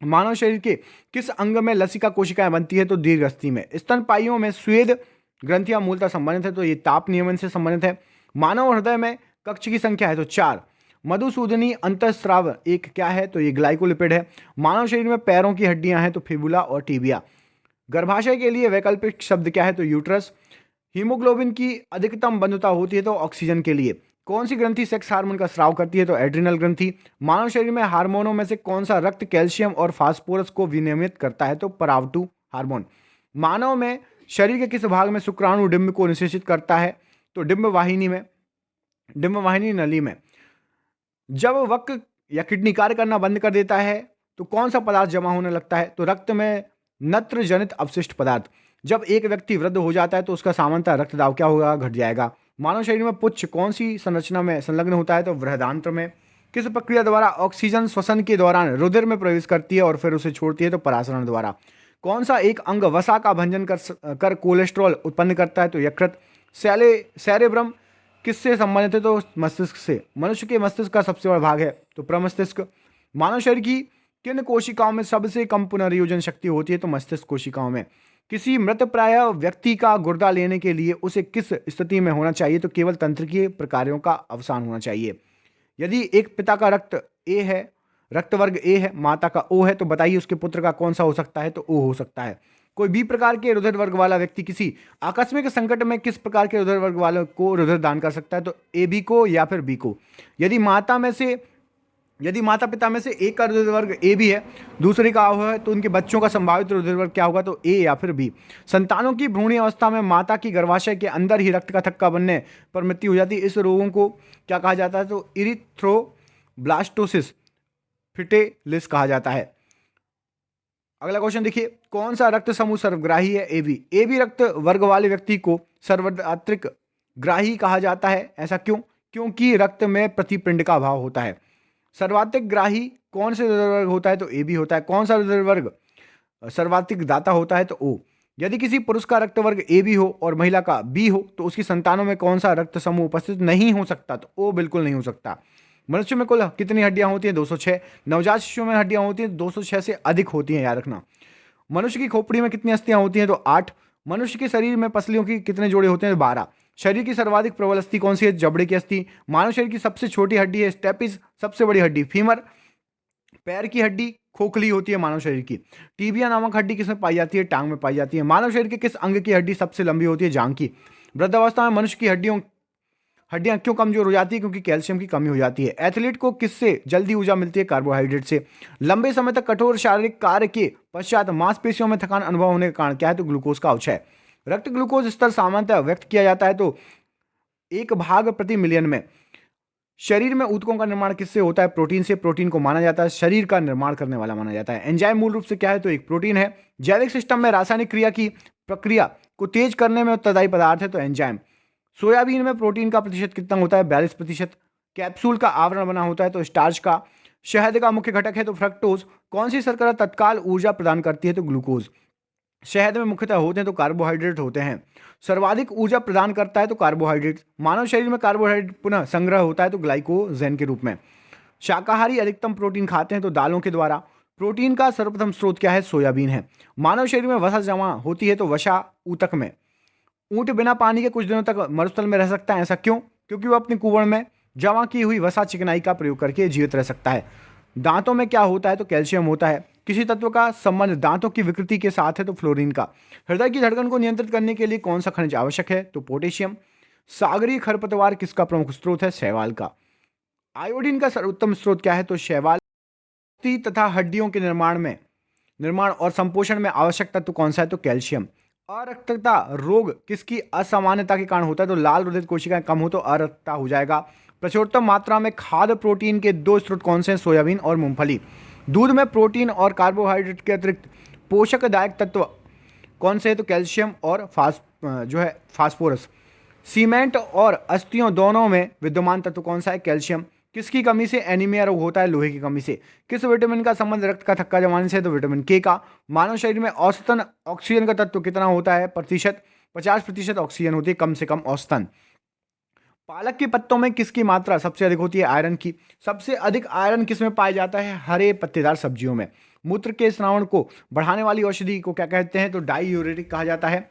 मानव शरीर के किस अंग में लसिका कोशिकाएं बनती है? तो दीर्घस्थि में। स्तनपाइयों में स्वेद ग्रंथियां मूलतः संबंधित है तो ये ताप नियमन से संबंधित है। मानव हृदय में कक्ष की संख्या है तो 4। मधुसूदनी अंतःस्राव एक क्या है? तो ये ग्लाइकोलिपिड है। मानव शरीर में पैरों की हड्डियां हैं तो फिबुला और टीबिया। गर्भाशय के लिए वैकल्पिक शब्द क्या है? तो यूट्रस। हीमोग्लोबिन की अधिकतम बंधुता होती है तो ऑक्सीजन के लिए। कौन सी ग्रंथि सेक्स हार्मोन का स्राव करती है? तो एड्रिनल ग्रंथि। मानव शरीर में हार्मोनों में से कौन सा रक्त कैल्शियम और फास्फोरस को विनियमित करता है? तो परावटू हार्मोन। मानव में शरीर के किस भाग में शुक्राणु डिंब को निषेचित करता है? तो डिंब वाहिनी में, डिंब वाहिनी नली में। जब वक्र या किडनी कार्य करना बंद कर देता है तो कौन सा पदार्थ जमा होने लगता है? तो रक्त में नत्र जनित अवशिष्ट पदार्थ। जब एक व्यक्ति वृद्ध हो जाता है तो उसका सामान्यतः रक्त दाब क्या होगा? घट जाएगा। मानव शरीर में पुच्छ कौन सी संरचना में संलग्न होता है? तो बृहदांत्र में। किस प्रक्रिया द्वारा ऑक्सीजन श्वसन के दौरान रुधिर में प्रवेश करती है और फिर उसे छोड़ती है? तो परासरण द्वारा। कौन सा एक अंग वसा का भंजन कर कोलेस्ट्रॉल उत्पन्न करता है? तो यकृत। सेरेब्रम किससे संबंधित है? तो मस्तिष्क से। मनुष्य के मस्तिष्क का सबसे बड़ा भाग है तो प्रमस्तिष्क। मानव शरीर की किन कोशिकाओं में सबसे कम पुनर्योजन शक्ति होती है? तो मस्तिष्क कोशिकाओं में। किसी मृत प्राय व्यक्ति का गुर्दा लेने के लिए उसे किस स्थिति में होना चाहिए? तो केवल तंत्रिकीय प्रकारों का अवसान होना चाहिए। यदि एक पिता का रक्त ए है, रक्त वर्ग ए है, माता का ओ है, तो बताइए उसके पुत्र का कौन सा हो सकता है? तो ओ हो सकता है। कोई भी प्रकार के रुधिर वर्ग वाला व्यक्ति किसी आकस्मिक संकट में किस प्रकार के रुधिर वर्ग वालों को रुधिर दान कर सकता है? तो ए बी को या फिर बी को। यदि माता पिता में से एक का रुधिर वर्ग ए बी है, दूसरे का ओ है, तो उनके बच्चों का संभावित रुधिर वर्ग क्या होगा? तो ए या फिर बी। संतानों की भ्रूणी अवस्था में माता की गर्भाशय के अंदर ही रक्त का थक्का बनने पर मृत्यु हो जाती है। इस रोगों को क्या कहा जाता है? तो इरिथ्रोब्लास्टोसिस फिटेलिस कहा जाता है। अगला क्वेश्चन देखिए, कौन सा रक्त समूह सर्वग्राही है? A B. ए बी रक्त वर्ग वाले व्यक्ति को सर्वात्रिक ग्राही कहा जाता है। ऐसा क्यों? क्योंकि रक्त में प्रतिपिंड का अभाव होता है। सर्वाधिक ग्राही कौन से रुधिर वर्ग होता है? तो ए बी होता है। कौन सा रुधिर वर्ग सर्वाधिक दाता होता है? तो ओ। यदि किसी पुरुष का रक्त वर्ग ए बी हो और महिला का बी हो तो उसकी संतानों में कौन सा रक्त समूह उपस्थित नहीं हो सकता? तो ओ बिल्कुल नहीं हो सकता। मनुष्य में कुल कितनी हड्डियां होती हैं? 206। नवजात शिशु में हड्डियां होती हैं 206 से अधिक होती हैं, याद रखना। मनुष्य की खोपड़ी में कितनी अस्थियां होती हैं? तो 8। मनुष्य के शरीर में पसलियों की कितने जोड़े होते हैं? 12। शरीर की सर्वाधिक प्रबल अस्थि कौन सी है? जबड़े की अस्थि। मानव शरीर की सबसे छोटी हड्डी है स्टेपिस, सबसे बड़ी हड्डी फीमर। पैर की हड्डी खोखली होती है मानव शरीर की। टीबिया नामक हड्डी किसमें पाई जाती है? टांग में पाई जाती है। मानव शरीर के किस अंग की हड्डी सबसे लंबी होती है? जांघ की। वृद्धावस्था में मनुष्य की हड्डियां क्यों कमजोर हो जाती है? क्योंकि कैल्शियम की कमी हो जाती है। एथलीट को किससे जल्दी ऊर्जा मिलती है? कार्बोहाइड्रेट से। लंबे समय तक कठोर शारीरिक कार्य के पश्चात मांसपेशियों में थकान अनुभव होने का कारण क्या है? तो ग्लूकोज का अवक्षय। रक्त ग्लूकोज स्तर सामान्यतः व्यक्त किया जाता है तो 1 भाग प्रति मिलियन में। शरीर में ऊतकों का निर्माण किससे होता है? प्रोटीन से। प्रोटीन को माना जाता है शरीर का निर्माण करने वाला माना जाता है। एंजाइम मूल रूप से क्या है? तो एक प्रोटीन है। जैविक सिस्टम में रासायनिक क्रिया की प्रक्रिया को तेज करने में उत्तरदायी पदार्थ है तो एंजाइम। सोयाबीन में प्रोटीन का प्रतिशत कितना होता है? 42%। कैप्सूल का आवरण बना होता है तो स्टार्च का। शहद का मुख्य घटक है तो फ्रक्टोज। कौन सी शर्करा तत्काल ऊर्जा प्रदान करती है? तो ग्लूकोज। शहद में मुख्यतः होते हैं तो कार्बोहाइड्रेट होते हैं। सर्वाधिक ऊर्जा प्रदान करता है तो कार्बोहाइड्रेट। मानव शरीर में कार्बोहाइड्रेट पुनः संग्रह होता है तो ग्लाइकोजेन के रूप में। शाकाहारी अधिकतम प्रोटीन खाते हैं तो दालों के द्वारा। प्रोटीन का सर्वप्रथम स्रोत क्या है? सोयाबीन है। मानव शरीर में वसा जमा होती है तो वसा ऊतक में। ऊंट बिना पानी के कुछ दिनों तक मरुस्थल में रह सकता है। ऐसा क्यों? क्योंकि वह अपनी कुबड़ में जमा की हुई वसा चिकनाई का प्रयोग करके जीवित रह सकता है। दांतों में क्या होता है? तो कैल्शियम होता है। किसी तत्व का संबंध दांतों की विकृति के साथ है तो फ्लोरीन का। हृदय की धड़कन को नियंत्रित करने के लिए कौन सा खनिज आवश्यक है? तो पोटेशियम। सागरीय खरपतवार किसका प्रमुख स्रोत है? शैवाल का। आयोडीन का सर्वोत्तम स्रोत क्या है? तो शैवाल। तथा हड्डियों के निर्माण और संपोषण में आवश्यक तत्व कौन सा है? तो कैल्शियम। अरक्तता रोग किसकी असामान्यता के कारण होता है? तो लाल रक्त कोशिकाएं कम हो तो अरक्तता हो जाएगा। प्रचुरतम मात्रा में खाद्य प्रोटीन के दो स्रोत कौन से हैं? सोयाबीन और मूंगफली। दूध में प्रोटीन और कार्बोहाइड्रेट के अतिरिक्त पोषकदायक तत्व कौन से हैं? तो कैल्शियम और फास्फोरस। सीमेंट और अस्थियों दोनों में विद्यमान तत्व कौन सा है? कैल्शियम। किसकी कमी से एनीमिया रोग होता है? लोहे की कमी से। किस विटामिन का संबंध रक्त का थक्का जमाने से? तो विटामिन के का। मानव शरीर में औसतन ऑक्सीजन का तत्व कितना होता है? प्रतिशत 50% ऑक्सीजन होती है कम से कम औसतन। पालक के पत्तों में किसकी मात्रा सबसे अधिक होती है? आयरन की। सबसे अधिक आयरन किसमें पाया जाता है? हरे पत्तेदार सब्जियों में। मूत्र के स्रावण को बढ़ाने वाली औषधि को क्या कहते हैं? तो डाईयूरेटिक कहा जाता है।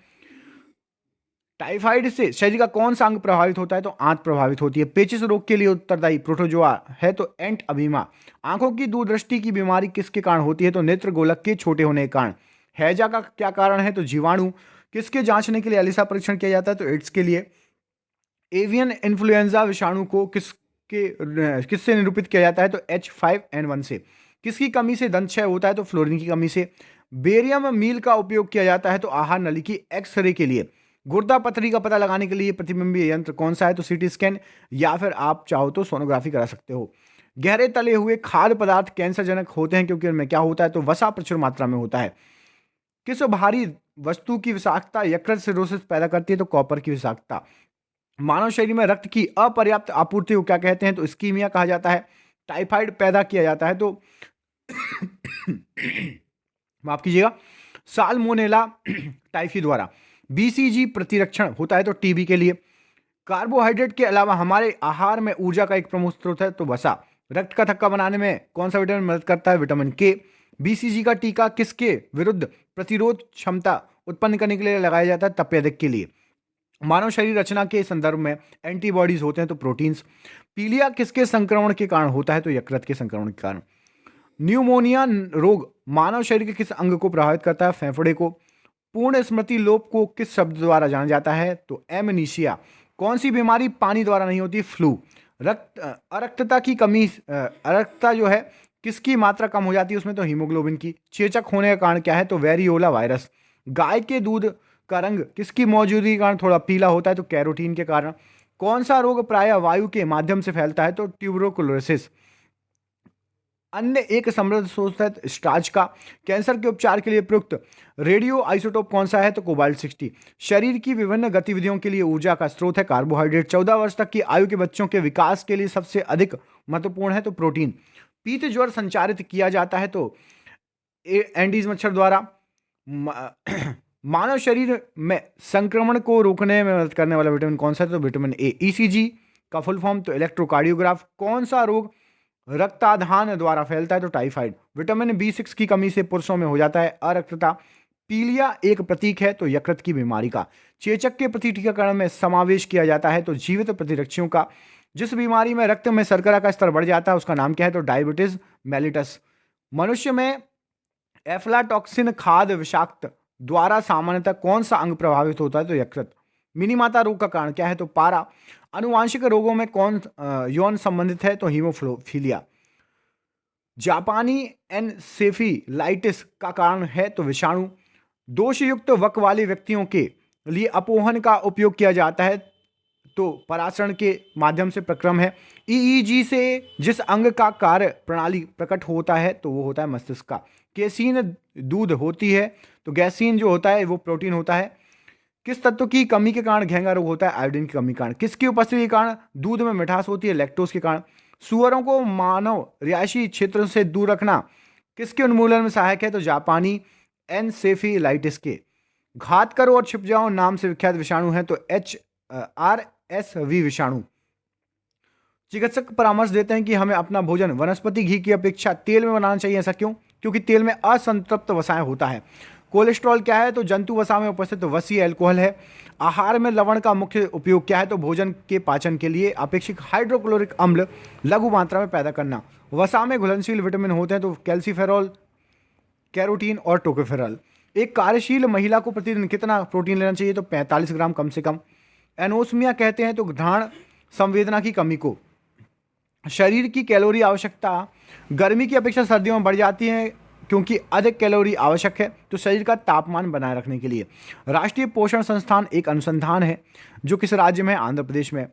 टाइफाइड से शरीर का कौन सा अंग प्रभावित होता है? तो आंत प्रभावित होती है। पेचिश रोग के लिए उत्तरदायी प्रोटोजोआ है तो एंट अबीमा। आंखों की दूरदृष्टि की बीमारी किसके कारण होती है? तो नेत्र गोलक के छोटे होने के कारण। हैजा का क्या कारण है? तो जीवाणु। किसके जांचने के लिए एलिसा परीक्षण किया जाता है? तो एड्स के लिए। एवियन इन्फ्लुएंजा विषाणु को किससे निरूपित किया जाता है? तो H5N1 से। किसकी कमी से दंत क्षय होता है? तो फ्लोरीन की कमी से। बेरियम मील का उपयोग किया जाता है तो आहार नली की एक्सरे के लिए। गुर्दा पथरी का पता लगाने के लिए प्रतिबिंबी यंत्र कौन सा है? तो सीटी स्कैन, या फिर आप चाहो तो सोनोग्राफी करा सकते हो। गहरे तले हुए खाद्य पदार्थ कैंसर जनक होते हैं क्योंकि उनमें क्या होता है? तो वसा प्रचुर मात्रा में होता है। किस भारी वस्तु की विषाक्तता यकृत सिरोसिस पैदा करती है? तो कॉपर की विषाक्तता। मानव शरीर में रक्त की अपर्याप्त आपूर्ति को क्या कहते हैं? तो इस्कीमिया कहा जाता है। टाइफाइड पैदा किया जाता है तो माफ कीजिएगा, साल्मोनेला टाइफी द्वारा। बीसीजी प्रतिरक्षण होता है तो टीबी के लिए। कार्बोहाइड्रेट के अलावा हमारे आहार में ऊर्जा का एक प्रमुख स्रोत है तो वसा। रक्त का थक्का बनाने में कौन सा विटामिन मदद करता है? विटामिन के। बीसीजी का टीका किसके विरुद्ध प्रतिरोध क्षमता उत्पन्न करने के लिए लगाया जाता है? तपेदिक के लिए। मानव शरीर रचना के संदर्भ में एंटीबॉडीज होते हैं तो प्रोटीन्स। पीलिया किसके संक्रमण के कारण होता है? तो यकृत के संक्रमण के कारण। न्यूमोनिया रोग मानव शरीर के किस अंग को प्रभावित करता है? फेफड़े को। पूर्ण स्मृति लोप को किस शब्द द्वारा जाना जाता है? तो एमनीशिया। कौन सी बीमारी पानी द्वारा नहीं होती? फ्लू। अरक्तता की कमी, अरक्तता जो है किसकी मात्रा कम हो जाती है उसमें? तो हीमोग्लोबिन की। चेचक होने का कारण क्या है? तो वेरियोला वायरस। गाय के दूध का रंग किसकी मौजूदगी के कारण थोड़ा पीला होता है? तो कैरोटीन के कारण। कौन सा रोग प्रायः वायु के माध्यम से फैलता है? तो ट्यूबरोकुलोसिस। अन्य एक समृद्ध स्रोत है स्टार्च का। कैंसर के उपचार के लिए प्रयुक्त रेडियो आइसोटोप कौन सा है? तो कोबाल्ट 60। शरीर की विभिन्न गतिविधियों के लिए ऊर्जा का स्रोत है कार्बोहाइड्रेट। 14 वर्ष तक की आयु के बच्चों के विकास के लिए सबसे अधिक महत्वपूर्ण है तो प्रोटीन। पीत ज्वर संचारित किया जाता है तो एंडीज मच्छर द्वारा। मानव शरीर में संक्रमण को रोकने में मदद करने वाला विटामिन कौन सा है? तो विटामिन ए। ईसीजी का फुल फॉर्म तो इलेक्ट्रोकार्डियोग्राफ। कौन सा रोग रक्ताधान द्वारा फैलता है? तो टाइफाइड। विटामिन B6 की कमी से पुरुषों में हो जाता है अरक्तता। पीलिया एक प्रतीक है तो यकृत की बीमारी का। चेचक के प्रति टीकाकरण में समावेश किया जाता है तो जीवित प्रतिरक्षियों का। जिस बीमारी में रक्त में शर्करा का स्तर बढ़ जाता है उसका नाम क्या है? तो डायबिटीज मेलिटस। मनुष्य में एफ्लाटॉक्सिन खाद्य विषाक्त द्वारा सामान्यतः कौन सा अंग प्रभावित होता है? तो यकृत। मिनी माता रोग का कारण क्या है? तो पारा। अनुवांशिक रोगों में कौन यौन संबंधित है? तो हीमोफिलिया। जापानी एनसेफेलाइटिस का कारण है तो विषाणु। दोषयुक्त वक वाले व्यक्तियों के लिए अपोहन का उपयोग किया जाता है तो परासरण के माध्यम से प्रक्रम है। ईईजी से जिस अंग का कार्य प्रणाली प्रकट होता है तो वो होता है मस्तिष्क का। केसीन दूध होती है तो गैसीन जो होता है वो प्रोटीन होता है। किस तत्व की कमी के कारण घेंगा रोग होता है? आयोडीन की कमी के कारण। किसकी उपस्थिति के कारण दूध में मिठास होती है? लैक्टोज के कारण। सुअरों को मानव रिहायशी क्षेत्र से दूर रखना किसके उन्मूलन में सहायक है? तो जापानी एनसेफेलाइटिस के। घात करो और छिप जाओ नाम से विख्यात विषाणु है तो HRSV विषाणु। चिकित्सक परामर्श देते हैं कि हमें अपना भोजन वनस्पति घी की अपेक्षा तेल में बनाना चाहिए। ऐसा क्यों? क्योंकि तेल में असंतृप्त वसाएं होता है। कोलेस्ट्रॉल क्या है? तो जंतु वसा में उपस्थित वसीय अल्कोहल है। आहार में लवण का मुख्य उपयोग क्या है? तो भोजन के पाचन के लिए अपेक्षित हाइड्रोक्लोरिक अम्ल लघु मात्रा में पैदा करना। वसा में घुलनशील विटामिन होते हैं तो कैल्सीफेरॉल, कैरोटीन और टोकोफेरॉल। एक कार्यशील महिला को प्रतिदिन कितना प्रोटीन लेना चाहिए? तो 45 ग्राम कम से कम। एनोस्मिया कहते हैं तो घ्राण संवेदना की कमी को। शरीर की कैलोरी आवश्यकता गर्मी की अपेक्षा सर्दियों में बढ़ जाती है क्योंकि अधिक कैलोरी आवश्यक है तो शरीर का तापमान बनाए रखने के लिए। राष्ट्रीय पोषण संस्थान एक अनुसंधान है जो किस राज्य में है? आंध्र प्रदेश में।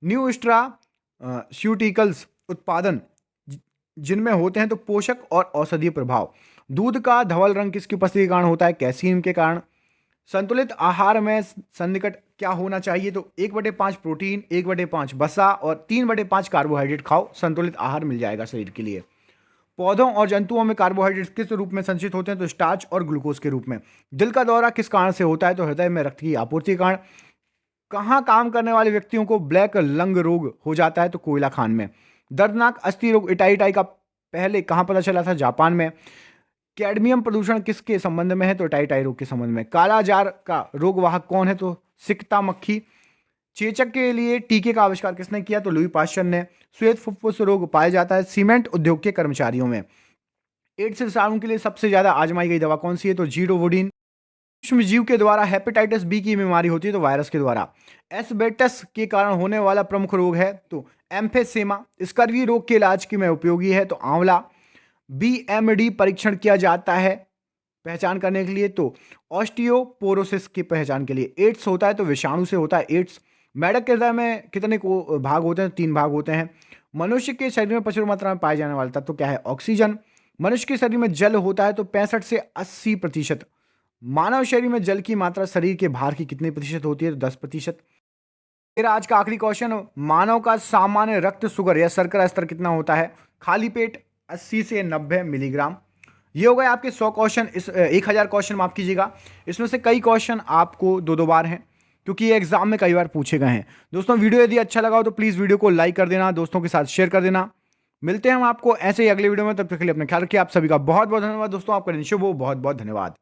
न्यू स्यूटिकल्स उत्पादन जिनमें होते हैं तो पोषक और औषधीय प्रभाव। दूध का धवल रंग किसकी उपस्थिति के कारण होता है? कैल्शियम के कारण। संतुलित आहार में सन्निकट क्या होना चाहिए? तो 1/5 प्रोटीन, 1/5 वसा और 3/5 कार्बोहाइड्रेट खाओ, संतुलित आहार मिल जाएगा शरीर के लिए। पौधों और जंतुओं में कार्बोहाइड्रेट किस रूप में संचित होते हैं? तो स्टार्च और ग्लूकोज के रूप में। दिल का दौरा किस कारण से होता है? तो हृदय में रक्त की आपूर्ति के कारण। कहाँ काम करने वाले व्यक्तियों को ब्लैक लंग रोग हो जाता है? तो कोयला खान में। दर्दनाक अस्थि रोग इटाई का पहले कहाँ पता चला था? जापान में। कैडमियम प्रदूषण किसके संबंध में है? तो टाई रोग के संबंध में। काला जार का रोगवाहक कौन है? तो सिकता मक्खी। चेचक के लिए टीके का आविष्कार किसने किया? तो लुई पाश्चर ने। श्वेत फुफ्फुस रोग पाया जाता है सीमेंट उद्योग के कर्मचारियों में। एड्स विषाणु के लिए सबसे ज्यादा आजमाई गई दवा कौन सी है? तो जीडोवोडिन। सूक्ष्म जीव के द्वारा हेपेटाइटिस बी की बीमारी होती है तो वायरस के द्वारा। एस्बेस्टस के कारण होने वाला प्रमुख रोग है तो एम्फेसेमा। स्कर्वी रोग के इलाज के में उपयोगी है तो आंवला। बीएमडी परीक्षण किया जाता है पहचान करने के लिए तो ऑस्टियोपोरोसिस की पहचान के लिए। एड्स होता है तो विषाणु से होता है एड्स। मेढक के हृदय में कितने को भाग होते हैं? 3 भाग होते हैं। मनुष्य के शरीर में प्रचुर मात्रा में पाए जाने वाला तत्व तो क्या है? ऑक्सीजन। मनुष्य के शरीर में जल होता है तो 65 से 80%। मानव शरीर में जल की मात्रा शरीर के भार की कितने प्रतिशत होती है? तो 10%। फिर आज का आखिरी क्वेश्चन, मानव का सामान्य रक्त शुगर या शर्करा स्तर कितना होता है? खाली पेट 80 से 90 मिलीग्राम। ये हो गए आपके 100 क्वेश्चन। इस 1000 क्वेश्चन माफ कीजिएगा, इसमें से कई क्वेश्चन आपको 2-2 बार हैं क्योंकि ये एग्जाम में कई बार पूछे गए हैं। दोस्तों वीडियो यदि अच्छा लगा हो तो प्लीज़ वीडियो को लाइक कर देना, दोस्तों के साथ शेयर कर देना। मिलते हैं हम आपको ऐसे ही अगले वीडियो में, तब तक के लिए अपना ख्याल रखिए। आप सभी का बहुत बहुत धन्यवाद दोस्तों, आपका दिन शुभ हो। बहुत बहुत धन्यवाद।